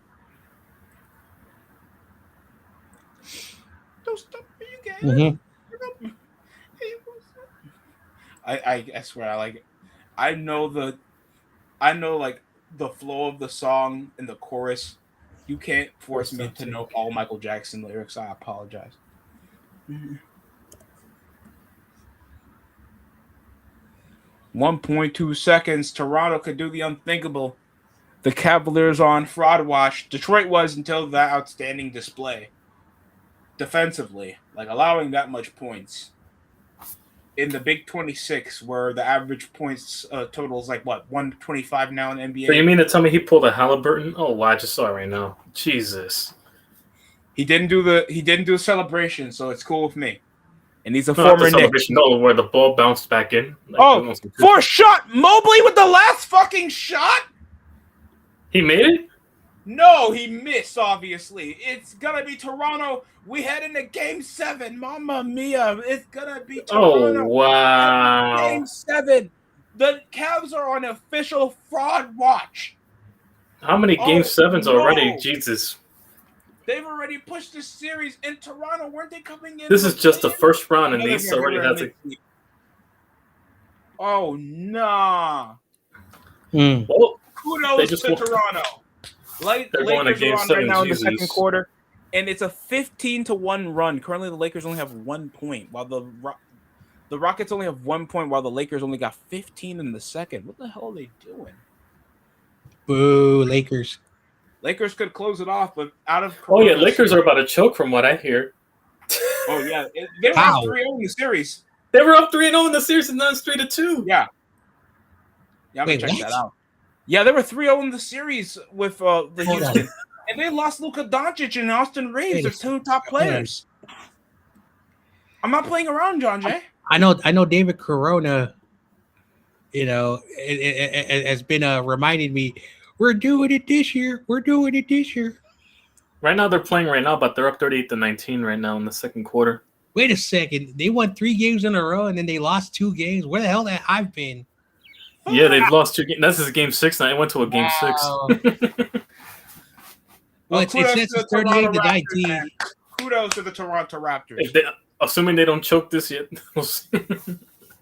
Don't stop me, you guys. Mm-hmm. I swear, I like it. I know like the flow of the song and the chorus. You can't force me to know all Michael Jackson lyrics. I apologize. 1.2 seconds. Toronto could do the unthinkable. The Cavaliers are on fraud watch. Detroit was until that outstanding display. Defensively, like allowing that much points. In the Big 26, where the average points total is like, what, 125 now in NBA? So you mean to tell me he pulled a Halliburton? Oh, wow, I just saw it right now. Jesus. He didn't do the celebration, so it's cool with me. And he's a former Knick. No, where the ball bounced back in. Like, fourth shot! Mobley with the last fucking shot? He made it? No, he missed, obviously. It's going to be Toronto. We head into Game 7. Mamma mia. It's going to be Toronto. Oh, wow. Game 7. The Cavs are on official fraud watch. How many Game 7s already? Jesus. They've already pushed the series in Toronto. Weren't they coming in? This is just the first round, and No, these they're already have to. Oh, nah. Well, kudos to Toronto. They're Lakers going to Game are on 7. right now in the Jesus. second quarter, and it's a 15-1 run. Currently, the Lakers only have 1 point, while the Rockets only have 1 point, while the Lakers only got 15 in the second. What the hell are they doing? Boo, Lakers. Lakers could close it off, but out of Lakers are about to choke from what I hear. Oh yeah, they were up 3-0 in the series. They were up 3-0 in the series, and now it's 3-2. Yeah, I'm gonna check that out. Yeah, they were 3-0 in the series with the Houston, and they lost Luka Doncic and Austin Reeves, their two top players. I'm not playing around, John Jay. I know. David Corona, it has been reminding me, we're doing it this year. We're doing it this year. Right now, they're playing right now, but they're up 38-19 right now in the second quarter. Wait a second. They won 3 games in a row, and then they lost 2 games. Where the hell have I been? Yeah, they've lost 2 games. This is Game 6 now. It went to a Game 6. Well, it says it's 38-19. Kudos to the Toronto Raptors. Assuming they don't choke this yet.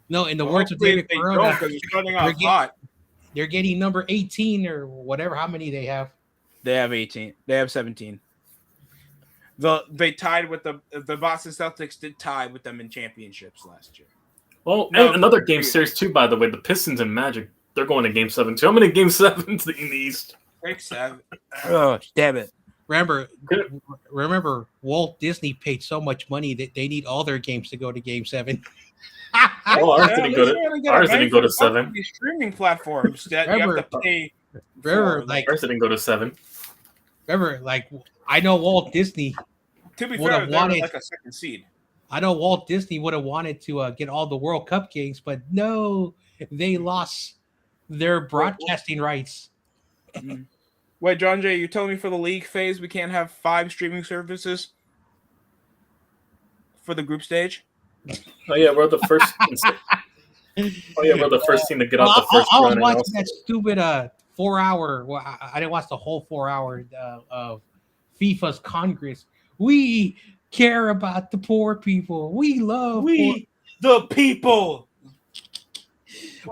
No, in the words of David Corona, they're getting number 18 or whatever, how many they have. They have 18. They have 17. They tied with the Boston Celtics did tie with them in championships last year. Well, and another game series too, by the way. The Pistons and Magic, they're going to Game 7 too. How many Game 7s in the East? Break 7. Oh, damn it. Remember, Walt Disney paid so much money that they need all their games to go to Game 7. Well, ours didn't go to 7. These streaming platforms that you have to pay. Ours didn't go to 7. Remember, like, I know Walt Disney. To be fair, they were like a second seed. I know Walt Disney would have wanted to get all the World Cup games, but no, they lost their broadcasting rights. Wait, John Jay, you telling me for the league phase we can't have 5 streaming services for the group stage? Oh yeah, we're the first. We're the first team to get out the first round. I was watching that stupid 4-hour. Well, I didn't watch the whole 4 hour of FIFA's Congress. We care about the poor people. We love the people.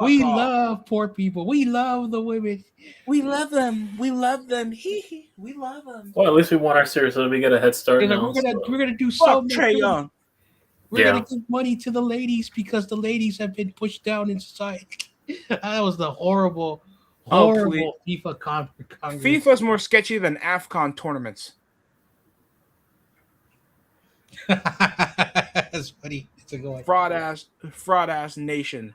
We love poor people. We love the women. We love them. We love them. We love them. Well, at least we won our series, so we get a head start. Now, we're gonna do so much. Trae Young. We're gonna give money to the ladies because the ladies have been pushed down in society. That was the horrible FIFA Congress. FIFA's more sketchy than AFCON tournaments. That's funny. It's a going fraud ass nation.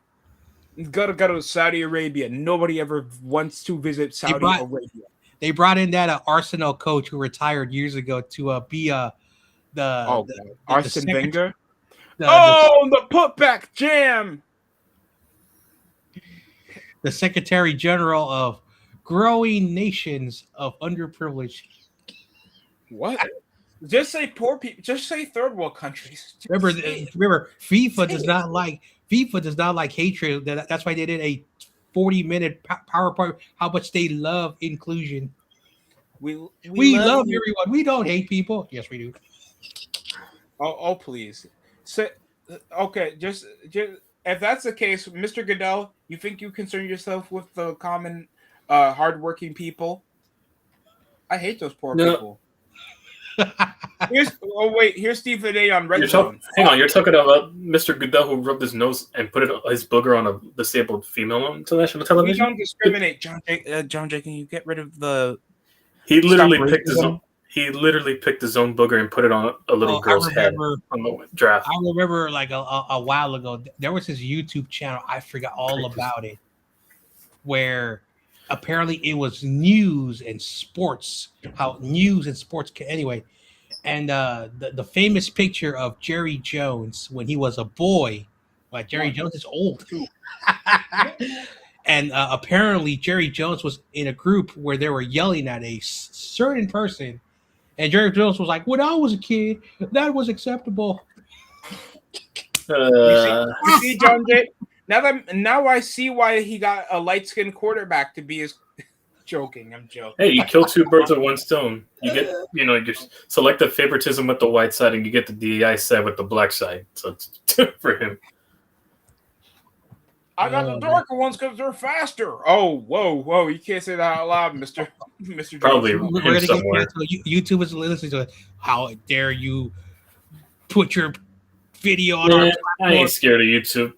Gotta go to Saudi Arabia. Nobody ever wants to visit Saudi Arabia. They brought in that Arsenal coach who retired years ago to be Arsene Wenger. The putback jam. The Secretary General of Growing Nations of Underprivileged. What? Just say poor people. Just say third world countries. Remember, FIFA does not like hatred. That's why they did a 40-minute PowerPoint. How much they love inclusion. We love everyone. We don't hate people. Yes, we do. Oh, please. So, okay, just if that's the case, Mr. Goodell, you think you concern yourself with the common, hardworking people? I hate those poor people. Here's Stephen A. on Red Zone. Hang on, you're talking about Mr. Goodell who rubbed his nose and put his booger on a disabled female on national television? We don't discriminate, John Jay. Can you get rid of the? He literally picked his own. He literally picked his own booger and put it on a little girl's head on the draft. I remember, like a while ago, there was this YouTube channel. I forgot all about it, where apparently it was news and sports. How news and sports can anyway. And the famous picture of Jerry Jones when he was a boy, like Jerry Jones is old too. And apparently Jerry Jones was in a group where they were yelling at a certain person, and Jerry Jones was like, "When I was a kid, that was acceptable." You see, John Jay? Now I see why he got a light-skinned quarterback to be his joking. I'm joking. Hey, you kill two birds with one stone. You get, you select the favoritism with the white side, and you get the DEI side with the black side. So it's for him. I got the darker ones because they're faster. Oh, whoa! You can't say that out loud, Mister Probably Johnson. We're gonna somewhere. get canceled. YouTube is listening to it. How dare you put your video on our I platform? ain't scared of YouTube.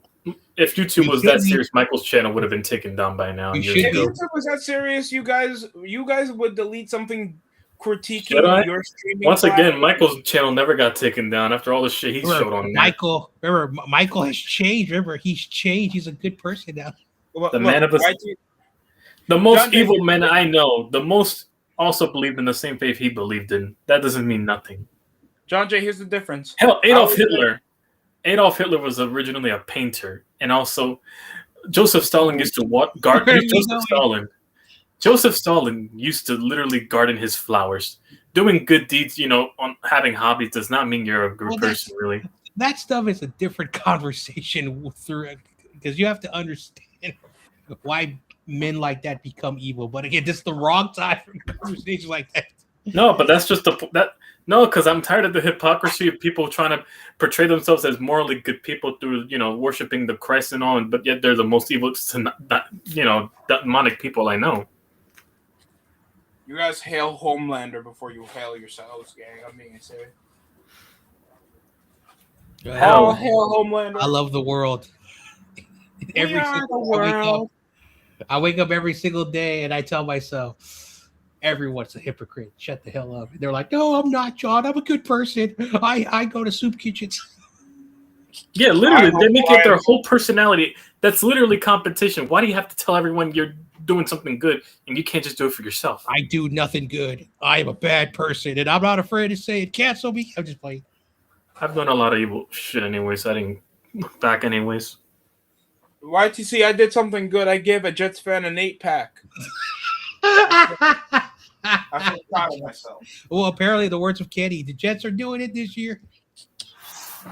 If YouTube You was should that be. serious, Michael's channel would have been taken down by now. You years should If be. ago. YouTube was that serious, you guys would delete something Should critiquing I? your streaming. Once again, platform? Michael's channel never got taken down after all the shit he showed on there. Michael has changed. Remember, he's changed. He's a good person now. Well, The look, man of us. YT The most John Jay- evil man I know, the most also believed in the same faith he believed in. That doesn't mean nothing. John Jay, here's the difference. Hell, Adolf Hitler was originally a painter, and also Joseph Stalin used to guard. Joseph Stalin used to literally garden his flowers. Doing good deeds, on having hobbies does not mean you're a good person, really. That stuff is a different conversation because you have to understand why men like that become evil. But again, this is the wrong time for conversations like that. No, but that's just because I'm tired of the hypocrisy of people trying to portray themselves as morally good people through, worshiping the Christ and all, but yet they're the most evil, demonic people I know. You guys hail Homelander before you hail yourselves, gang. I'm being serious. Hell. Hail Homelander. I love the world. I wake up every single day and I tell myself, everyone's a hypocrite. Shut the hell up. They're like, no, I'm not, John. I'm a good person. I go to soup kitchens. Yeah, literally, they make it their whole personality. That's literally competition. Why do you have to tell everyone you're doing something good and you can't just do it for yourself? I do nothing good. I am a bad person, and I'm not afraid to say it. Cancel me. I'm just playing. I've done a lot of evil shit anyways. I didn't look back anyways. YTC, I did something good. I gave a Jets fan an 8-pack. I feel proud of myself. Well, apparently, the words of Kenny, the Jets are doing it this year.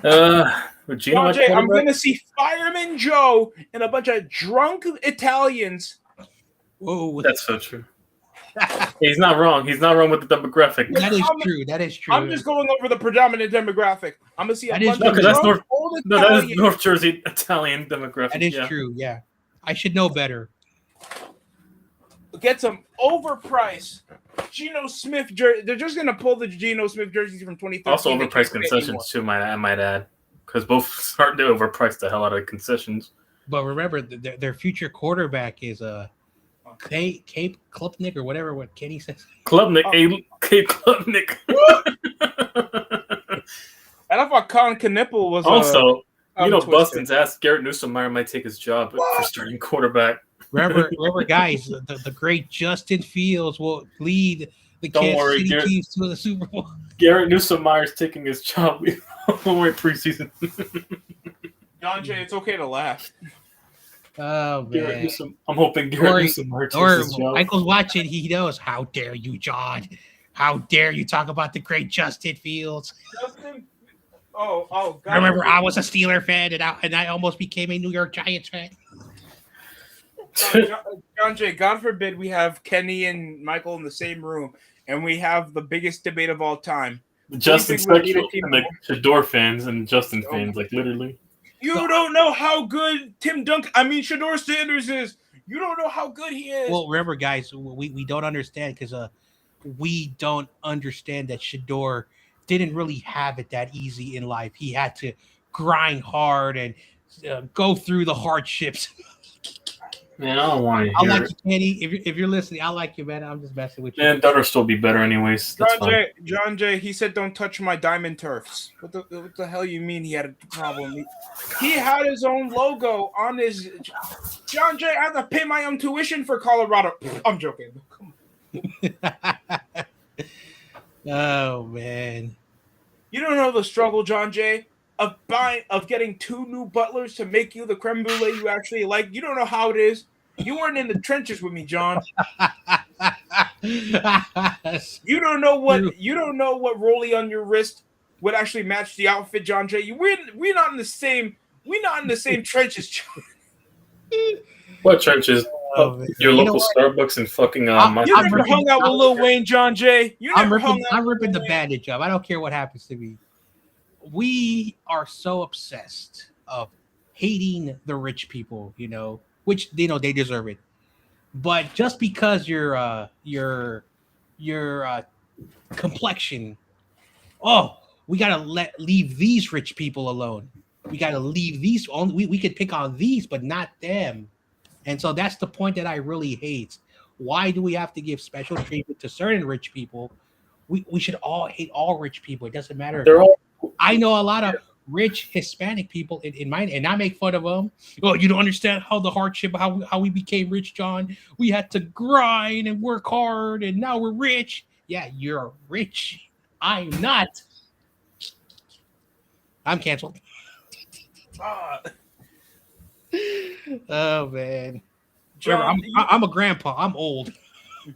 Gino, Jay, I'm going to see Fireman Joe and a bunch of drunk Italians. Whoa. That's so true. He's not wrong. He's not wrong with the demographic. That is true. That is true. I'm just going over the predominant demographic. I'm going to see a bunch of that's drunk old Italians. that is North Jersey Italian demographic. That is true, yeah. I should know better. Get some overpriced Geno Smith jersey. They're just going to pull the Geno Smith jerseys from 2013. Also overpriced concessions too, I might add. Because both start to overprice the hell out of concessions. But remember, their future quarterback is Cape Klubnik or whatever what Kenny says. Klubnik, Cape Klubnik. And I thought Colin Knippel was also. Bustin's ass. Garrett Newsomeyer might take his job for starting quarterback. Remember, guys, the great Justin Fields will lead the Kansas City Chiefs to the Super Bowl. Garrett Newsomeyer's taking his job. Don't worry, preseason. John Jay, it's okay to laugh. Oh man! I'm hoping Garrett Newsomeyer takes his job. Michael's watching. He knows. How dare you, John? How dare you talk about the great Justin Fields? Justin. Oh, God. Remember, I was a Steeler fan, and I almost became a New York Giants fan. John Jay, God forbid we have Kenny and Michael in the same room, and we have the biggest debate of all time. Justin Spectral and the Shador fans and Justin fans, like literally. You don't know how good Shador Sanders is. You don't know how good he is. Well, remember, guys, we don't understand because we don't understand that Shador didn't really have it that easy in life. He had to grind hard and go through the hardships. Man, I don't want to hear I like you, Kenny. If you're listening, I like you, man. I'm just messing with you. Man, that'll still be better anyways. John Jay, he said, "Don't touch my diamond turfs." What the hell you mean he had a problem? He had his own logo on his. John Jay, I have to pay my own tuition for Colorado. I'm joking. Oh man, you don't know the struggle, John Jay, of getting 2 new butlers to make you the creme brulee you actually like. You don't know how it is. You weren't in the trenches with me, John. You don't know what rollie on your wrist would actually match the outfit, John Jay. We're not in the same trenches, John. What trenches? Your local Starbucks and fucking you never hung out with Lil Wayne, John Jay. I'm ripping the bandage up. I don't care what happens to me. We are so obsessed of hating the rich people, which they deserve it. But just because your complexion, we gotta leave these rich people alone. We gotta leave these. We could pick on these, but not them. And so that's the point that I really hate. Why do we have to give special treatment to certain rich people? We should all hate all rich people. It doesn't matter. I know a lot of rich Hispanic people in mine, and I make fun of them. Oh, you don't understand how the hardship, how we became rich, John. We had to grind and work hard, and now we're rich. Yeah, you're rich. I'm not. I'm canceled. Oh man, John, I'm a grandpa. I'm old.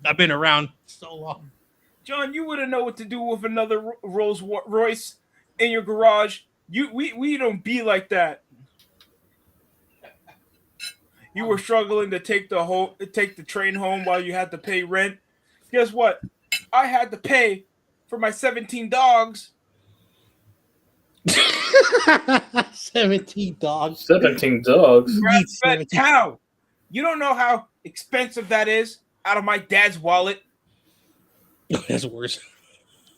I've been around so long. John, you wouldn't know what to do with another Rolls Royce in your garage. We don't be like that. You were struggling to take the train home while you had to pay rent. Guess what? I had to pay for my 17 dogs. 17 dogs. 17 dogs. Grass-fed cow. You don't know how expensive that is out of my dad's wallet. That's worse.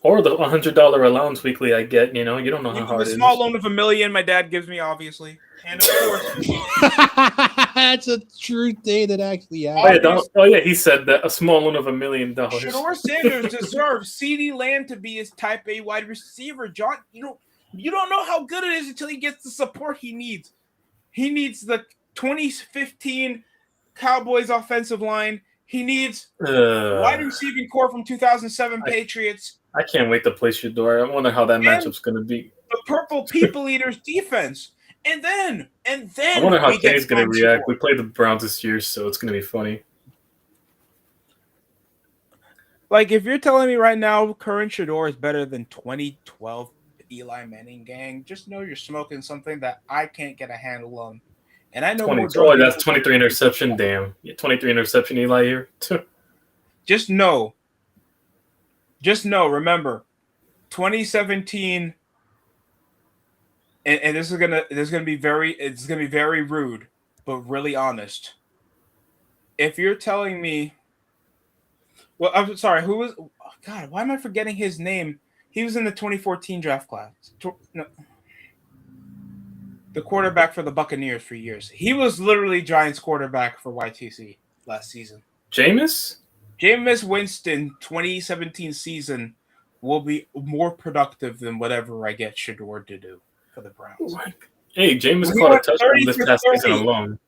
Or the $100 allowance weekly I get. You don't know how hard it is. A small loan of $1 million my dad gives me, obviously. And of course, that's a true thing that actually happened. He said that, a small loan of $1 million. Shedeur Sanders deserves CeeDee Lamb to be his type A wide receiver. John, you don't know how good it is until he gets the support he needs. He needs the 2015 Cowboys offensive line. He needs wide receiving core from 2007 Patriots. I can't wait to play Shedeur. I wonder how that matchup's going to be. The Purple People Eaters defense. And then I wonder how Kenny's going to react. We played the Browns this year, so it's going to be funny. Like, if you're telling me right now current Shedeur is better than 2012 Eli Manning gang, just know you're smoking something that I can't get a handle on. And I know that's 23 interception. Damn. 23 interception Eli here. Just know, remember, 2017, and this is gonna be very rude, but really honest. If you're telling me, well, I'm sorry, who was? Oh God, why am I forgetting his name? He was in the 2014 draft class. No, the quarterback for the Buccaneers for years. He was literally Giants quarterback for YTC last season. Jameis Winston 2017 season will be more productive than whatever I get Shedeur to do for the Browns. Hey, Jameis caught a touchdown this past season alone.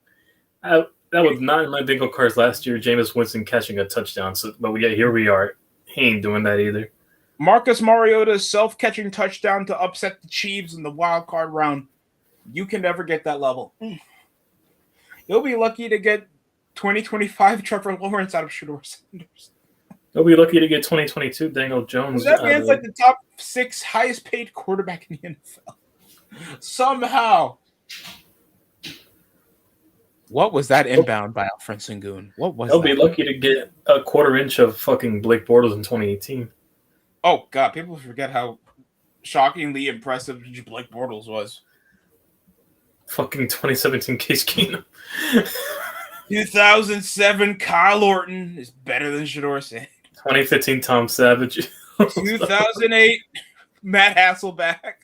That was not in my bingo cards last year. Jameis Winston catching a touchdown. But here we are. He ain't doing that either. Marcus Mariota's self-catching touchdown to upset the Chiefs in the wild card round. You can never get that level. You'll be lucky to get 2025 Trevor Lawrence out of Shedeur Sanders. You'll be lucky to get 2022 Daniel Jones. That man's like the top 6 highest paid quarterback in the NFL. Somehow. What was that inbound by Alfred Sengun? What was They'll be lucky to get a quarter inch of fucking Blake Bortles in 2018. Oh, God. People forget how shockingly impressive Blake Bortles was. Fucking 2017 Case Keenum. 2007 Kyle Orton is better than Shedeur Sanders. 2015 Tom Savage. 2008 Matt Hasselbeck.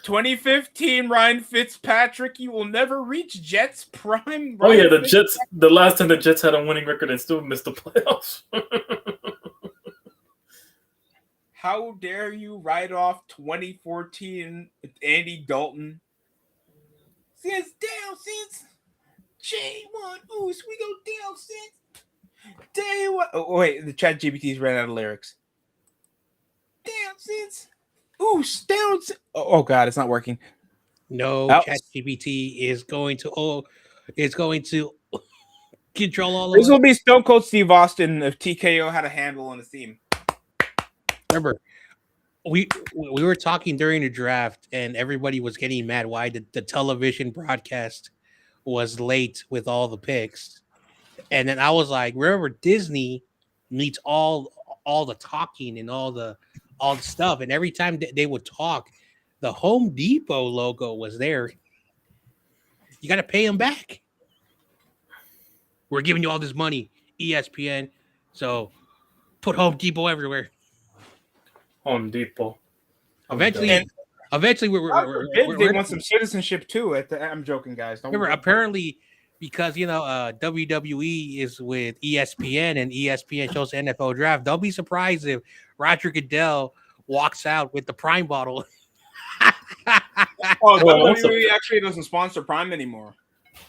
2015 Ryan Fitzpatrick. You will never reach Jets prime. The Jets. The last time the Jets had a winning record and still missed the playoffs. How dare you write off 2014 Andy Dalton? Since down since J1 Oos, we go down since day one. Oh wait, the chat GPTs ran out of lyrics. Down since Oos, down since. Oh God, it's not working. No, chat GPT is going to control all of this. Will be Stone Cold Steve Austin if TKO had a handle on the theme. Remember, we were talking during the draft, and everybody was getting mad why the television broadcast was late with all the picks, and then I was like, remember Disney needs all the talking and all the stuff, and every time they would talk, the Home Depot logo was there. You got to pay them back. We're giving you all this money, ESPN. So put Home Depot everywhere. Home Depot. Eventually, they want some citizenship too. I'm joking, guys. Remember, apparently, because WWE is with ESPN and ESPN shows the NFL draft. Don't be surprised if Roger Goodell walks out with the Prime bottle. WWE actually doesn't sponsor Prime anymore.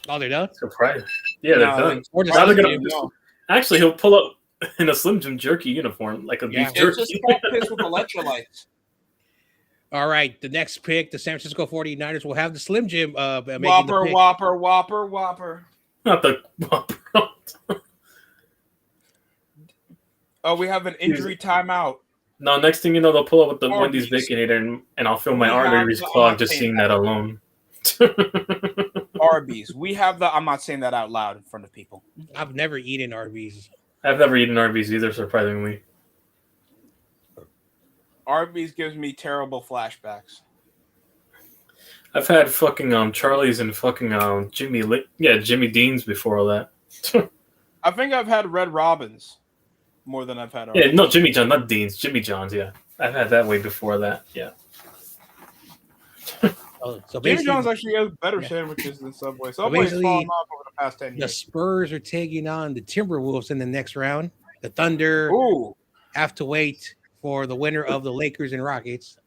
Oh, they don't? Surprised. Yeah, they're done. Actually, he'll pull up in a Slim Jim jerky uniform, like a beef jerky. It's just piss with electrolytes. All right, the next pick, the San Francisco 49ers will have the Slim Jim. Whopper. Not the Whopper. Oh, we have an injury timeout. No, next thing you know, they'll pull up with the Wendy's Baconator, and I'll feel my arteries clogged just seeing that alone. Arby's. We have the. I'm not saying that out loud in front of people. I've never eaten Arby's. I've never eaten Arby's either, surprisingly. Arby's gives me terrible flashbacks. I've had fucking Charlie's and fucking Jimmy Dean's before all that. I think I've had Red Robin's more than I've had Arby's. Yeah, no, Jimmy John, not Dean's. Jimmy John's, yeah. I've had that way before that, yeah. So Jimmy John's actually has better sandwiches than Subway. Subway's fallen off over the past 10 years. The Spurs are taking on the Timberwolves in the next round. The Thunder have to wait for the winner of the Lakers and Rockets.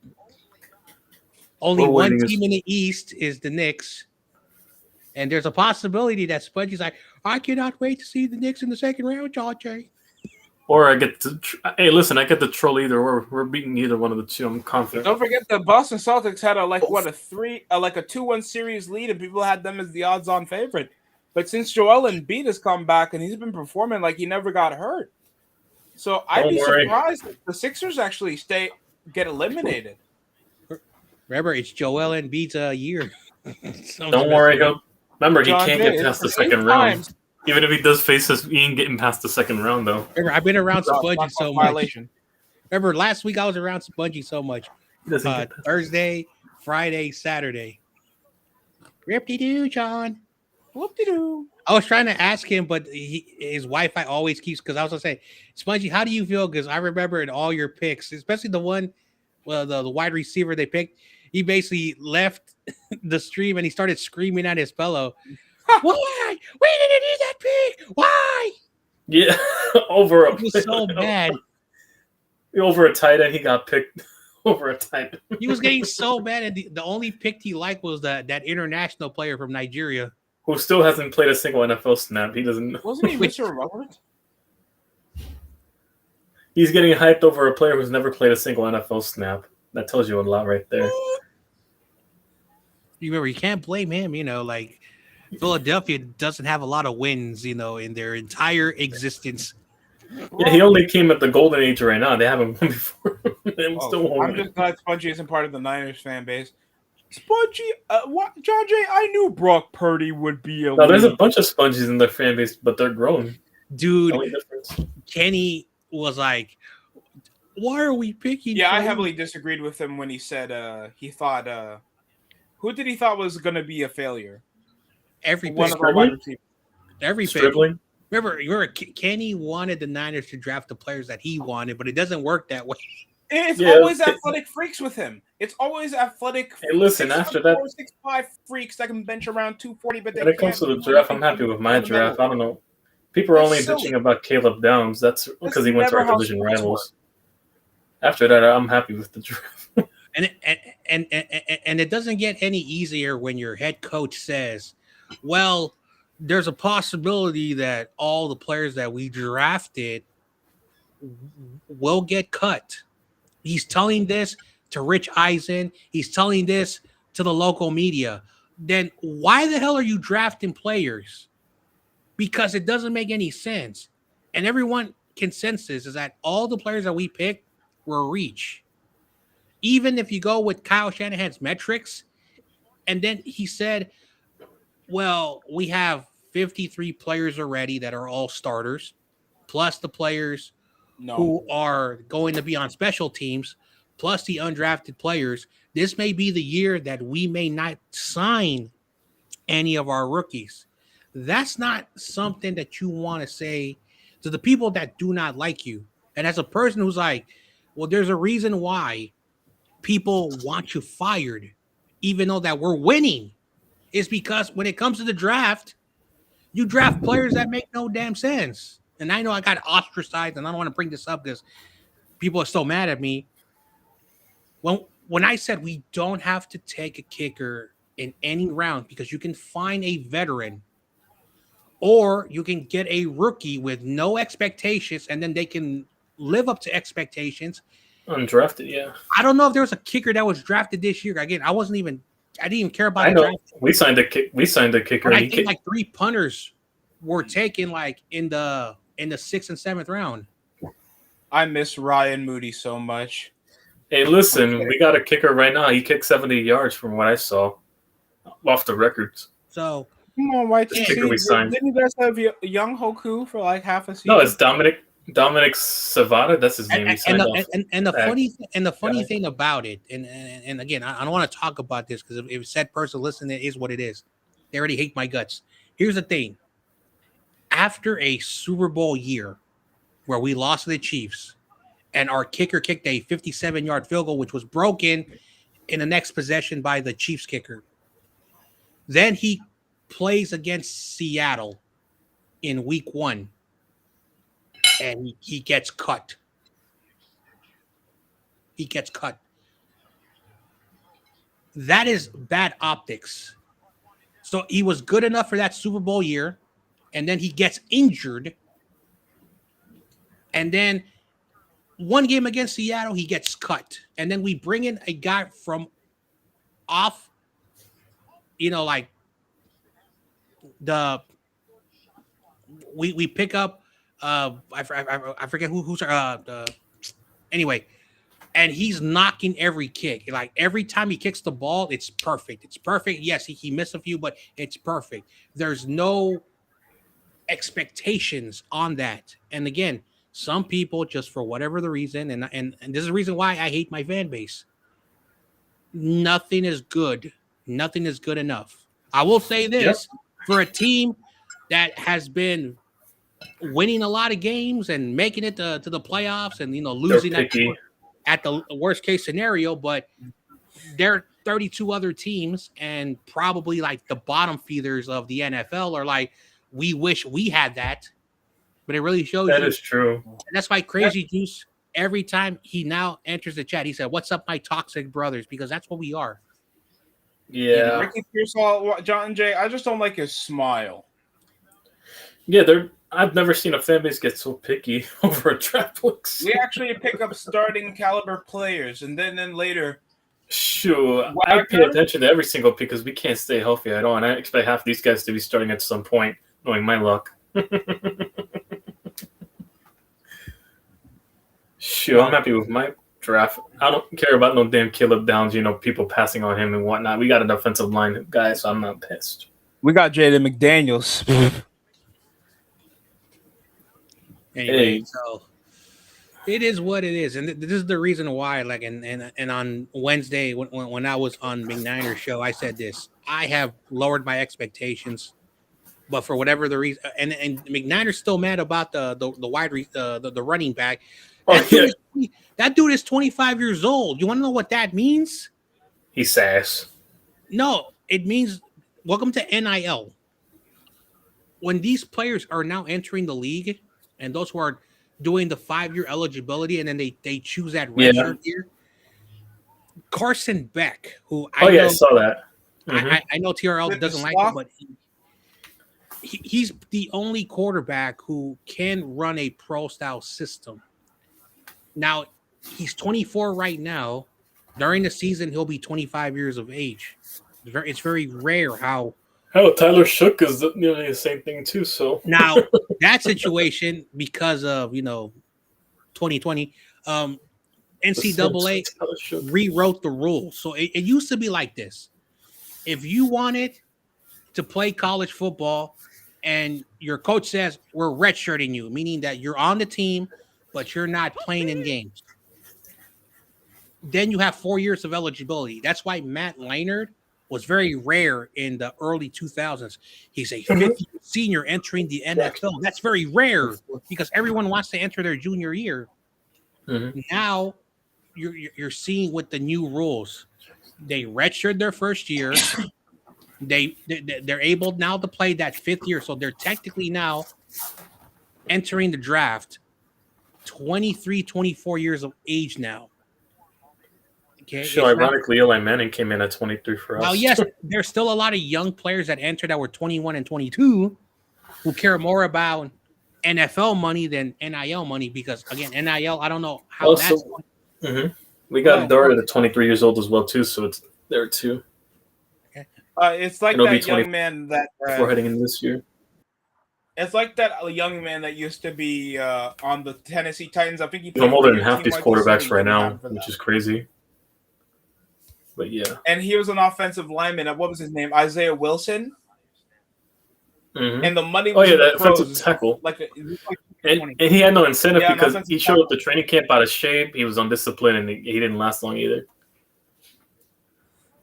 Only one team in the East is the Knicks. And there's a possibility that Spongy's like, I cannot wait to see the Knicks in the second round, Jay. Or I get to I get to troll either, or we're beating either one of the two. I'm confident. Don't forget the Boston Celtics had a 2-1 series lead, and people had them as the odds-on favorite. But since Joel Embiid has come back and he's been performing like he never got hurt, so I'd be surprised if the Sixers actually get eliminated. Remember, it's Joel Embiid's year. Don't worry, remember he can't get past the second round. Even if he does face us, he ain't getting past the second round, though. Remember, I've been around Spongy so much. Remember, last week I was around Spongy so much. Thursday, Friday, Saturday. Rip-de-doo, John. Whoop-de-doo. I was trying to ask him, but his Wi-Fi always keeps, because I was going to say, Spongy, how do you feel? Because I remember in all your picks, especially the one, the wide receiver they picked, he basically left the stream and he started screaming at his pillow. Why? We didn't need that pick. Why? Yeah, it was so bad. Over a tight end, he got picked over a tight end. He was getting so bad, and the only pick he liked was that international player from Nigeria, who still hasn't played a single NFL snap. He doesn't. Wasn't he Mr. Irrelevant? He's getting hyped over a player who's never played a single NFL snap. That tells you a lot right there. You remember, you can't blame him. Like Philadelphia doesn't have a lot of wins, in their entire existence. Yeah, he only came at the golden age right now. They haven't won before. I'm just glad Spongy isn't part of the Niners fan base. Spongy, John Jay, I knew Brock Purdy would be a. No, there's a bunch of Spongies in their fan base, but they're grown. Dude, Kenny was like, "Why are we picking?" Yeah, I heavily disagreed with him when he said he thought who did he thought was going to be a failure. Every pick. One of our wide receivers. Every pick. Remember, Kenny wanted the Niners to draft the players that he wanted, but it doesn't work that way. It's always athletic freaks with him. It's always athletic. Hey, listen, after that, 6'5" freaks that can bench around 240. But when it comes to the draft, I'm happy with my draft. I don't know. People are only bitching about Caleb Downs. That's because he went to our division rivals. After that, I'm happy with the draft. And it doesn't get any easier when your head coach says, well, there's a possibility that all the players that we drafted will get cut. He's telling this to Rich Eisen. He's telling this to the local media. Then why the hell are you drafting players? Because it doesn't make any sense. And everyone consensus is that all the players that we picked were reach. Even if you go with Kyle Shanahan's metrics, and then he said, Well, we have 53 players already that are all starters, plus the players No. who are going to be on special teams, plus the undrafted players. This may be the year that we may not sign any of our rookies. That's not something that you want to say to the people that do not like you. And as a person who's like, well, there's a reason why people want you fired, even though that we're winning, is because when it comes to the draft, you draft players that make no damn sense. And I know I got ostracized, and I don't want to bring this up because people are so mad at me. When I said we don't have to take a kicker in any round because you can find a veteran or you can get a rookie with no expectations and then they can live up to expectations. Undrafted, yeah. I don't know if there was a kicker that was drafted this year. Again, I didn't even care about I the know. draft. We signed a kicker. But I think like 3 punters were taken like in the 6th and 7th round. I miss Ryan Moody so much. Hey, listen, we got a kicker right now. He kicked 70 yards from what I saw off the records. So come on, White. Kicker we signed. Didn't you guys have Young Hoku for like half a season? No, it's Dominic Savata. That's his name. And the funny thing about it, and again, I don't want to talk about this because if said person listening, it is what it is. They already hate my guts. Here's the thing: after a Super Bowl year where we lost to the Chiefs, and our kicker kicked a 57-yard field goal, which was broken in the next possession by the Chiefs kicker. Then he plays against Seattle in week 1, and he gets cut. He gets cut. That is bad optics. So he was good enough for that Super Bowl year, and then he gets injured. And then one game against Seattle, he gets cut. And then we bring in a guy from off, like we pick up I forget who's anyway, and he's knocking every kick. Like every time he kicks the ball, it's perfect. It's perfect. Yes, he missed a few, but it's perfect. There's no expectations on that. And again, some people just for whatever the reason, and this is the reason why I hate my fan base. Nothing is good. Nothing is good enough. I will say this for a team that has been winning a lot of games and making it to the playoffs and losing at the worst case scenario, but there are 32 other teams and probably like the bottom feeders of the NFL are like, we wish we had that. But it really shows that is true. And that's why Crazy Juice, every time he now enters the chat, he said, "What's up, my toxic brothers?" Because that's what we are. Yeah. Ricky Pearsall, John Jay, I just don't like his smile. Yeah, I've never seen a fan base get so picky over a draft picks. We actually pick up starting caliber players, and then later. Sure, I pay attention to every single pick because we can't stay healthy at all, and I expect half these guys to be starting at some point, knowing my luck. Sure, I'm happy with my draft. I don't care about no damn Caleb Downs, people passing on him and whatnot. We got an offensive line guy, so I'm not pissed. We got Jaden McDaniels. Anyway, so it is what it is, and this is the reason why. Like, and on Wednesday when I was on McNiner's show, I said this: I have lowered my expectations, but for whatever the reason, and McNiner's still mad about the running back. That dude is 25 years old. You want to know what that means? He's sass. No, it means welcome to NIL. When these players are now entering the league, and those who are doing the 5-year eligibility, and then they choose that redshirt year. Carson Beck, who I saw that. Mm-hmm. I know TRL doesn't like him, but he's the only quarterback who can run a pro-style system. Now, he's 24 right now. During the season, he'll be 25 years of age. It's very rare how. Hell, Tyler Shook is nearly the same thing too. So now that situation, because of 2020, NCAA rewrote the rules. So it used to be like this: if you wanted to play college football, and your coach says we're redshirting you, meaning that you're on the team, but you're not playing in games. Then you have 4 years of eligibility. That's why Matt Leinart was very rare in the early 2000s. He's a fifth-year senior entering the NFL. That's very rare because everyone wants to enter their junior year. Now you're seeing with the new rules, they redshirt their first year. They're able now to play that fifth year, so they're technically now entering the draft 23, 24 years of age now. Okay. So ironically, Eli Manning came in at 23 for us. Now, yes, there's still a lot of young players that entered that were 21 and 22 who care more about NFL money than NIL money because, again, NIL, I don't know how that's going. We got Dart at 23 years old as well, too, so it's there, too. It's like that young man that before heading in this year. It's like that young man that used to be on the Tennessee Titans. I think he. I'm older than half these quarterbacks right now, which is crazy. But yeah, and he was an offensive lineman. What was his name? Isaiah Wilson. And the money. Oh yeah, that offensive tackle. And he had no incentive because he showed up to training camp out of shape. He was undisciplined, and he didn't last long either.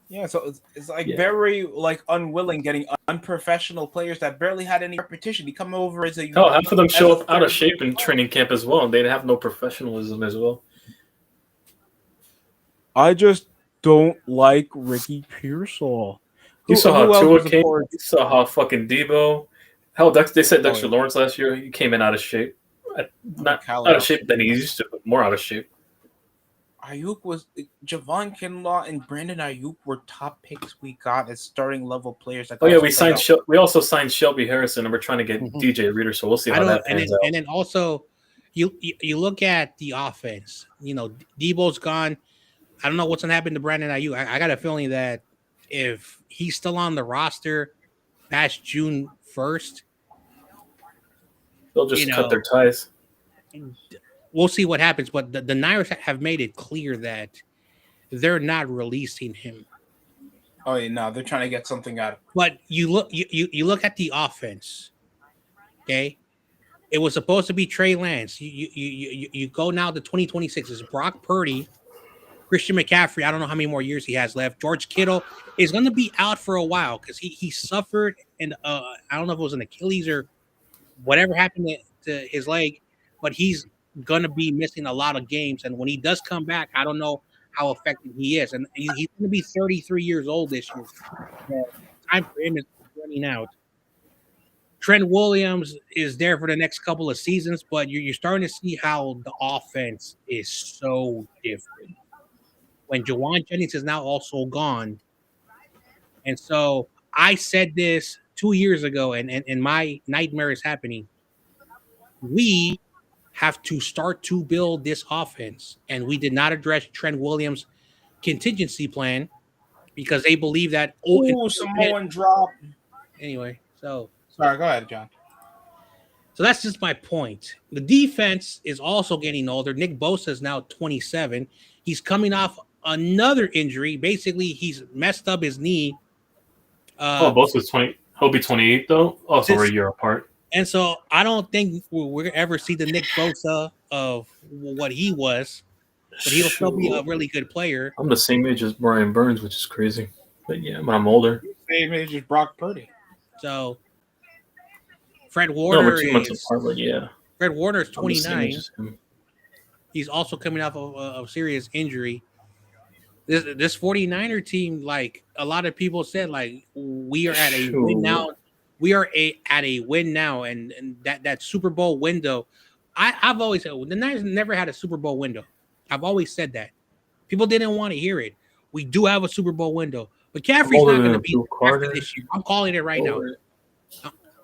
Yeah, so it's like very like unwilling, getting unprofessional players that barely had any repetition. He come over as a half of them show up out of shape in training camp as well. They have no professionalism as well. I just don't like Ricky Pearsall. You saw how Tua came. You saw how fucking Debo. Hell, they said Dexter Lawrence last year. He came in out of shape. Not out of shape than he used to, but more out of shape. Ayuk was Javon Kinlaw and Brandon Ayuk were top picks we got as starting level players. We also signed Shelby Harrison, and we're trying to get DJ Reader. So we'll see how that pans out. And then also, you look at the offense. You know, Debo's gone. I don't know what's gonna happen to Brandon Ayuk. I got a feeling that if he's still on the roster past June 1st, they'll just cut their ties. We'll see what happens, but the Niners have made it clear that they're not releasing him. Oh, yeah, no, they're trying to get something out of him. But you look at the offense, okay? It was supposed to be Trey Lance. You go now to 2026. It's Brock Purdy, Christian McCaffrey. I don't know how many more years he has left. George Kittle is going to be out for a while because he suffered, and I don't know if it was an Achilles or whatever happened to his leg, but he's going to be missing a lot of games. And when he does come back, I don't know how effective he is. And he's going to be 33 years old this year. Time for him is running out. Trent Williams is there for the next couple of seasons, but you're starting to see how the offense is so different. When Jawan Jennings is now also gone. And so I said this 2 years ago, and my nightmare is happening. We have to start to build this offense, and we did not address Trent Williams' contingency plan because they believe that Samoan drop. Anyway, so sorry, go ahead, John. So that's just my point. The defense is also getting older. Nick Bosa is now 27. He's coming off another injury. Basically, he's messed up his knee. Bosa's 20. He'll be 28 though. Also, we're a year apart. And so I don't think we'll ever see the Nick Bosa of what he was, but he'll still be a really good player. I'm the same age as Brian Burns, which is crazy. But yeah, but I'm older. Same age as Brock Purdy. So Fred Warner we're 2 months apart, but yeah. Fred Warner is 29. He's also coming off of a serious injury. This 49er team, like a lot of people said, like we are at a win now. We are at a win now, and that Super Bowl window. I've always said the Niners never had a Super Bowl window. I've always said that. People didn't want to hear it. We do have a Super Bowl window, but McCaffrey's not going to be after this year. I'm calling it right now.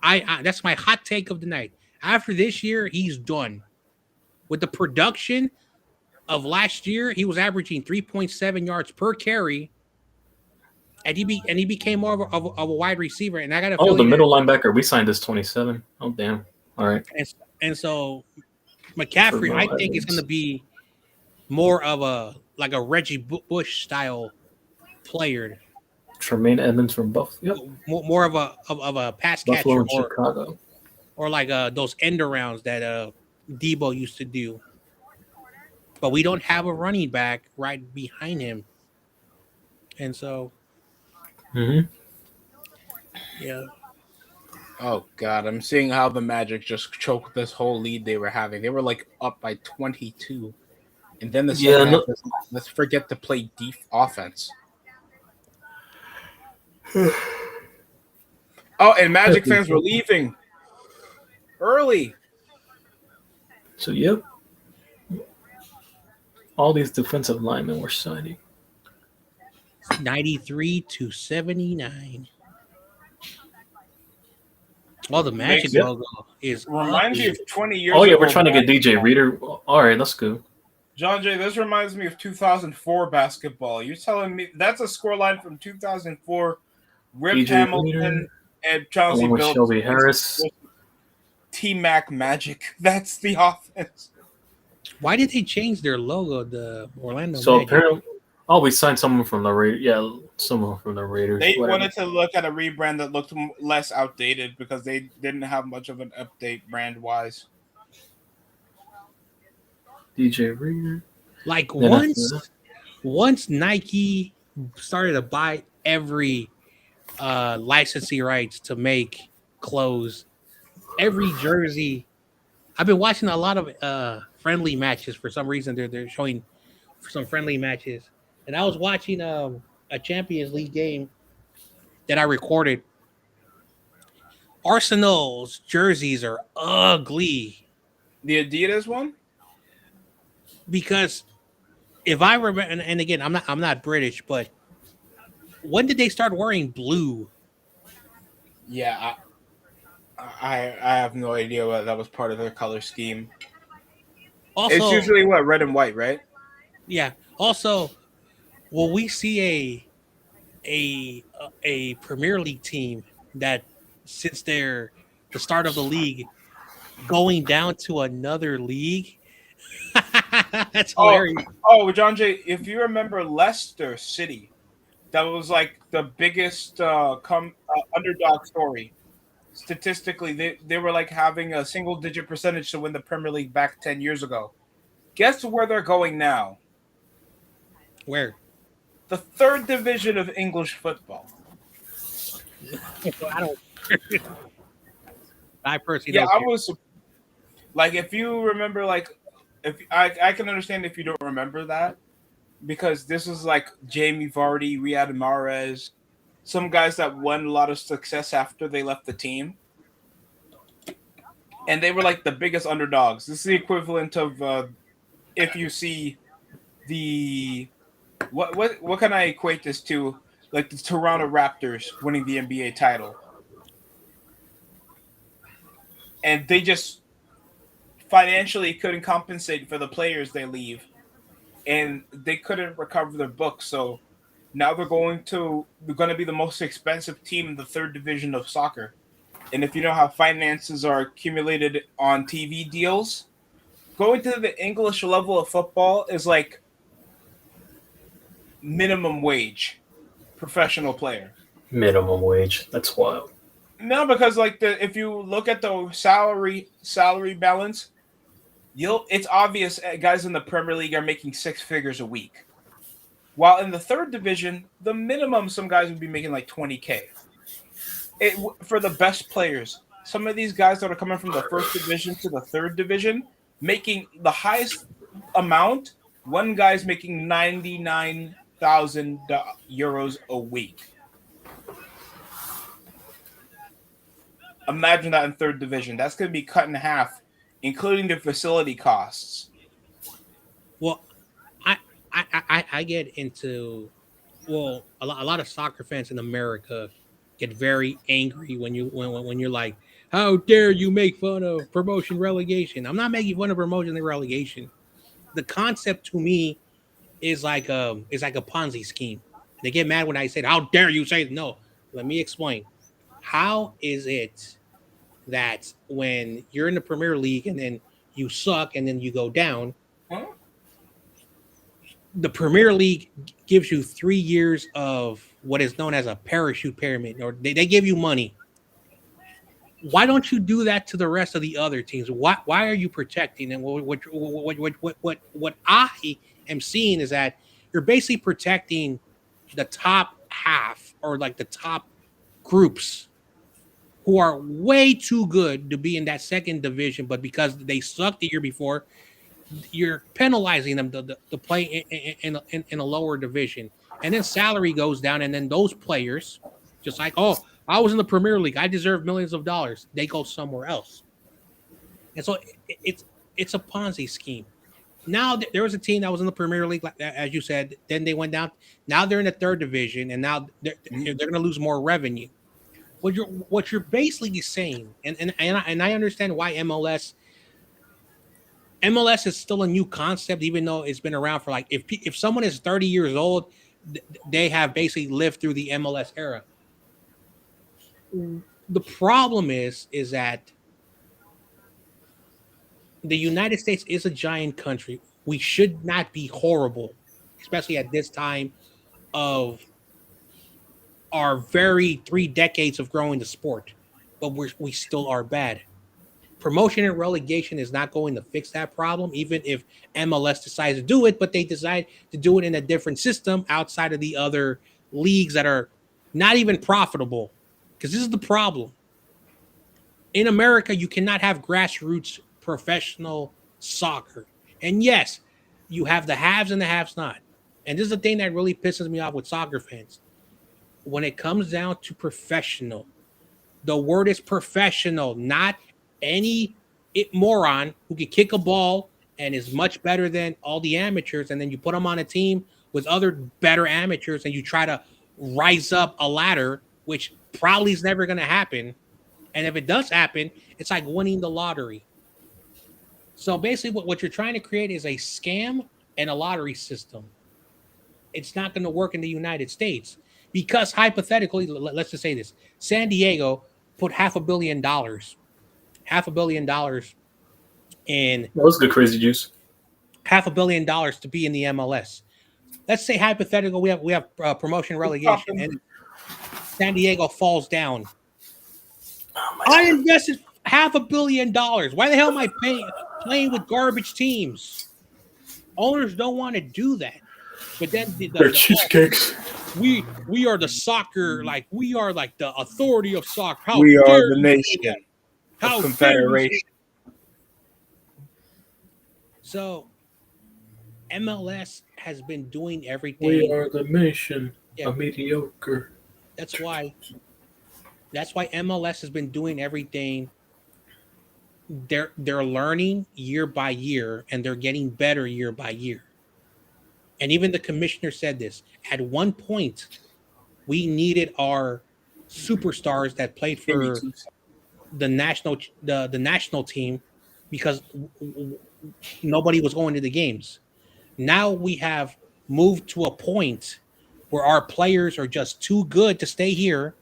I that's my hot take of the night. After this year, he's done. With the production of last year, he was averaging 3.7 yards per carry. And he became more of a wide receiver. And I got to the middle linebacker. We signed this 27. Oh, damn. All right. And so McCaffrey, I think, is going to be more of a Reggie Bush style player. Tremaine Edmonds from Buffalo. Yep. More of a pass Buffalo catcher and Chicago. or like those end arounds that Debo used to do. But we don't have a running back right behind him. And so yeah. Oh God, I'm seeing how the Magic just choked this whole lead they were having. They were like up by 22, and then the second half. Let's forget to play deep offense. Oh, and Magic fans were leaving early. So yep, all these defensive linemen were signing. 93-79. Well, the Magic Makes logo is reminds me of 20 years. Oh yeah, ago, we're trying to get DJ Reader. All right, that's good. John Jay, this reminds me of 2004 basketball. You're telling me that's a scoreline from 2004? Rip DJ Hamilton Reader, and Chauncey along with Billups. Shelby Harris. T-Mac Magic. That's the offense. Why did they change their logo? The Orlando. So Magic? apparently, we signed someone from the Raiders. Yeah, someone from the Raiders. They wanted to look at a rebrand that looked less outdated because they didn't have much of an update brand-wise. DJ Reader. Like once Nike started to buy every licensing rights to make clothes, every jersey. I've been watching a lot of friendly matches for some reason. They're showing some friendly matches, and I was watching a Champions League game that I recorded. Arsenal's jerseys are ugly. The Adidas one? Because if I remember, and again, I'm not British, but when did they start wearing blue? Yeah, I have no idea what that was part of their color scheme. Also, it's usually what, red and white, right? Yeah. Also, will we see a Premier League team that since the start of the league going down to another league? That's hilarious. Oh, John Jay, if you remember Leicester City, that was like the biggest underdog story. Statistically, they were like having a single-digit percentage to win the Premier League back 10 years ago. Guess where they're going now? Where? The third division of English football. I don't. I personally don't. I was like, if you remember, like, if I can understand if you don't remember that, because this was like Jamie Vardy, Riyad Mahrez, some guys that won a lot of success after they left the team, and they were like the biggest underdogs. This is the equivalent of if you see the what can I equate this to? Like the Toronto Raptors winning the NBA title, and they just financially couldn't compensate for the players they leave, and they couldn't recover their books. So now they're going to be the most expensive team in the third division of soccer. And if you know how finances are accumulated on TV deals, going to the English level of football is like minimum wage professional player. Minimum wage. That's wild. No, because like if you look at the salary balance, it's obvious guys in the Premier League are making six figures a week. While in the third division, the minimum some guys would be making like 20K. For the best players, some of these guys that are coming from the first division to the third division, making the highest amount, one guy's making 99,000 euros a week. Imagine that in third division. That's going to be cut in half, including the facility costs. Well, I get into a lot of soccer fans in America get very angry when you're like, how dare you make fun of promotion relegation? I'm not making fun of promotion and relegation. The concept to me is like a Ponzi scheme. They get mad when I say, how dare you say no? Let me explain. How is it that when you're in the Premier League and then you suck and then you go down, the Premier League gives you 3 years of what is known as a parachute pyramid, or they give you money. Why don't you do that to the rest of the other teams? Why are you protecting them? What I am seeing is that you're basically protecting the top half, or like the top groups, who are way too good to be in that second division, but because they sucked the year before, you're penalizing them to play in a lower division, and then salary goes down, and then those players, just like, oh, I was in the Premier League, I deserve millions of dollars, they go somewhere else, and so it's a Ponzi scheme. Now there was a team that was in the Premier League, like as you said, then they went down. Now they're in the third division, and now they're going to lose more revenue. What you're basically saying, and I understand why MLS is still a new concept, even though it's been around for, like, if someone is 30 years old, they have basically lived through the MLS era. The problem is that the United States is a giant country. We should not be horrible, especially at this time of our very 3 decades of growing the sport, but we still are bad. Promotion and relegation is not going to fix that problem, even if MLS decides to do it, but they decide to do it in a different system outside of the other leagues that are not even profitable. Because this is the problem. In America, you cannot have grassroots professional soccer. And yes, you have the haves and the haves not. And this is the thing that really pisses me off with soccer fans. When it comes down to professional, the word is professional, not any moron who can kick a ball and is much better than all the amateurs, and then you put them on a team with other better amateurs and you try to rise up a ladder, which probably is never going to happen. And if it does happen, it's like winning the lottery. So basically what you're trying to create is a scam and a lottery system. It's not going to work in the United States because, hypothetically, let's just say this: San Diego put $500 million in. That was good, crazy juice. $500 million to be in the MLS. Let's say hypothetical, we have promotion relegation, and San Diego falls down. Oh, I invested $500 million. Why the hell am I playing with garbage teams? Owners don't want to do that. But then they're cheesecakes. We are the soccer, like we are like the authority of soccer. How we are the nation. How confederation. So MLS has been doing everything. We are the nation of mediocre. That's why MLS has been doing everything. They're learning year by year, and they're getting better year by year. And even the commissioner said this. At one point, we needed our superstars that played for the national team because nobody was going to the games. Now we have moved to a point where our players are just too good to stay here,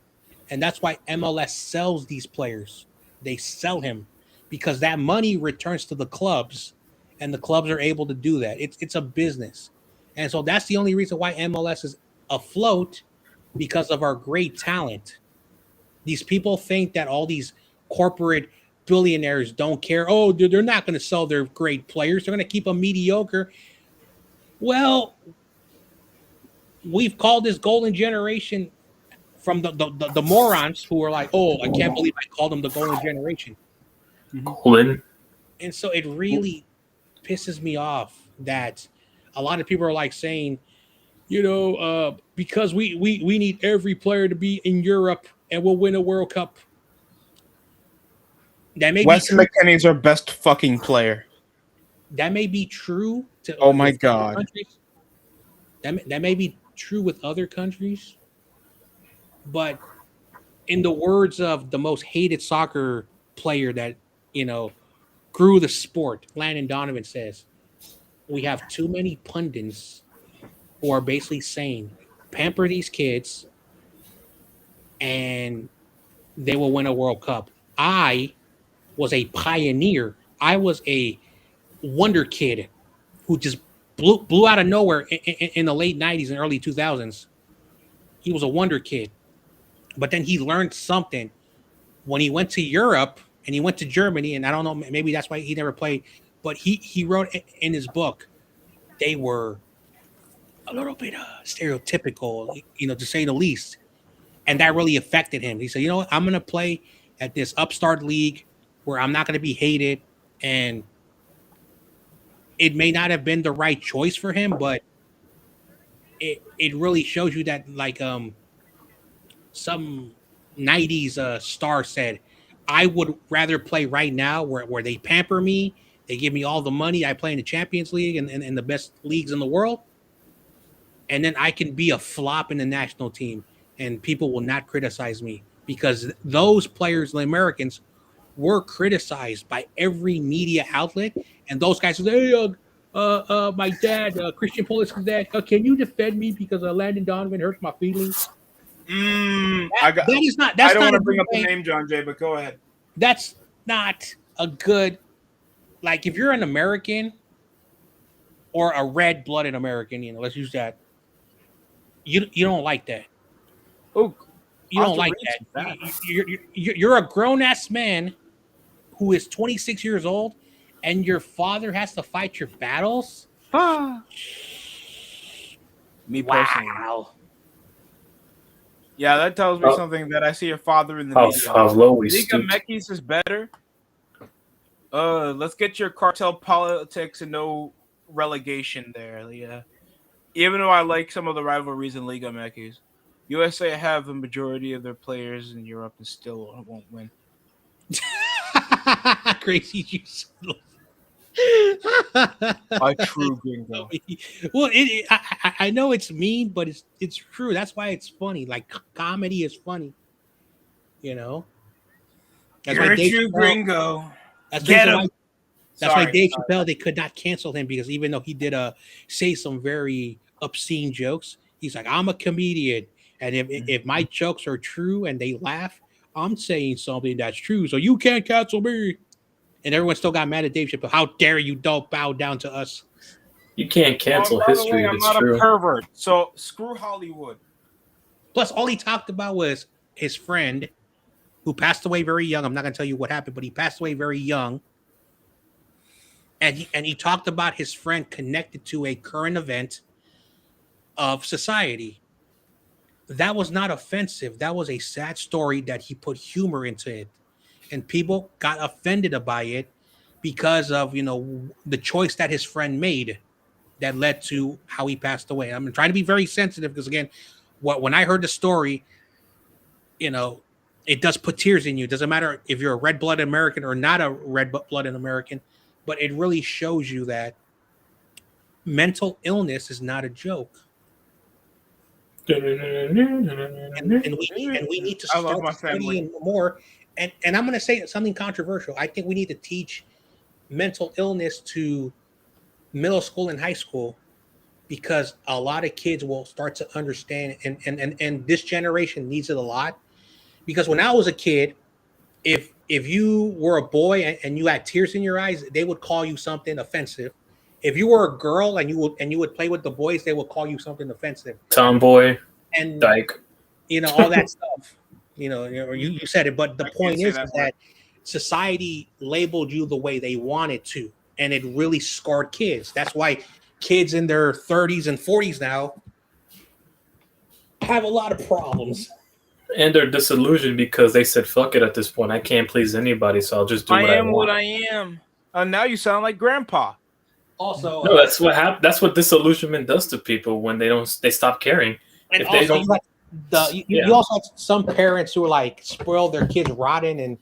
and that's why MLS sells these players. They sell him because that money returns to the clubs, and the clubs are able to do that. It's a business. And so that's the only reason why MLS is afloat, because of our great talent. These people think that all these corporate billionaires don't care. Oh, they're not going to sell their great players. They're going to keep them mediocre. Well, we've called this golden generation from the morons who are like, oh, I can't believe I called them the golden generation. Golden. And so it really pisses me off that a lot of people are like saying, because we need every player to be in Europe and we'll win a World Cup. That may Wes McKinney's our best fucking player. That may be true to oh my god. Countries. That may be true with other countries, but in the words of the most hated soccer player that grew the sport, Landon Donovan says, we have too many pundits who are basically saying, pamper these kids and they will win a World Cup. I was a pioneer. I was a wonder kid who just blew out of nowhere in the late 90s and early 2000s. He was a wonder kid. But then he learned something when he went to Europe and he went to Germany, and I don't know, maybe that's why he never played, but he wrote in his book, they were a little bit stereotypical, to say the least. And that really affected him. He said, you know what, I'm going to play at this upstart league where I'm not going to be hated. And it may not have been the right choice for him, but it really shows you that, like, some 90s star said, I would rather play right now where they pamper me, they give me all the money, I play in the Champions League and the best leagues in the world, and then I can be a flop in the national team and people will not criticize me, because those players, the Americans, were criticized by every media outlet, and those guys said, hey, my dad, Christian Pulisic's dad, can you defend me because Landon Donovan hurts my feelings? That is not. That's I don't not want to bring up the name, John Jay, but go ahead. That's not a good. Like, if you're an American or a red-blooded American, let's use that. You don't like that. Oh, you don't like that. You're a grown-ass man who is 26 years old, and your father has to fight your battles. Me personally. Wow. Yeah, that tells me something, that I see your father in the media. How low we Liga MX is better. Let's get your cartel politics and no relegation there. Yeah. Even though I like some of the rivalries in Liga MX, USA have the majority of their players in Europe and still won't win. Crazy juice. A true gringo. Well, I know it's mean, but it's true. That's why it's funny. Like, comedy is funny. That's You're a true gringo. That's why Dave Chappelle, they could not cancel him, because even though he did say some very obscene jokes, he's like, I'm a comedian, and if my jokes are true and they laugh, I'm saying something that's true, so you can't cancel me. And everyone still got mad at Dave Chappelle. How dare you don't bow down to us? You can't cancel history if it's true. I'm not a pervert, so screw Hollywood. Plus, all he talked about was his friend who passed away very young. I'm not going to tell you what happened, but he passed away very young. And he talked about his friend connected to a current event of society. That was not offensive. That was a sad story that he put humor into it. And people got offended by it because of, the choice that his friend made that led to how he passed away. I'm trying to be very sensitive because, again, when I heard the story, it does put tears in you. It doesn't matter if you're a red-blooded American or not a red-blooded American, but it really shows you that mental illness is not a joke. And we need to start studying more. And I'm going to say something controversial. I think we need to teach mental illness to middle school and high school, because a lot of kids will start to understand, and this generation needs it a lot. Because when I was a kid, if you were a boy and you had tears in your eyes, they would call you something offensive. If you were a girl and you would play with the boys, they would call you something offensive. Tomboy and dyke. All that stuff. You said it, but the point is that society labeled you the way they wanted to, and it really scarred kids. That's why kids in their 30s and 40s now have a lot of problems. And they're disillusioned because they said, fuck it, at this point. I can't please anybody, so I'll just do what I want. I am what I am. Now you sound like grandpa. Also, no, that's what happened. That's what disillusionment does to people when they stop caring. And if also, you also have some parents who are like spoil their kids rotten, and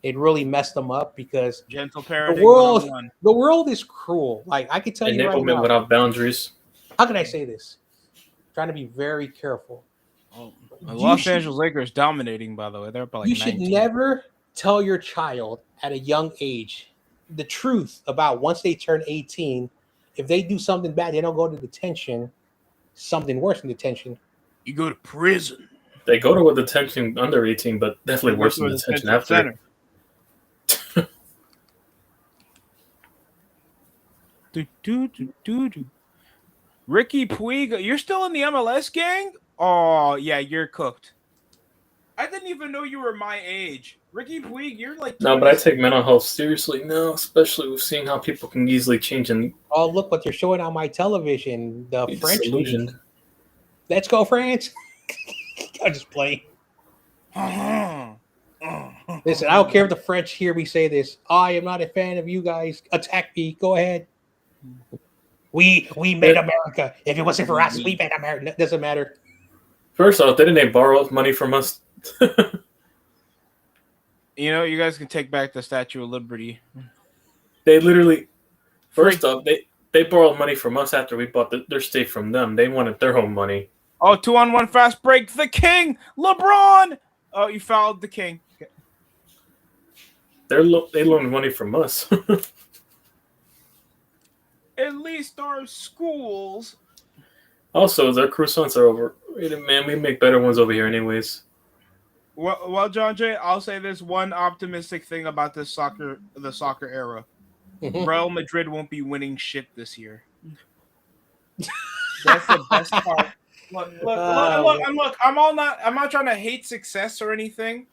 it really messed them up because gentle parenting. The world is cruel. Like, I can tell you right now, without boundaries. How can I say this? I'm trying to be very careful. Los Angeles Lakers dominating, by the way. They're up by like 19. You should never tell your child at a young age the truth about once they turn 18. If they do something bad, they don't go to detention. Something worse than detention. You go to prison. They go to a detention under 18, but definitely worse than detention after. Ricky Puig, you're still in the MLS gang? Oh yeah, you're cooked. I didn't even know you were my age. Ricky Puig, you're like 20. No, but I take mental health seriously now, especially with seeing how people can easily change and Oh, look what you're showing on my television. The be French disillusioned. league. Let's go, France. I'm just playing. Listen, I don't care if the French hear me say this. I am not a fan of you guys. Attack me. Go ahead. We made America. If it wasn't for us, we made America. It doesn't matter. First off, didn't they borrow money from us? You know, you guys can take back the Statue of Liberty. They literally, first off, they borrowed money from us after we bought their state from them. They wanted their home money. Oh, 2-on-1 fast break. The King, LeBron. Oh, you fouled the King. They loaned money from us. At least our schools. Also, their croissants are overrated, man. We make better ones over here, anyways. Well, John Jay, I'll say this one optimistic thing about the soccer era. Real Madrid won't be winning shit this year. That's the best part. Look, I'm not trying to hate success or anything.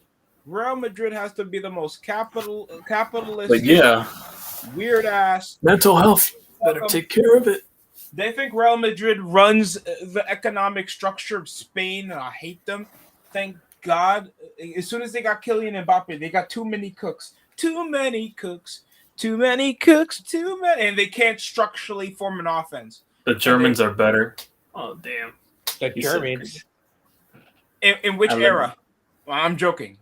Real Madrid has to be the most capitalist, But yeah, weird ass mental health. Better take care of it. They think Real Madrid runs the economic structure of Spain, and I hate them. Thank God. As soon as they got Kylian Mbappe, they got too many cooks. And they can't structurally form an offense. The Germans are better. Oh, damn. The Germans. In which era? Well, I'm joking.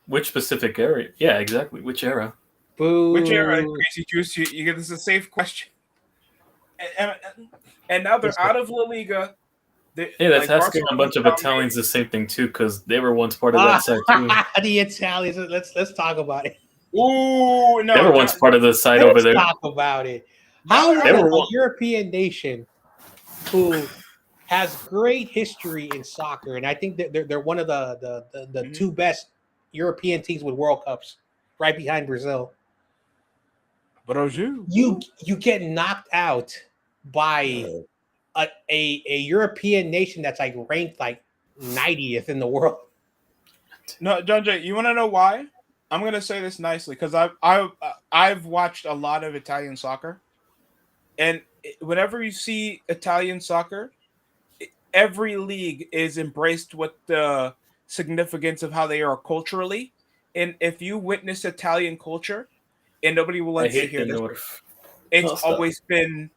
Which specific area? Yeah, exactly. Which era? Boo. Which era, Crazy Juice? You get this is a safe question. And now they're out of La Liga. That's asking a bunch of Italians the same thing too, because they were once part of that side too. The Italians. Let's talk about it. Ooh, no. They were once part of the side over there. Let's talk about it. How is a European nation who has great history in soccer, and I think that they're one of the two best European teams with World Cups, right behind Brazil. Brazil. You get knocked out by a European nation that's like ranked like 90th in the world. No, John Jay, you want to know why? I'm gonna say this nicely because I've watched a lot of Italian soccer, and whenever you see Italian soccer, every league is embraced with the significance of how they are culturally. And if you witness Italian culture, and nobody will let you hear this, it's always been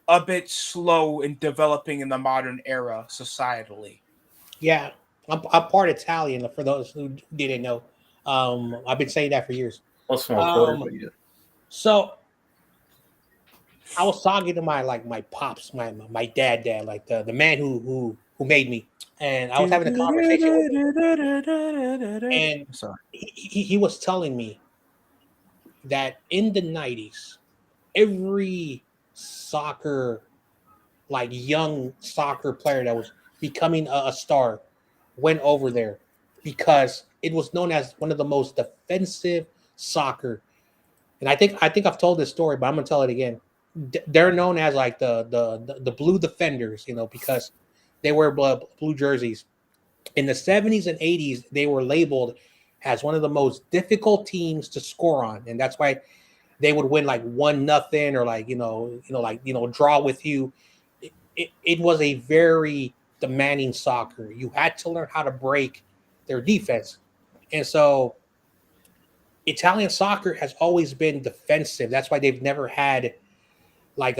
a bit slow in developing in the modern era societally. Yeah, I'm part Italian. For those who didn't know, I've been saying that for years. So I was talking to my pops, my dad, like the man who made me, and I was having a conversation with him, and he was telling me that in the 90s, every soccer, like young soccer player that was becoming a star went over there because it was known as one of the most defensive soccer. And I think I've told this story, but I'm gonna tell it again. They're known as like the blue defenders, because they wear blue jerseys. In the 70s and 80s, they were labeled as one of the most difficult teams to score on, and that's why they would win like 1-0 or draw with you. It was a very demanding soccer. You had to learn how to break their defense, and so Italian soccer has always been defensive. That's why they've never had like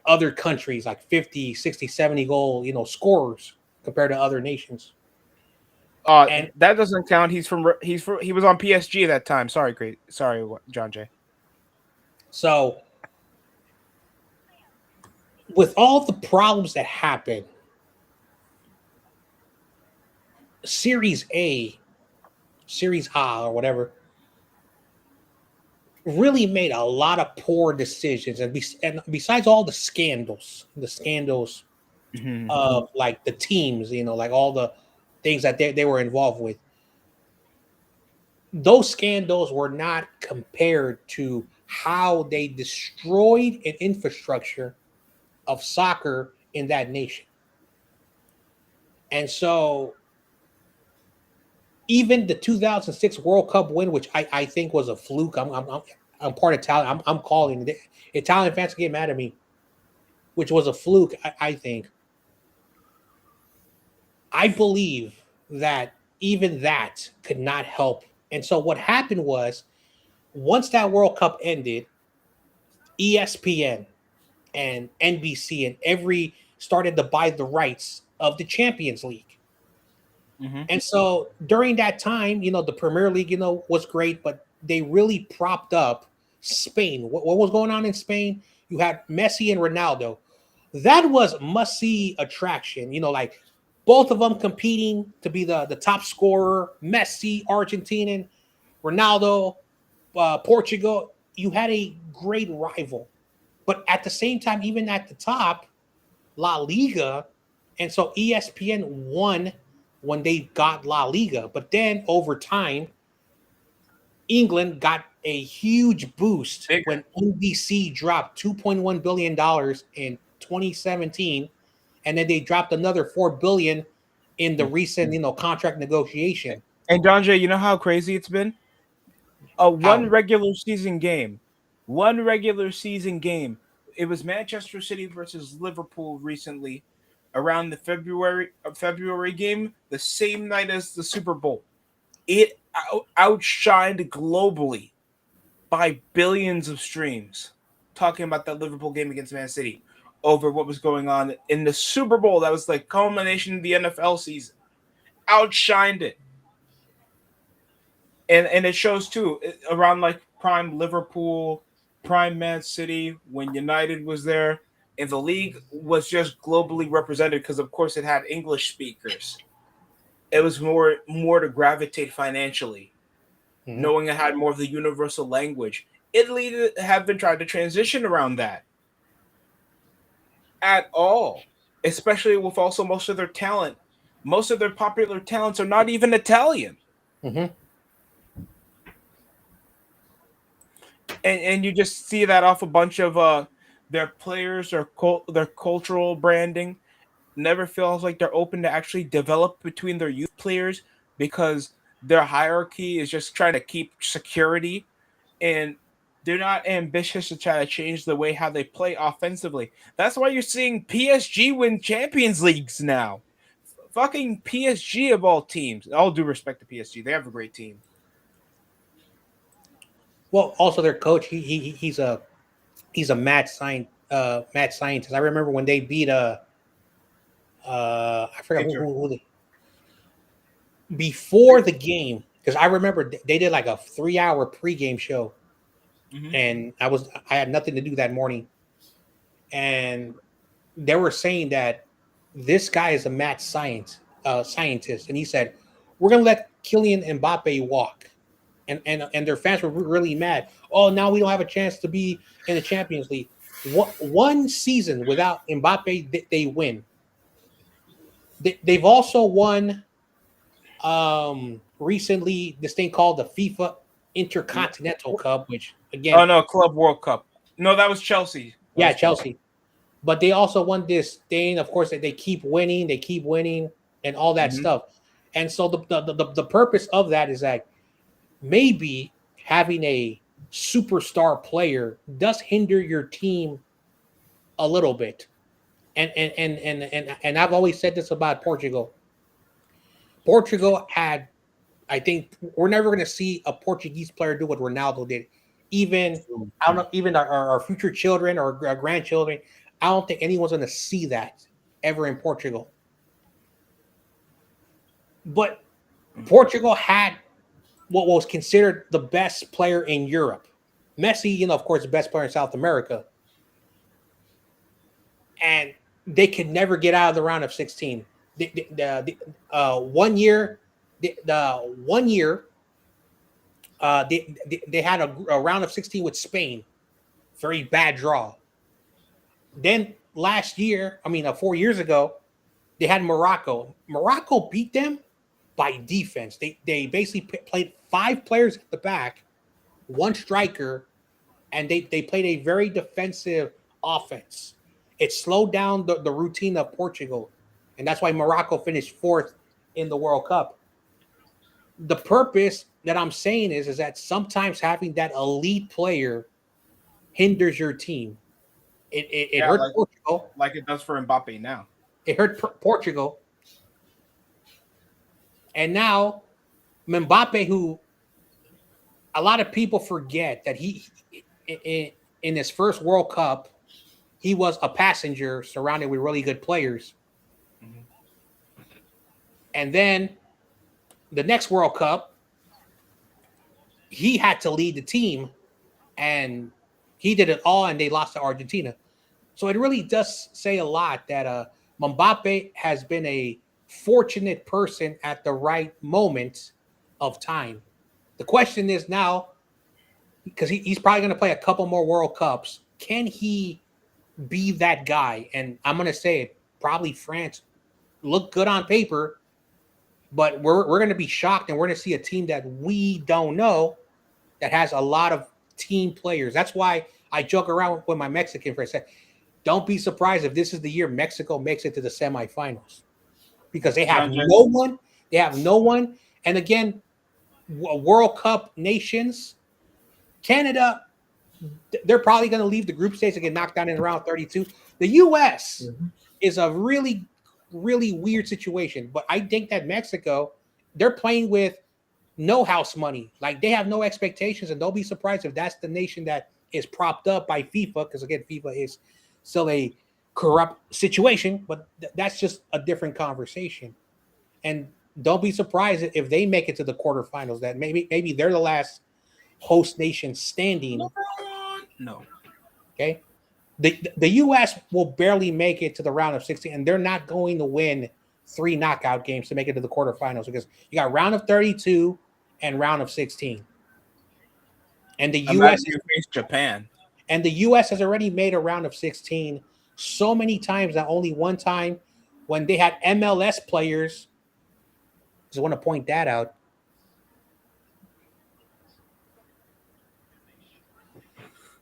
other countries, like 50, 60, 70 goal, scorers compared to other nations. And that doesn't count. He was on PSG at that time. Sorry, John Jay. So with all the problems that happen, Series A, Series A or whatever, really made a lot of poor decisions. And besides all the scandals of like the teams, like all the things that they were involved with, those scandals were not compared to how they destroyed an infrastructure of soccer in that nation. And so even the 2006 World Cup win, which I think was a fluke. I'm part Italian. I'm calling it. Italian fans get mad at me, which was a fluke. I think. I believe that even that could not help. And so what happened was, once that World Cup ended, ESPN and NBC and every started to buy the rights of the Champions League. Mm-hmm. And so during that time, the Premier League, was great, but they really propped up Spain. What was going on in Spain? You had Messi and Ronaldo. That was must-see attraction. Like both of them competing to be the top scorer. Messi, Argentinian, Ronaldo, Portugal. You had a great rival. But at the same time, even at the top, La Liga, and so ESPN won when they got La Liga. But then over time, England got a huge boost when NBC dropped $2.1 billion in 2017, and then they dropped another $4 billion in the recent, contract negotiation. And John Jay, you know how crazy it's been? One regular season game. It was Manchester City versus Liverpool recently, around the February game, the same night as the Super Bowl. It outshined globally by billions of streams. Talking about that Liverpool game against Man City over what was going on in the Super Bowl. That was like culmination of the NFL season. Outshined it. And it shows too around like prime Liverpool, prime Man City, when United was there, and the league was just globally represented because of course it had English speakers. It was more to gravitate financially, knowing it had more of the universal language. Italy have been trying to transition around that at all, especially with also most of their talent. Most of their popular talents are not even Italian. Mm-hmm. And you just see that off a bunch of their players, their cultural branding never feels like they're open to actually develop between their youth players because their hierarchy is just trying to keep security, and they're not ambitious to try to change the way how they play offensively. That's why you're seeing PSG win Champions Leagues now. Fucking PSG of all teams. All due respect to PSG, they have a great team. Well, also their coach, he's a mad scientist. I remember when they beat I forgot who they, before the game, because I remember they did like a 3-hour pregame show, and I had nothing to do that morning, and they were saying that this guy is a mad scientist, and he said we're gonna let Kylian Mbappe walk. And their fans were really mad. Oh, now we don't have a chance to be in the Champions League. One season without Mbappe, they win. They've also won recently this thing called the FIFA Intercontinental Cup, which again, oh no, Club World Cup. No, that was Chelsea. Chelsea. But they also won this thing, of course, that they keep winning, and all that stuff. And so the purpose of that is that maybe having a superstar player does hinder your team a little bit. And I've always said this about Portugal. Portugal had, I think, we're never going to see a Portuguese player do what Ronaldo did. Even I don't know, even our future children or our grandchildren, I don't think anyone's going to see that ever in Portugal. But Portugal had what was considered the best player in Europe. Messi, of course, the best player in South America. And they could never get out of the round of 16. One year, they had a round of 16 with Spain. Very bad draw. Then last year, 4 years ago, they had Morocco. Morocco beat them by defense. They basically played 5 players at the back, 1 striker, and they played a very defensive offense. It slowed down the routine of Portugal, and that's why Morocco finished fourth in the World Cup. The purpose that I'm saying is that sometimes having that elite player hinders your team. It hurt Portugal. Like it does for Mbappe now. It hurt Portugal. And now Mbappe, who a lot of people forget that he in his first World Cup, he was a passenger surrounded with really good players. Mm-hmm. And then the next World Cup, he had to lead the team, and he did it all, and they lost to Argentina. So it really does say a lot that Mbappe has been a fortunate person at the right moment of time. The question is now, because he's probably going to play a couple more World Cups, can he be that guy? And I'm going to say it, probably France look good on paper, but we're going to be shocked, and we're going to see a team that we don't know that has a lot of team players. That's why I joke around with my Mexican friends. Don't be surprised if this is the year Mexico makes it to the semifinals, because they have no one. They have no one. And again, World Cup nations, Canada, they're probably going to leave the group stage and get knocked down in round 32. The U.S. is a really, really weird situation. But I think that Mexico, they're playing with no house money. Like, they have no expectations, and don't be surprised if that's the nation that is propped up by FIFA, because, again, FIFA is still a corrupt situation, but that's just a different conversation. And don't be surprised if they make it to the quarterfinals, that maybe they're the last host nation standing. No. Okay. The U.S. will barely make it to the round of 16, and they're not going to win 3 knockout games to make it to the quarterfinals, because you got round of 32 and round of 16. And the U.S. face Japan. And the U.S. has already made a round of 16 so many times that only one time when they had MLS players. Just want to point that out.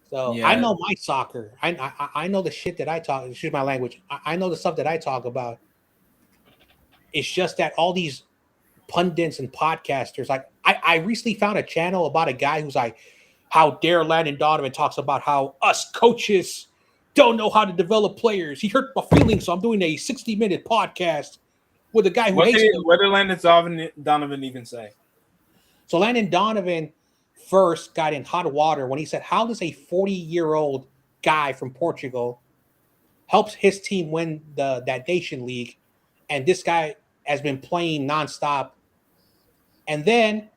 So yeah. I know my soccer. I know the shit that I talk. Excuse my language. I know the stuff that I talk about. It's just that all these pundits and podcasters, like I recently found a channel about a guy who's like, how dare Landon Donovan talks about how us coaches don't know how to develop players. He hurt my feelings, so I'm doing a 60-minute podcast with a guy who hates him. What did Landon Donovan even say? So Landon Donovan first got in hot water when he said, how does a 40-year-old guy from Portugal helps his team win that Nation League, and this guy has been playing nonstop? And then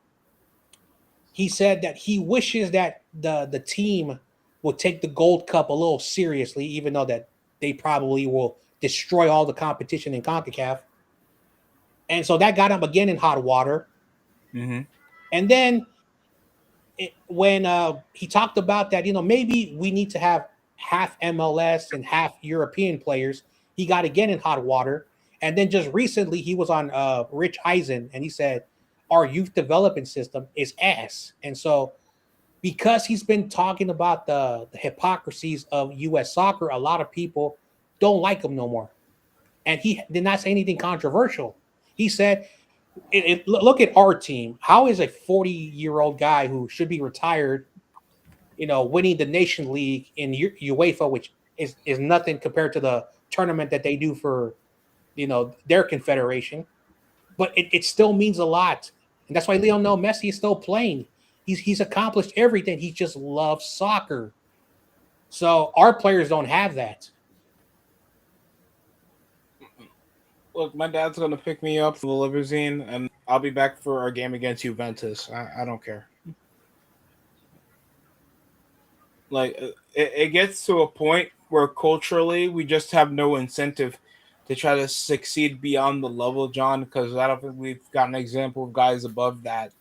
he said that he wishes that the team will take the Gold Cup a little seriously, even though that they probably will destroy all the competition in CONCACAF. And so that got him again in hot water. Mm-hmm. And then when he talked about that, maybe we need to have half MLS and half European players, he got again in hot water. And then just recently he was on Rich Eisen, and he said, our youth development system is ass. And so because he's been talking about the hypocrisies of U.S. soccer, a lot of people don't like him no more. And he did not say anything controversial. He said, look at our team. How is a 40-year-old guy who should be retired, winning the Nation League in UEFA, which is nothing compared to the tournament that they do for, their confederation. But it still means a lot. And that's why Lionel Messi is still playing. He's accomplished everything. He just loves soccer. So our players don't have that. Look, my dad's going to pick me up from the limousine, and I'll be back for our game against Juventus. I don't care. Like, it gets to a point where culturally we just have no incentive to try to succeed beyond the level, John, because I don't think we've got an example of guys above that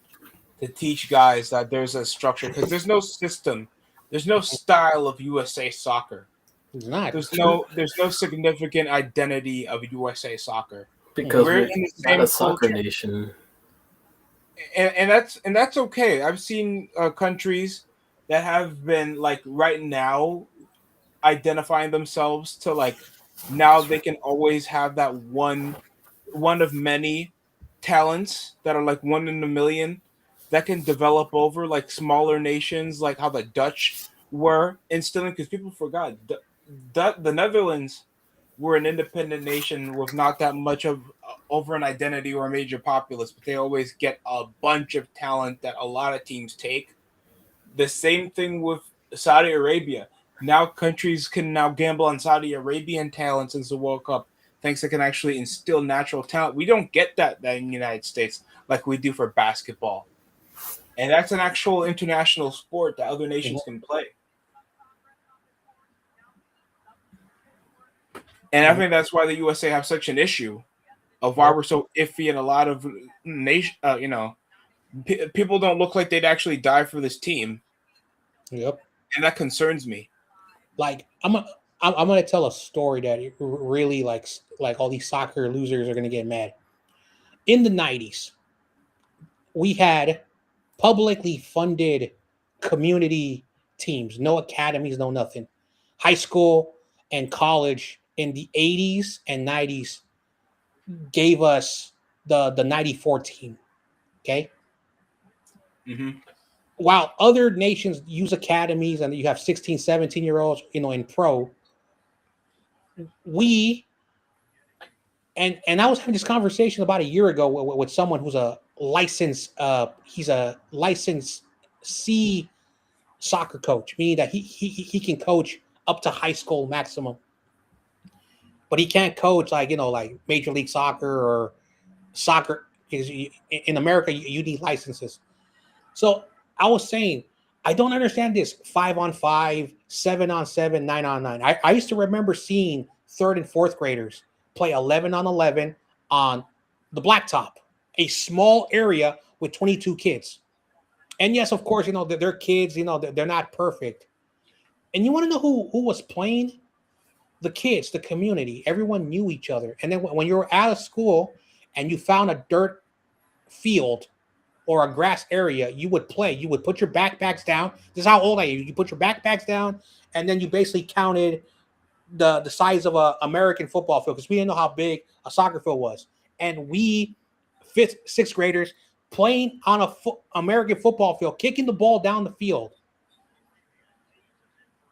to teach guys that there's a structure, because there's no system. There's no style of USA soccer. It's not. There's no significant identity of USA soccer, because we're in the same soccer nation, and that's okay. I've seen countries that have been like right now identifying themselves to like now they can always have that one of many talents that are like one in a million that can develop over like smaller nations, like how the Dutch were instilling, because people forgot the Netherlands were an independent nation with not that much of over an identity or a major populace, but they always get a bunch of talent that a lot of teams take. The same thing with Saudi Arabia. Now countries can now gamble on Saudi Arabian talent since the World Cup, thanks they can actually instill natural talent. We don't get that in the United States like we do for basketball. And that's an actual international sport that other nations can play. And I think that's why the USA have such an issue of why we're so iffy in a lot of nation. People don't look like they'd actually die for this team. Yep. And that concerns me. Like I'm gonna tell a story that really like all these soccer losers are gonna get mad. In the 90s, we had publicly funded community teams, no academies, no nothing. High school and college in the 80s and 90s gave us the 94 team. Okay. Mm-hmm. While other nations use academies and you have 16, 17-year-olds, in pro, we and I was having this conversation about a year ago with someone who's a licensed he's a licensed C soccer coach, meaning that he can coach up to high school maximum, but he can't coach like Major League Soccer or soccer. In America you need licenses. So I was saying, I don't understand this 5-on-5, 7-on-7, 9-on-9. I used to remember seeing third and fourth graders play 11-on-11 on the blacktop, a small area with 22 kids. And yes, of course, they're kids, they're not perfect. And you want to know who was playing? The kids, the community. Everyone knew each other. And then when you were out of school and you found a dirt field or a grass area, you would play. You would put your backpacks down. This is how old I am. You put your backpacks down, and then you basically counted the size of an American football field, because we didn't know how big a soccer field was. And we, fifth, sixth graders, playing on a American football field, kicking the ball down the field.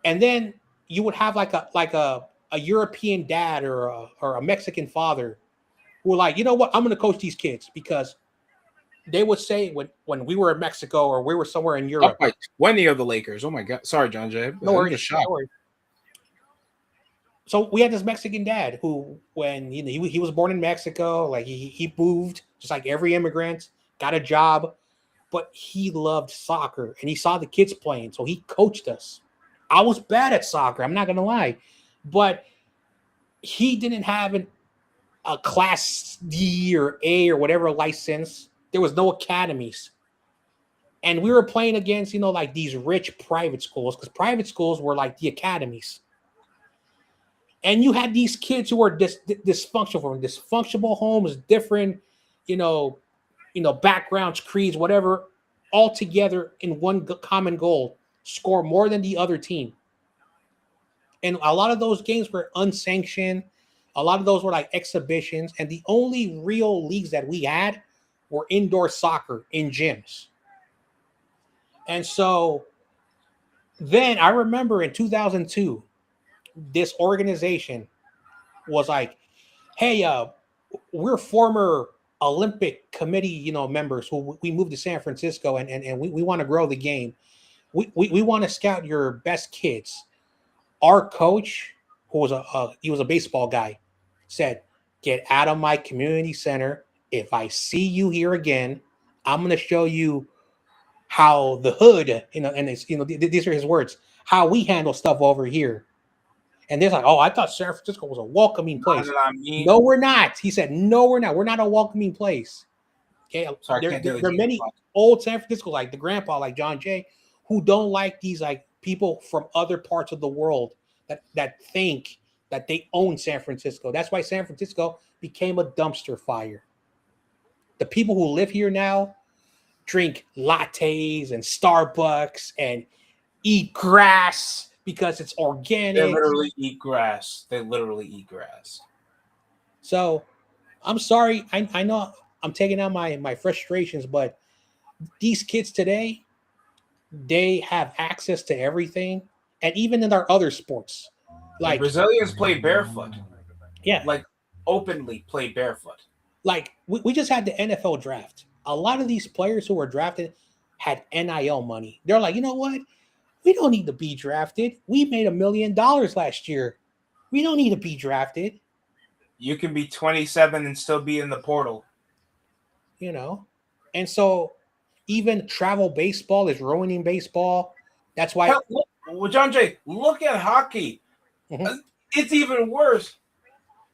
And then you would have like a European dad or a Mexican father who were like, you know what, I'm going to coach these kids, because they would say when we were in Mexico or we were somewhere in Europe. Up by 20 of the Lakers. Oh my God. Sorry, John Jay. No worries. So we had this Mexican dad who, when he was born in Mexico, like he moved just like every immigrant, got a job, but he loved soccer and he saw the kids playing, so he coached us. I was bad at soccer, I'm not gonna lie, but he didn't have a class D or A or whatever license. There was no academies. And we were playing against, like these rich private schools, because private schools were like the academies. And you had these kids who were dysfunctional from dysfunctional homes, different, backgrounds, creeds, whatever, all together in one common goal: score more than the other team. And a lot of those games were unsanctioned. A lot of those were like exhibitions. And the only real leagues that we had were indoor soccer in gyms. And so then I remember in 2002, this organization was like, hey, we're former Olympic committee, members who we moved to San Francisco and we want to grow the game. We want to scout your best kids. Our coach, who was he was a baseball guy, said, get out of my community center. If I see you here again, I'm going to show you how the hood, and it's, these are his words, how we handle stuff over here. And they're like, oh, I thought San Francisco was a welcoming place. No, we're not. He said, no, we're not. We're not a welcoming place. Okay. Sorry, there are many old San Francisco, like the grandpa, like John Jay, who don't like these like people from other parts of the world that think that they own San Francisco. That's why San Francisco became a dumpster fire. The people who live here now drink lattes and Starbucks and eat grass because it's They organic. literally eat grass. They literally eat grass. So I'm sorry. I know I'm taking out my frustrations, but these kids today, they have access to everything. And even in our other sports, The like, Brazilians play barefoot, yeah, like openly play barefoot. like we just had the NFL draft. A lot of these players who were drafted had NIL money. They're like, you know what? We don't need to be drafted. We made $1 million last year. We don't need to be drafted. You can be 27 and still be in the portal. You know, and so even travel baseball is ruining baseball. That's why. Hell, well, John Jay, look at hockey. Mhm. It's even worse.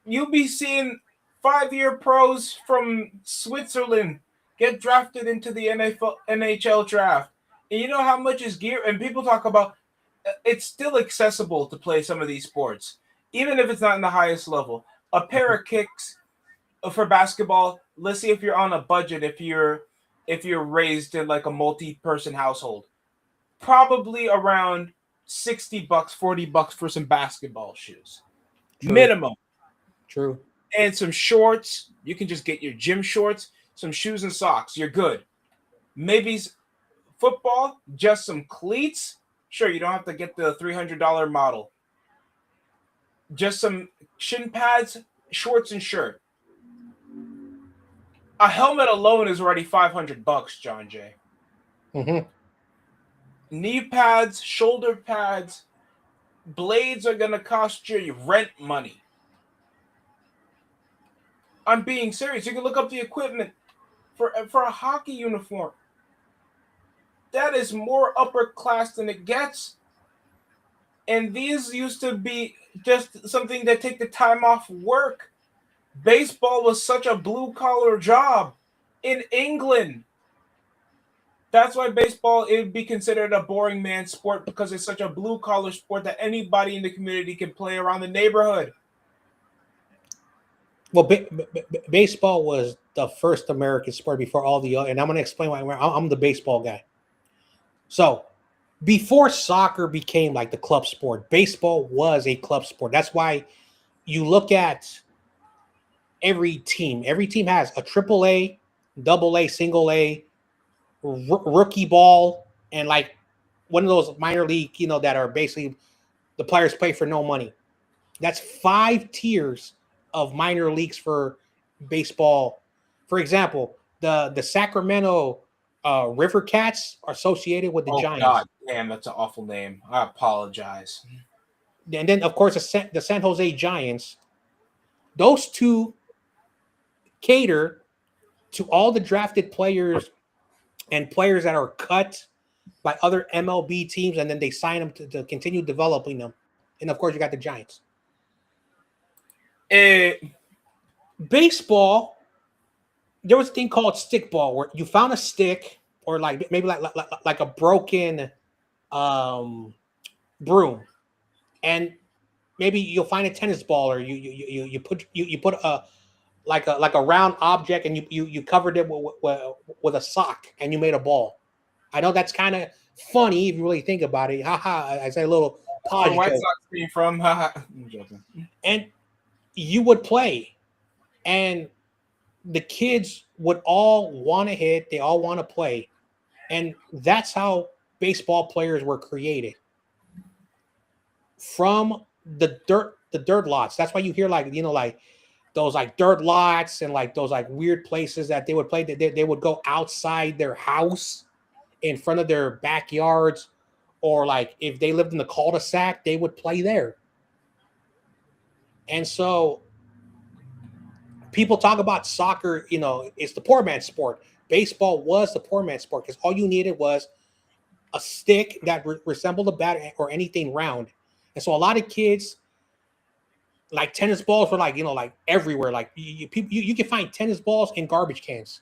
You'll be seeing 5-year pros from Switzerland get drafted into the NHL draft. And you know how much is gear? And people talk about it's still accessible to play some of these sports, even if it's not in the highest level. A pair of kicks for basketball. Let's see if you're on a budget. If you're raised in like a multi-person household, probably around $60, $40 for some basketball shoes, True. minimum. True. And some shorts. You can just get your gym shorts, some shoes and socks. You're good. Maybe football, just some cleats. Sure, you don't have to get the $300 model. Just some shin pads, shorts, and shirt. A helmet alone is already $500, John Jay. Mm-hmm. Knee pads, shoulder pads, blades are gonna cost you rent money. I'm being serious. You can look up the equipment for a hockey uniform. That is more upper class than it gets. And these used to be just something that take the time off work. Baseball was such a blue collar job in England. That's why baseball it would be considered a boring man sport because it's such a blue collar sport that anybody in the community can play around the neighborhood. Well, baseball was the first American sport before all the other, and I'm going to explain why I'm the baseball guy. So, before soccer became like the club sport, baseball was a club sport. That's why you look at every team. Every team has a triple A, double A, single A, rookie ball, and like one of those minor league, that are basically the players play for no money. That's 5 tiers of minor leagues for baseball. For example, the Sacramento River Cats are associated with the Giants. God damn, that's an awful name. I apologize. And then, of course, the San Jose Giants. Those two cater to all the drafted players and players that are cut by other MLB teams, and then they sign them to continue developing them. And, of course, you got the Giants. Baseball, there was a thing called stickball where you found a stick or like maybe like a broken broom, and maybe you'll find a tennis ball, or you put a round object and you covered it with a sock and you made a ball. I know that's kind of funny if you really think about it. Haha, I say a little pause. Where White Sox came from? I'm joking. And you would play, and the kids would all want to hit. They all want to play, and that's how baseball players were created from the dirt lots. That's why you hear like those like dirt lots and like those like weird places that they would play. They would go outside their house in front of their backyards, or like if they lived in the cul-de-sac, they would play there. And so people talk about soccer, it's the poor man's sport. Baseball was the poor man's sport because all you needed was a stick that resembled a bat or anything round. And so a lot of kids, like tennis balls were like, like everywhere. Like you can find tennis balls in garbage cans,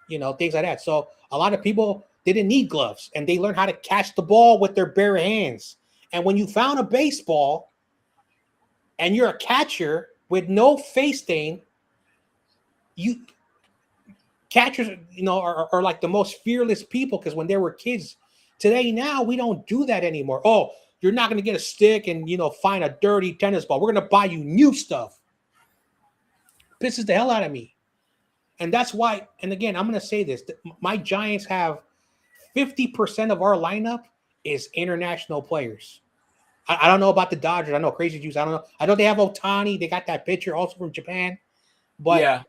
things like that. So a lot of people didn't need gloves, and they learned how to catch the ball with their bare hands. And when you found a baseball and you're a catcher with no face stain, catchers, are like the most fearless people, because when they were kids, Today, now we don't do that anymore. Oh, you're not going to get a stick and find a dirty tennis ball. We're going to buy you new stuff. Pisses the hell out of me. And that's why, and again, I'm going to say this. My Giants have 50% of our lineup is international players. I don't know about the Dodgers. I know Crazy Juice. I don't know. I know they have Otani. They got that pitcher also from Japan. But yeah.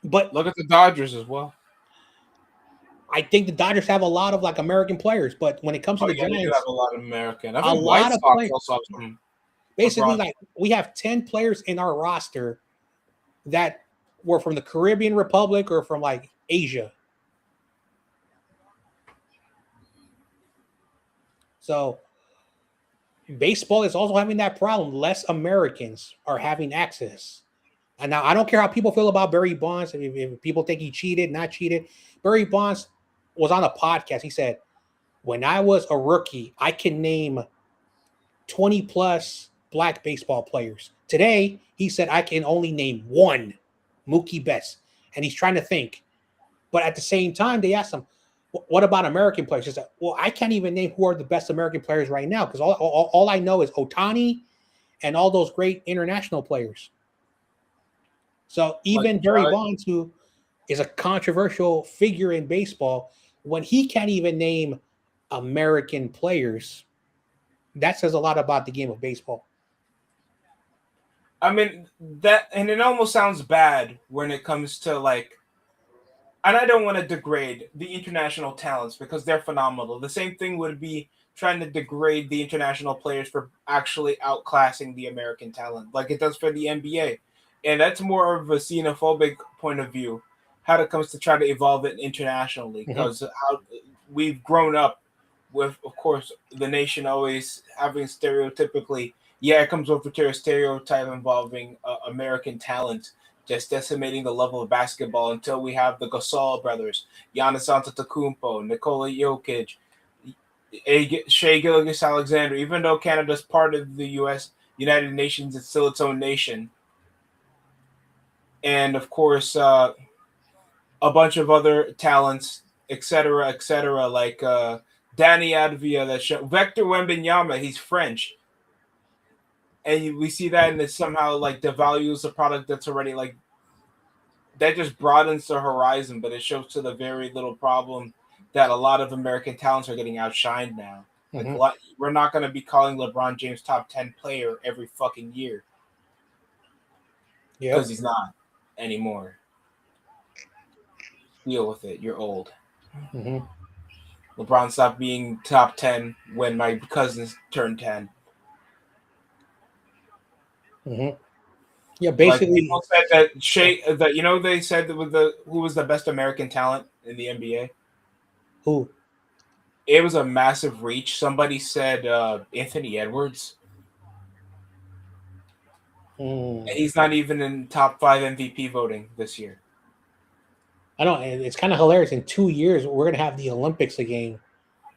But look at the Dodgers as well. I think the Dodgers have a lot of American players, but when it comes to the Giants, they do have a lot of American. I a think lot White of Sox players. Also have some basically, we have 10 players in our roster that were from the Caribbean Republic or from Asia. So baseball is also having that problem. Less Americans are having access. And now I don't care how people feel about Barry Bonds. If people think he cheated, not cheated. Barry Bonds was on a podcast. He said, when I was a rookie, I can name 20 plus black baseball players. Today, he said, I can only name one, Mookie Betts. And he's trying to think. But at the same time, they asked him, what about American players? He said, well, I can't even name who are the best American players right now because all I know is Otani and all those great international players. So even Barry Bonds, who is a controversial figure in baseball, when he can't even name American players, that says a lot about the game of baseball. I mean, and it almost sounds bad when it comes to and I don't want to degrade the international talents because they're phenomenal. The same thing would be trying to degrade the international players for actually outclassing the American talent, like it does for the NBA. And that's more of a xenophobic point of view, how it comes to try to evolve it internationally, because how we've grown up with, of course, the nation always having stereotypically, it comes over to a stereotype involving American talent, just decimating the level of basketball until we have the Gasol brothers, Giannis Antetokounmpo, Nikola Jokic, Shai Gilgeous-Alexander. Even though Canada's part of the United Nations, it's still its own nation. And of course, a bunch of other talents, etc., like Danny Advia, Vector Wembanyama. He's French, and we see that, and it somehow devalues a product that's already that just broadens the horizon, but it shows to the very little problem that a lot of American talents are getting outshined now. We're not going to be calling LeBron James top 10 player every fucking year, because he's not anymore. Deal with it. You're old. LeBron stopped being top 10 when my cousins turned 10. Yeah, basically. People said that they said that who was the best American talent in the NBA? Who? It was a massive reach. Somebody said Anthony Edwards. And he's not even in top 5 MVP voting this year. I know, and it's kind of hilarious. In 2 years, we're going to have the Olympics again,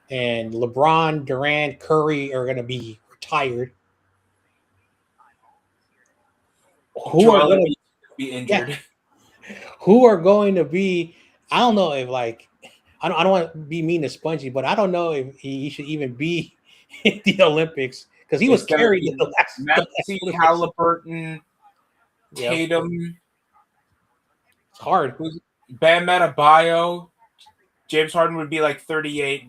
and LeBron, Durant, Curry are going to be retired. Who are going to be injured? Yeah. Who are going to be? I don't know if I don't want to be mean to Spongy, but I don't know if he should even be in the Olympics because he was carried in the last. Halliburton, Tatum. It's hard. Bam Adebayo, James Harden would be 38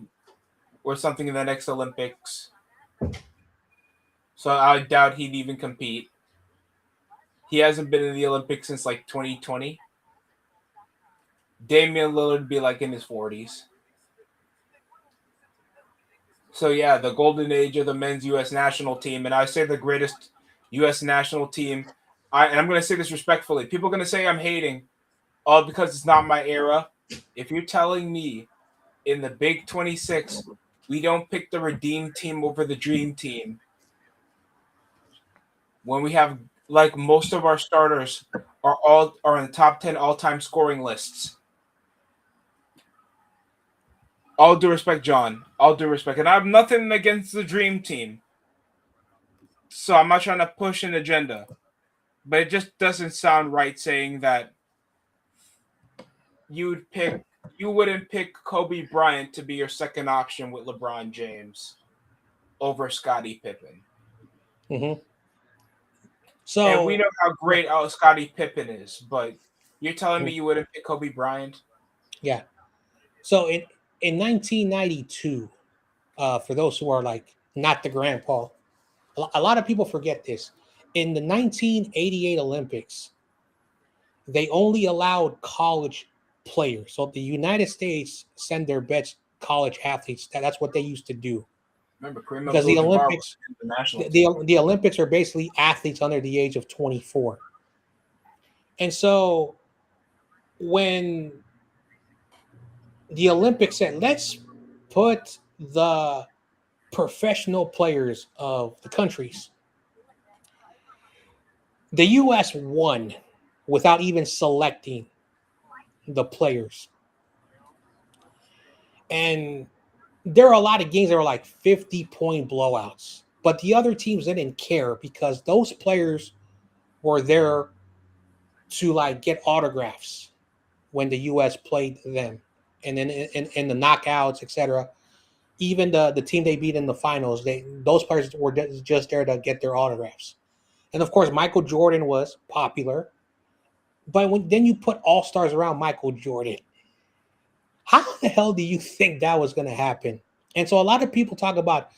or something in the next Olympics. So I doubt he'd even compete. He hasn't been in the Olympics since 2020. Damian Lillard would be in his 40s. So yeah, the golden age of the men's U.S. national team, and I say the greatest U.S. national team. And I'm going to say this respectfully. People are going to say I'm hating, because it's not my era. If you're telling me in the Big 26 we don't pick the Redeem Team over the Dream Team, when we have most of our starters are in the top 10 all-time scoring lists. All due respect, John. All due respect. And I have nothing against the Dream Team. So I'm not trying to push an agenda. But it just doesn't sound right saying that you would pick you wouldn't pick Kobe Bryant to be your second option with LeBron James over Scottie Pippen. Mm-hmm. And we So know how great Scottie Pippen is, but you're telling me Mhm. you wouldn't pick Kobe Bryant? yeah. So in 1992, for those who are like not the grandpa, a lot of people forget this. In the 1988 Olympics, they only allowed college players. So the United States send their best college athletes. That's what they used to do Remember, Kareem because the Abdul-Jabbar was Olympics, in the national the, team. the Olympics are basically athletes under the age of 24. And so when the Olympics said, let's put the professional players of the countries, the U.S. won without even selecting the players. And there are a lot of games that were like 50-point blowouts, but the other teams didn't care because those players were there to like get autographs when the U.S. played them, and then in the knockouts, etc. Even the team they beat in the finals, those players were just there to get their autographs. And of course, Michael Jordan was popular, but then you put all stars around Michael Jordan, how the hell do you think that was going to happen? And so a lot of people talk about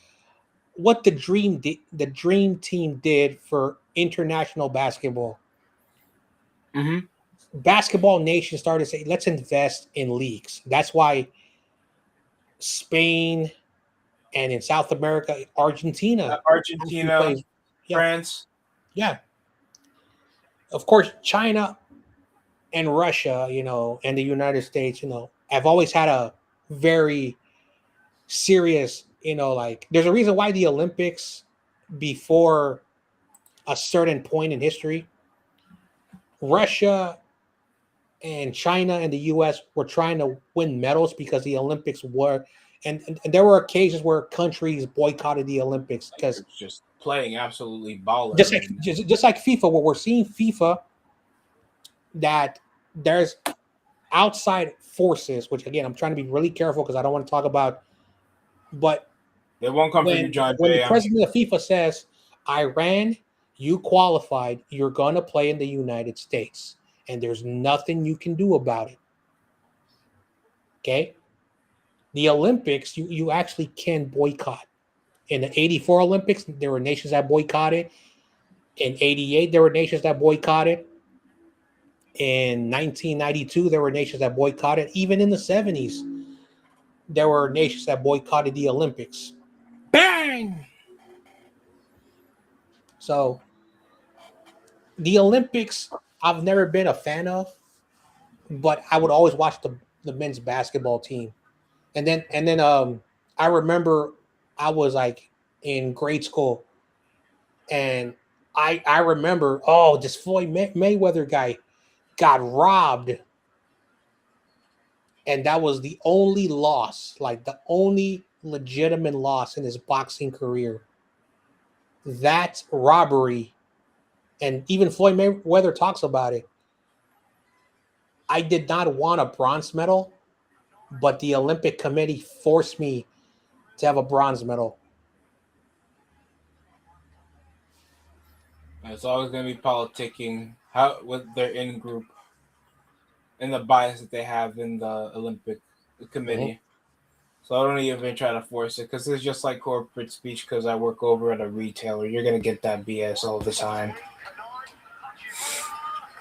what the dream team did for international basketball. Mm-hmm. Basketball nation started to say, let's invest in leagues. That's why Spain and in South America, Argentina actually Argentina, plays. Yeah, France. yeah. Of course, China and Russia, and the United States, have always had a very serious, like there's a reason why the Olympics before a certain point in history, Russia and China and the US were trying to win medals because the Olympics were, and there were occasions where countries boycotted the Olympics because It's just playing absolutely baller. just like FIFA, where we're seeing FIFA that there's outside forces, which again I'm trying to be really careful because I don't want to talk about, but They won't come for you, when John when the Jay. president of FIFA says, Iran, you qualified, you're gonna play in the United States, and there's nothing you can do about it. Okay? The Olympics, you actually can boycott. In the 84 Olympics, there were nations that boycotted. In 88, there were nations that boycotted. In 1992, there were nations that boycotted. Even in the 70s, there were nations that boycotted the Olympics. Bang! So the Olympics, I've never been a fan of, but I would always watch the men's basketball team. And then I remember I was like in grade school, and I remember, this Floyd Mayweather guy got robbed, and that was the only loss, like the only legitimate loss in his boxing career. That robbery, and even Floyd Mayweather talks about it. I did not want a bronze medal, but the Olympic Committee forced me to have a bronze medal. It's always going to be politicking with their in group and the bias that they have in the Olympic Committee. Mm-hmm. So I don't even try to force it because it's just like corporate speech. Because I work over at a retailer, you're gonna get that BS all the time.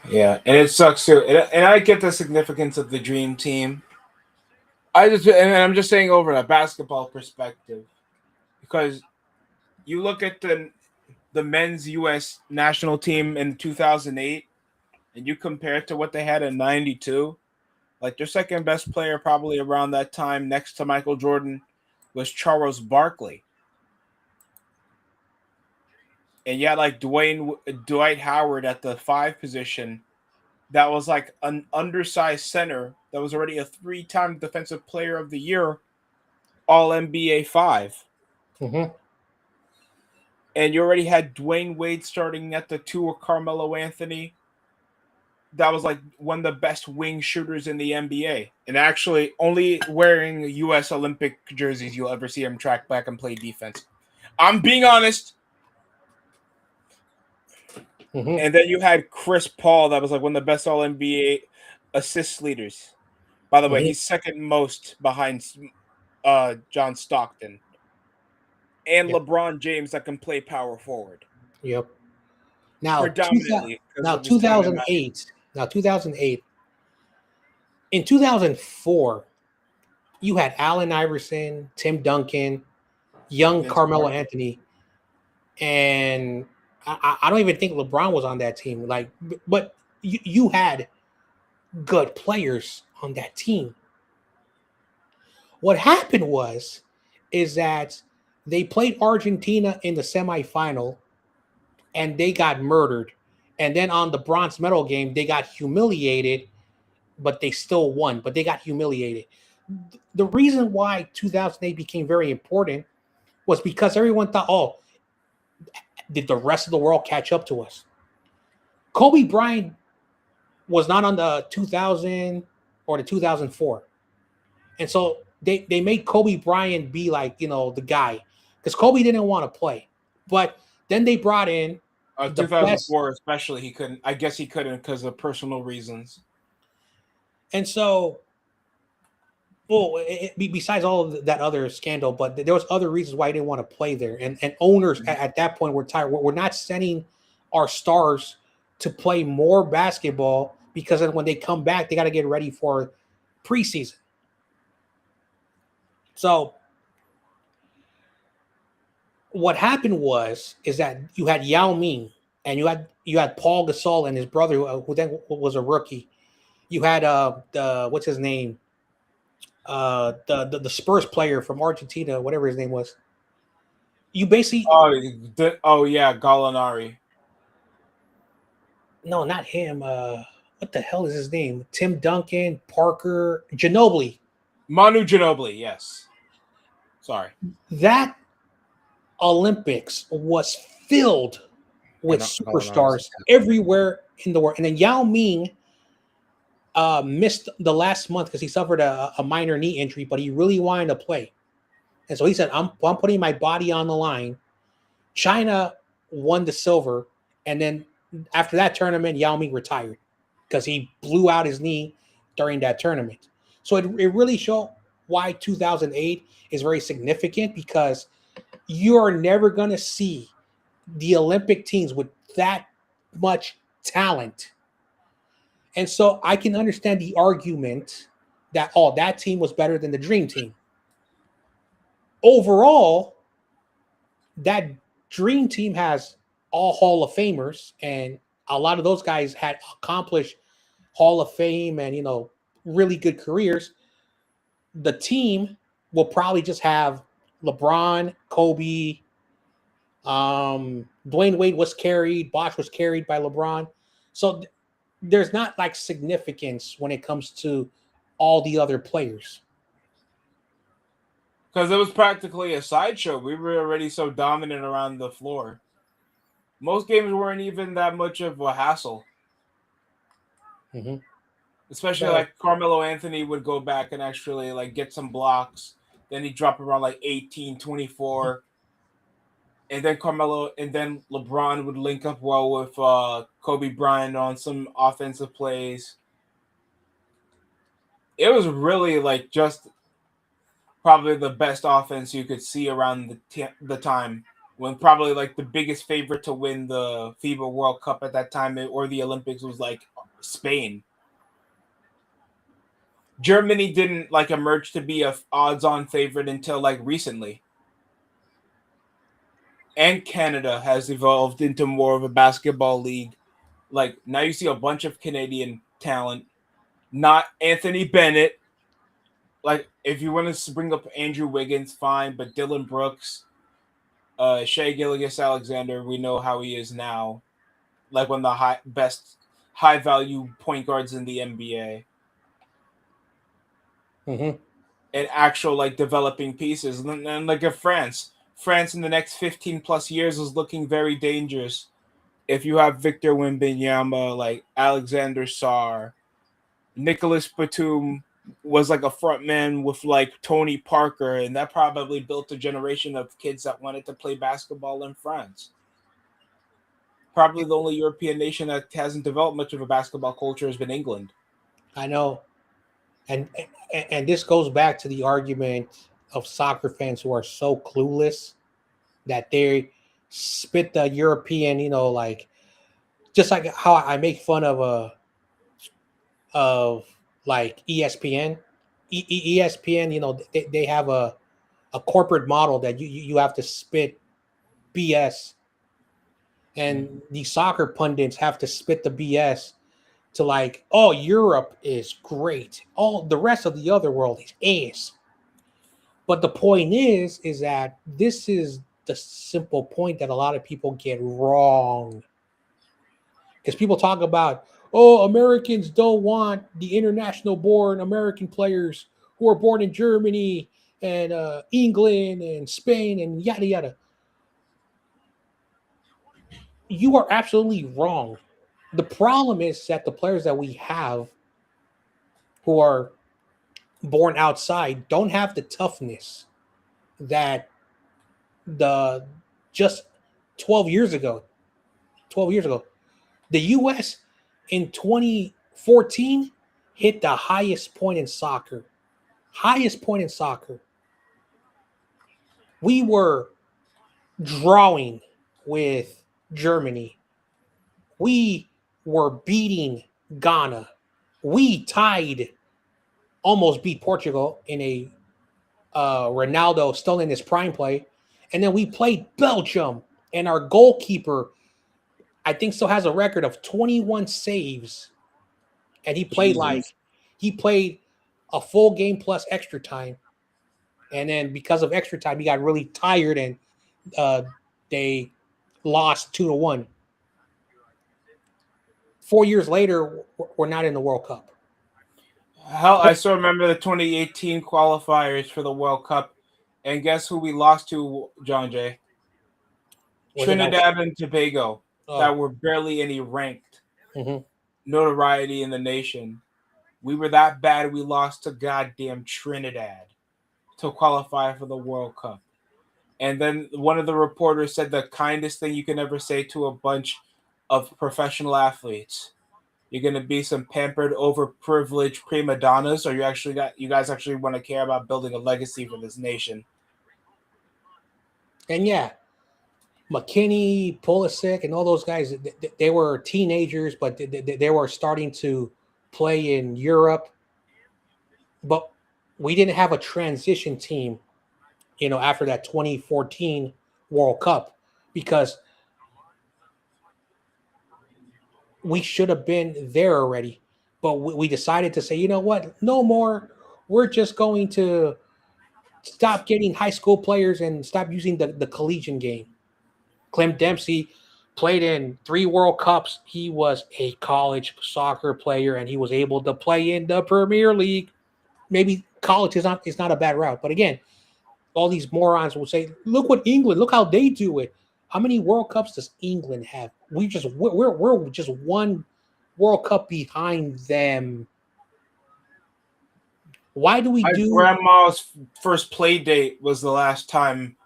Yeah, and it sucks too. And I get the significance of the dream team. I'm just saying over a basketball perspective because you look at the men's U.S. national team in 2008 and you compare it to what they had in '92. Like their second best player probably around that time next to Michael Jordan was Charles Barkley. And yeah, like Dwight Howard at the 5 position, that was like an undersized center that was already a 3-time defensive player of the year, all NBA 5. Mm-hmm. And you already had Dwayne Wade starting at the 2 or Carmelo Anthony. that was like one of the best wing shooters in the NBA, and actually only wearing U.S. Olympic jerseys you'll ever see him track back and play defense. I'm being honest. Mm-hmm. And then you had Chris Paul, that was like one of the best All NBA assist leaders. By the way, he's second most behind John Stockton, and Yep. LeBron James that can play power forward Yep. Now, predominantly because of his time in Miami. 2008. Now, 2008. In 2004, you had Allen Iverson, Tim Duncan, young Vince Carmelo Carter. Anthony, and I don't even think LeBron was on that team. Like, but you had good players on that team. What happened is that they played Argentina in the semifinal, and they got murdered. And then on the bronze medal game, they got humiliated, but they still won. But they got humiliated. The reason why 2008 became very important was because everyone thought, oh, did the rest of the world catch up to us? Kobe Bryant was not on the 2000 or the 2004. And so they made Kobe Bryant be like, you know, the guy. Because Kobe didn't want to play. But then they brought in 2004 especially, he couldn't. I guess he couldn't because of personal reasons. And so, besides all of that other scandal, but there was other reasons why he didn't want to play there. And owners at that point were tired. We're not sending our stars to play more basketball because then when they come back, they got to get ready for preseason. So what happened is that you had Yao Ming and you had Paul Gasol and his brother who then was a rookie. You had the what's his name? The Spurs player from Argentina, whatever his name was. You basically Gallinari. No, not him. What the hell is his name? Tim Duncan, Parker, Ginobili. Manu Ginobili, yes. Sorry. That Olympics was filled with superstars everywhere in the world. And then Yao Ming missed the last month because he suffered a minor knee injury, but he really wanted to play. And so he said, I'm putting my body on the line. China won the silver. And then after that tournament, Yao Ming retired because he blew out his knee during that tournament. So it really showed why 2008 is very significant, because you are never going to see the Olympic teams with that much talent. And so I can understand the argument that, oh, that team was better than the Dream Team. Overall, that Dream Team has all Hall of Famers, and a lot of those guys had accomplished Hall of Fame and, you know, really good careers. The team will probably just have LeBron, Kobe, Dwayne Wade was carried, Bosh was carried by LeBron. So there's not like significance when it comes to all the other players. Because it was practically a sideshow. We were already so dominant around the floor. Most games weren't even that much of a hassle. Mm-hmm. Especially like Carmelo Anthony would go back and actually like get some blocks. Then he'd drop around like 18, 24. And then LeBron would link up well with Kobe Bryant on some offensive plays. It was really like just probably the best offense you could see around the time, when probably like the biggest favorite to win the FIBA World Cup at that time or the Olympics was like Spain. Germany didn't like emerge to be a odds-on favorite until like recently. And Canada has evolved into more of a basketball league. Like now you see a bunch of Canadian talent, not Anthony Bennett. Like if you want to bring up Andrew Wiggins, fine, but Dylan Brooks, Shai Gilgeous-Alexander, we know how he is now. Like one of the best high-value point guards in the NBA. Mm-hmm. And actual like developing pieces. And like if France in the next 15 plus years is looking very dangerous. if you have Victor Wembanyama, like Alexander Sarr, Nicholas Batum was like a front man with like Tony Parker, and that probably built a generation of kids that wanted to play basketball in France. Probably the only European nation that hasn't developed much of a basketball culture has been England. I know, and this goes back to the argument of soccer fans who are so clueless that they spit the European, like just like how I make fun of like ESPN. ESPN, they have a corporate model that you have to spit BS, and the soccer pundits have to spit the BS to like, oh, Europe is great, all the rest of the other world is ass. But the point is that this is the simple point that a lot of people get wrong. Because people talk about, oh, Americans don't want the international born American players who are born in Germany and England and Spain and yada yada. You are absolutely wrong. The problem is that the players that we have who are born outside don't have the toughness that the just 12 years ago, the US in 2014 hit the highest point in soccer. We were drawing with Germany. We were beating Ghana. We almost beat Portugal in a Ronaldo still in his prime play. And then we played Belgium, and our goalkeeper, I think, still has a record of 21 saves. And he played a full game plus extra time. And then because of extra time, he got really tired, and they lost 2-1. 4 years later, we're not in the World Cup. Hell, I still remember the 2018 qualifiers for the World Cup, and guess who we lost to, John Jay? Trinidad and Tobago, that were barely any ranked notoriety in the nation. We were that bad, we lost to goddamn Trinidad to qualify for the World Cup. And then one of the reporters said the kindest thing you can ever say to a bunch of professional athletes: you're gonna be some pampered, overprivileged prima donnas, or you guys actually want to care about building a legacy for this nation. And yeah, McKinney, Pulisic, and all those guys, they were teenagers, but they were starting to play in Europe. But we didn't have a transition team, after that 2014 World Cup, because we should have been there already. But we decided to say, you know what, no more. We're just going to stop getting high school players and stop using the collegiate game. Clem Dempsey played in 3 World Cups. He was a college soccer player, and he was able to play in the Premier League. Maybe college is not a bad route. But again, all these morons will say, look how they do it. How many World Cups does England have? We're just one World Cup behind them. Why do we My do? grandma's first play date was the last time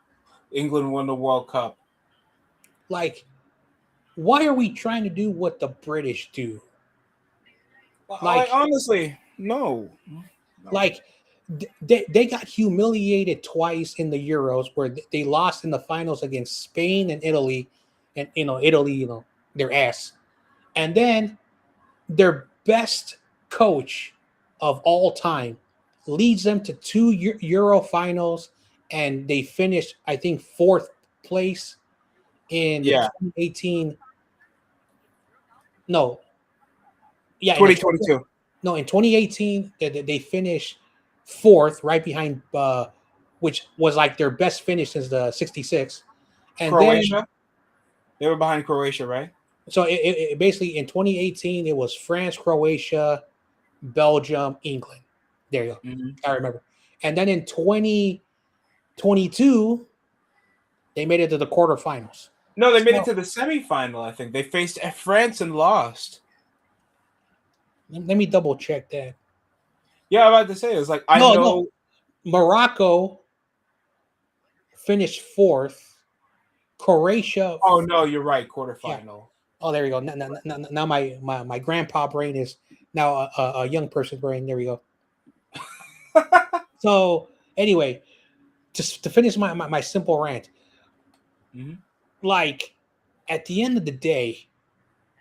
England won the World Cup. Like, why are we trying to do what the British do? Like honestly, no. Like, they got humiliated twice in the Euros, where they lost in the finals against Spain and Italy, and Italy, their ass. And then their best coach of all time leads them to 2 Euro finals, and they finished, I think, 4th place in 2018. No. Yeah, 2022. In 2018, they finished 4th, right behind, which was like their best finish since the 66. And Croatia? then, they were behind Croatia, right? So it basically in 2018, it was France, Croatia, Belgium, England. There you go. Mm-hmm. I remember. And then in 2022, they made it to the quarterfinals. No, they made it So, to the semifinal. I think they faced France and lost. let me double check that. Yeah, I'm about to say it's like I No, know. no. Morocco finished fourth. Croatia. Oh no, you're right. Yeah. Quarterfinal. Oh, there we go. Now my grandpa brain is now a young person's brain. There we go. So anyway, to finish my simple rant, Mhm. like at the end of the day,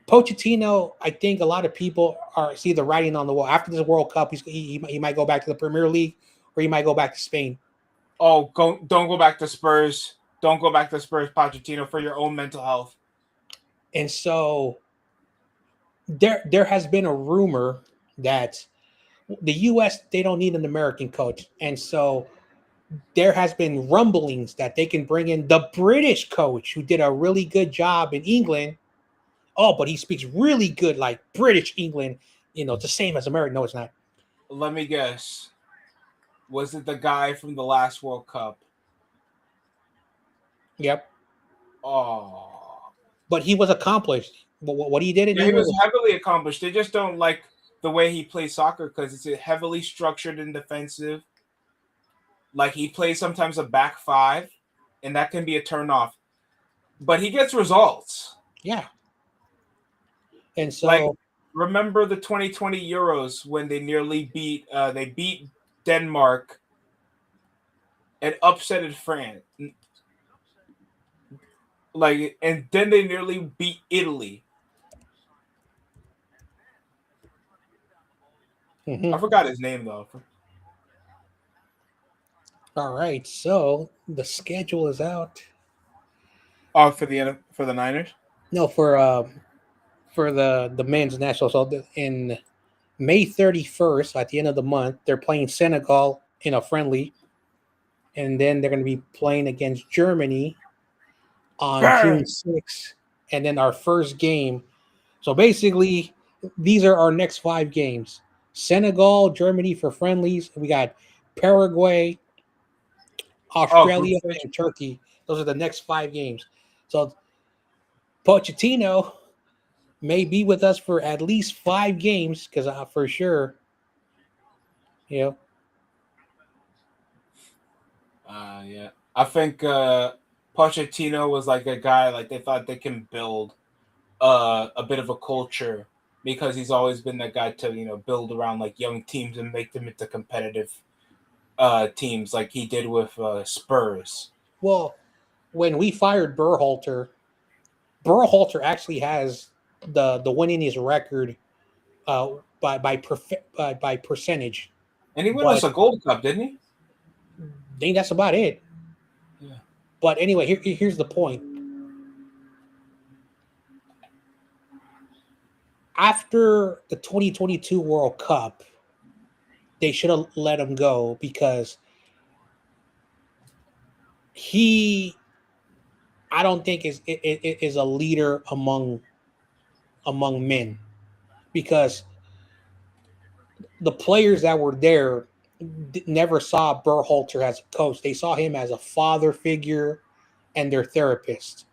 Pochettino, I think a lot of people see the writing on the wall. After this World Cup, he might go back to the Premier League or he might go back to Spain. Oh, don't go back to Spurs. Don't go back to Spurs, Pochettino, for your own mental health. And so there has been a rumor that the U.S. they don't need an American coach, and so there has been rumblings that they can bring in the British coach who did a really good job in England. Oh, but he speaks really good like British England. It's the same as American. No, it's not. Let me guess. Was it the guy from the last World Cup? Yep. Oh, But he was accomplished. What he did in yeah, he England was heavily accomplished. They just don't like the way he plays soccer because it's heavily structured and defensive. Like he plays sometimes a back five, and that can be a turn off. But he gets results. yeah. And Like so remember the 2020 Euros when they nearly beat Denmark and upsetted France. Like, and then they nearly beat Italy. I forgot his name though. all right. So the schedule is out. Oh, for the Niners. No, for the men's national. So in May 31st, at the end of the month, they're playing Senegal in a friendly, and then they're going to be playing against Germany on June 6th, and then our first game. So basically, these are our next 5 games: Senegal, Germany for friendlies. We got Paraguay, Group Australia, stage. and Turkey. Those are the next 5 games. So Pochettino may be with us for at least 5 games because for sure, you know. Yeah. I think Pochettino was like a guy like they thought they can build a bit of a culture because he's always been that guy to build around like young teams and make them into competitive teams like he did with Spurs. Well, when we fired Berhalter actually has the winningest record by percentage. And he won us But a Gold Cup, didn't he? I think that's about it. Yeah. But anyway, here's the point. After the 2022 World Cup, they should have let him go because I don't think is a leader among men, because the players that were there never saw Berhalter as a coach. They saw him as a father figure and their therapist.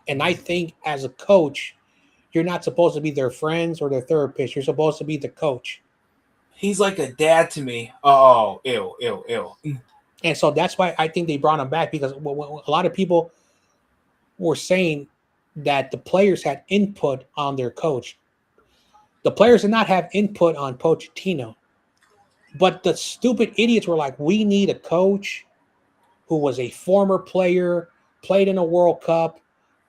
And I think as a coach, you're not supposed to be their friends or their therapist. You're supposed to be the coach. He's like a dad to me. Oh, ew. And so that's why I think they brought him back, because a lot of people were saying that the players had input on their coach. The players did not have input on Pochettino. But the stupid idiots were like, we need a coach who was a former player, played in a World Cup,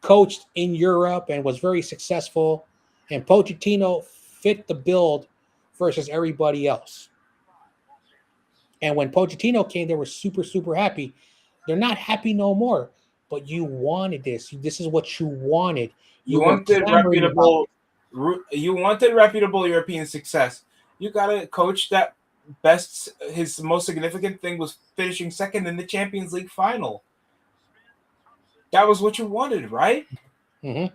coached in Europe, and was very successful. And Pochettino fit the build versus everybody else. And when Pochettino came, they were super, super happy. They're not happy no more. But you wanted this. This is what you wanted. You Were wanted clamoring about it. reputable European success. You got a coach that his most significant thing was finishing second in the Champions League final. That was what you wanted, right? Mm-hmm.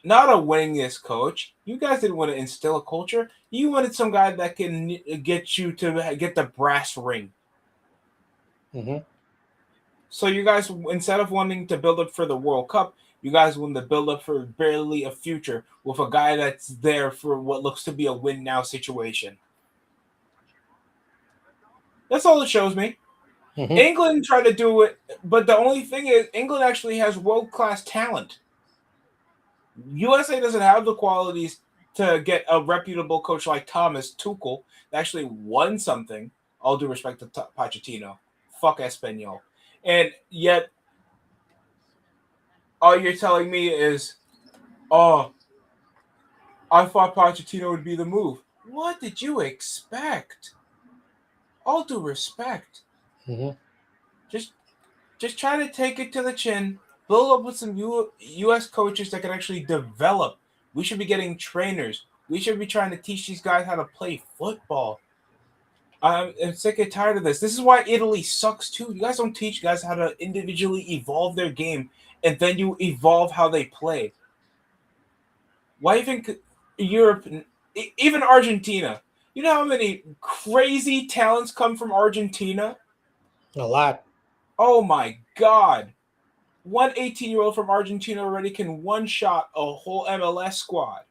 Not a winningest coach. You guys didn't want to instill a culture. You wanted some guy that can get you to get the brass ring. Mm-hmm. So you guys, instead of wanting to build up for the World Cup, you guys want to build up for barely a future with a guy that's there for what looks to be a win now situation. That's all it shows me. Mm-hmm. England tried to do it, but the only thing is, England actually has world-class talent. USA doesn't have the qualities to get a reputable coach like Thomas Tuchel that actually won something. All due respect to Pochettino. Fuck Espanol. And yet, all you're telling me is, oh, I thought Pochettino would be the move. What did you expect? All due respect. Mm-hmm. Just try to take it to the chin. Build up with some U.S. coaches that can actually develop. We should be getting trainers. We should be trying to teach these guys how to play football. I'm sick and tired of this. This is why Italy sucks too. You guys don't teach guys how to individually evolve their game, and then you evolve how they play. Why even Europe, even Argentina? You know how many crazy talents come from Argentina? A lot. Oh my God. One 18-year-old from Argentina already can one-shot a whole MLS squad.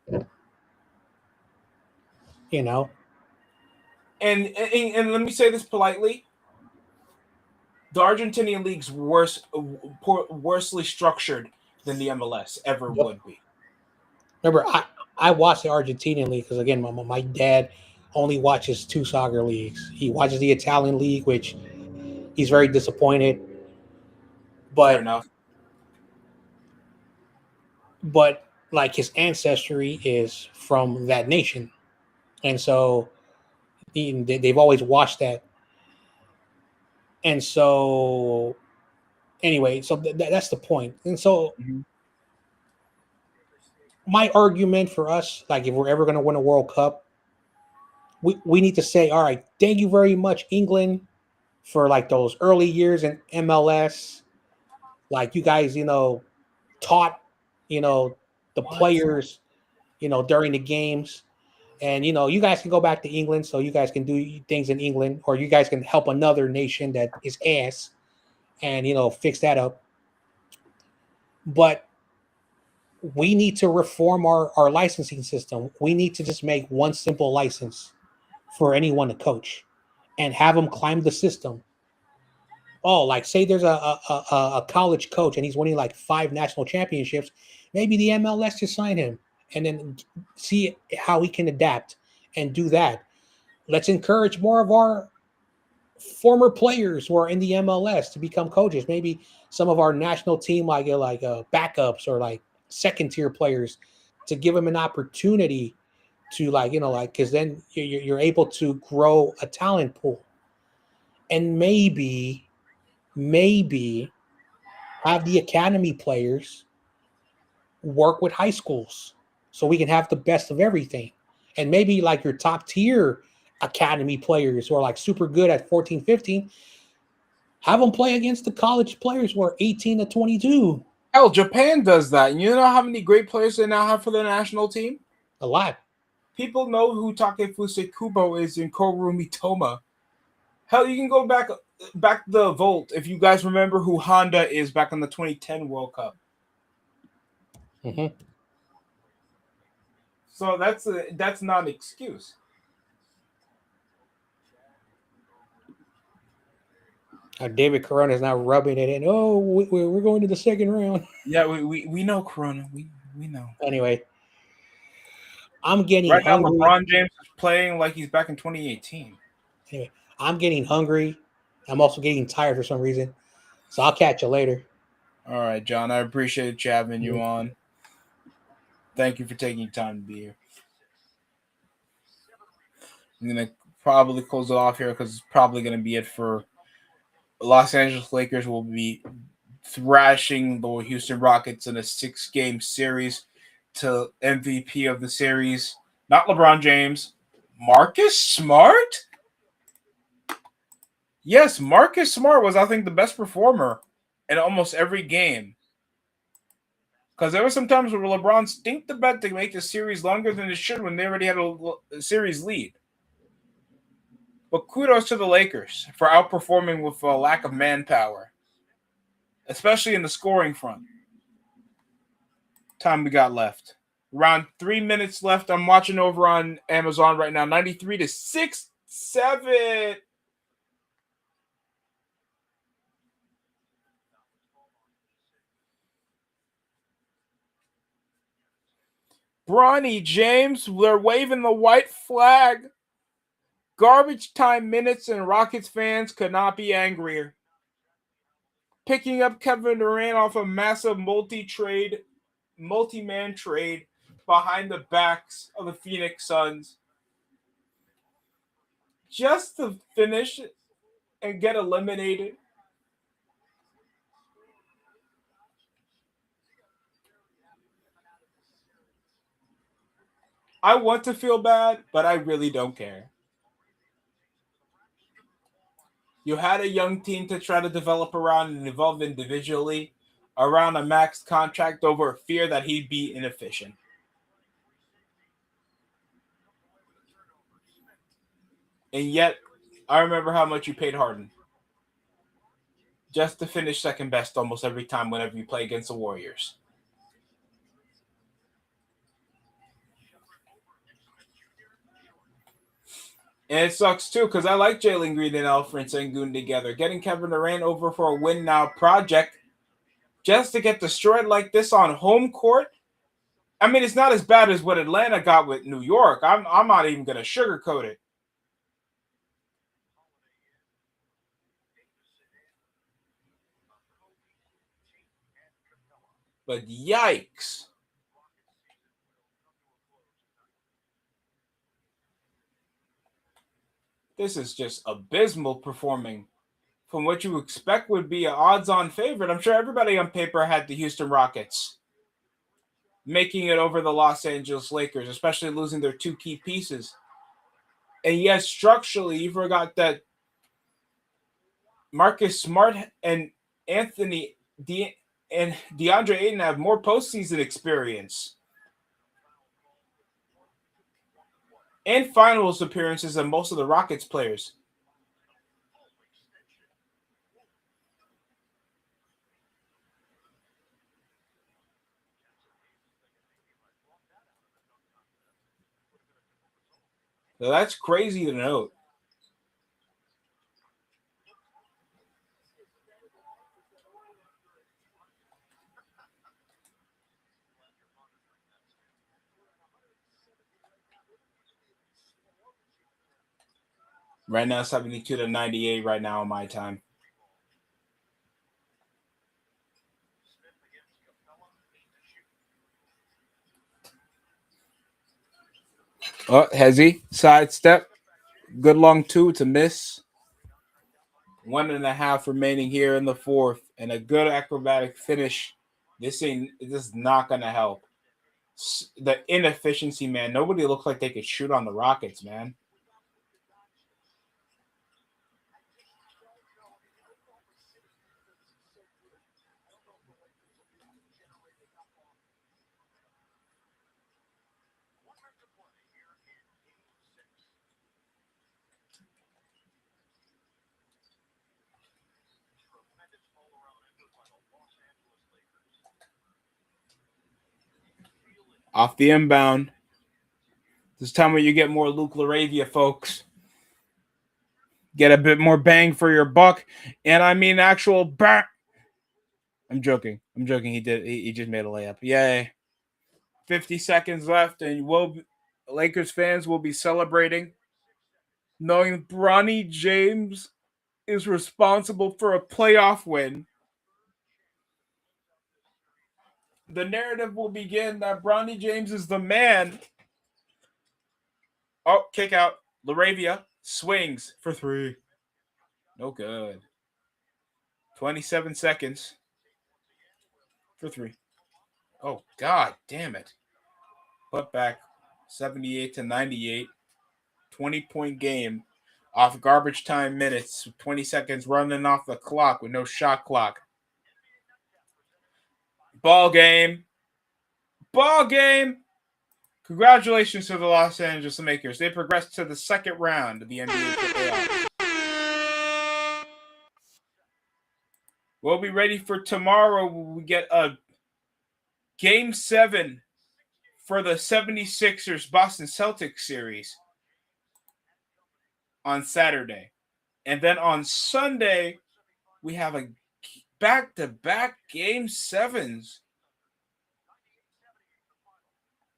You know. And let me say this politely. The Argentinian league's worsely structured than the MLS ever would be. Remember, I watched the Argentinian league because, again, my dad only watches 2 soccer leagues. He watches the Italian league, which he's very disappointed. Fair enough. But like his ancestry is from that nation, and so they've always watched that. And so, anyway, so that's the point. And so, my argument for us, like if we're ever going to win a World Cup, we need to say, all right, thank you very much, England, for like those early years in MLS. Like you guys, taught, the players, during the games. And, you guys can go back to England so you guys can do things in England, or you guys can help another nation that is ass and, fix that up. But we need to reform our licensing system. We need to just make one simple license for anyone to coach and have them climb the system. Oh, like say there's a college coach and he's winning like 5 national championships. Maybe the MLS just sign him and then see how he can adapt and do that. Let's encourage more of our former players who are in the MLS to become coaches. Maybe some of our national team, like backups or like second tier players, to give them an opportunity to because then you're able to grow a talent pool, and maybe have the academy players work with high schools so we can have the best of everything. And maybe like your top tier academy players who are like super good at 14, 15, have them play against the college players who are 18 to 22. Hell, Japan does that. And you know how many great players they now have for their national team? A lot. People know who Takefuse Kubo is in Koru Mitoma. Hell, you can go back the vault if you guys remember who Honda is back in the 2010 World Cup. Mm-hmm. So that's not an excuse. David Corona is now rubbing it in. Oh, we're going to the second round. Yeah, we know Corona. We know. Anyway, I'm getting right hungry. Now, LeBron James is playing like he's back in 2018. Anyway, I'm getting hungry. I'm also getting tired for some reason. So I'll catch you later. All right, John. I appreciate you having you on. Thank you for taking time to be here. I'm going to probably close it off here because it's probably going to be it for Los Angeles Lakers. Will be thrashing the Houston Rockets in a 6-game series to MVP of the series. Not LeBron James. Marcus Smart? Yes, Marcus Smart was, I think, the best performer in almost every game. Because there were some times where LeBron stinked the bed to make the series longer than it should when they already had a series lead. But kudos to the Lakers for outperforming with a lack of manpower. especially in the scoring front. Time we got left. Around 3 minutes left. I'm watching over on Amazon right now. 93-6-7. Bronny James, they're waving the white flag. Garbage time minutes, and Rockets fans could not be angrier. Picking up Kevin Durant off a massive multi-man trade behind the backs of the Phoenix Suns. Just to finish and get eliminated. I want to feel bad, but I really don't care. You had a young team to try to develop around and evolve individually around a max contract over a fear that he'd be inefficient. And yet, I remember how much you paid Harden just to finish second best almost every time whenever you play against the Warriors. And it sucks too, because I like Jalen Green and Alfred Sengun together. Getting Kevin Durant over for a win now project just to get destroyed like this on home court. I mean, it's not as bad as what Atlanta got with New York. I'm not even going to sugarcoat it. But yikes. This is just abysmal performing from what you expect would be an odds-on favorite. I'm sure everybody on paper had the Houston Rockets making it over the Los Angeles Lakers, especially losing their two key pieces. And yes, structurally, you forgot that Marcus Smart and DeAndre Ayton have more postseason experience and finals appearances than most of the Rockets players. So that's crazy to note. Right now, 72-98 right now in my time. Oh, Hezzy, sidestep. Good long two to miss. 1.5 remaining here in the fourth. And a good acrobatic finish. This is not going to help. The inefficiency, man. Nobody looked like they could shoot on the Rockets, man. Off the inbound. This time where you get more Luke Laravia, folks. Get a bit more bang for your buck. And I mean actual bang. I'm joking. He just made a layup. Yay. 50 seconds left, and Lakers fans will be celebrating, knowing Bronny James is responsible for a playoff win. The narrative will begin that Bronny James is the man. Oh, kick out. Laravia swings for three. No good. 27 seconds for three. Oh, God damn it. Put back 78-98. 20-point game off garbage time minutes. 20 seconds running off the clock with no shot clock. Ball game. Congratulations to the Los Angeles Lakers. They progressed to the second round of the NBA playoffs. We'll be ready for tomorrow. We get a Game 7 for the 76ers Boston Celtics series on Saturday. And then on Sunday, we have a back-to-back Game 7s.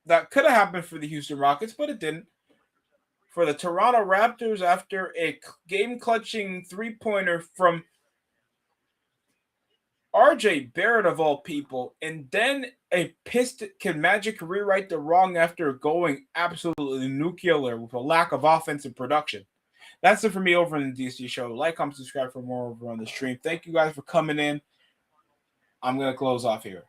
That could have happened for the Houston Rockets, but it didn't. For the Toronto Raptors, after a game-clutching three-pointer from RJ Barrett of all people, and then a Piston can Magic rewrite the wrong after going absolutely nuclear with a lack of offensive production. That's it for me over in the DST show. Like, comment, subscribe for more over on the stream. Thank you guys for coming in. I'm going to close off here.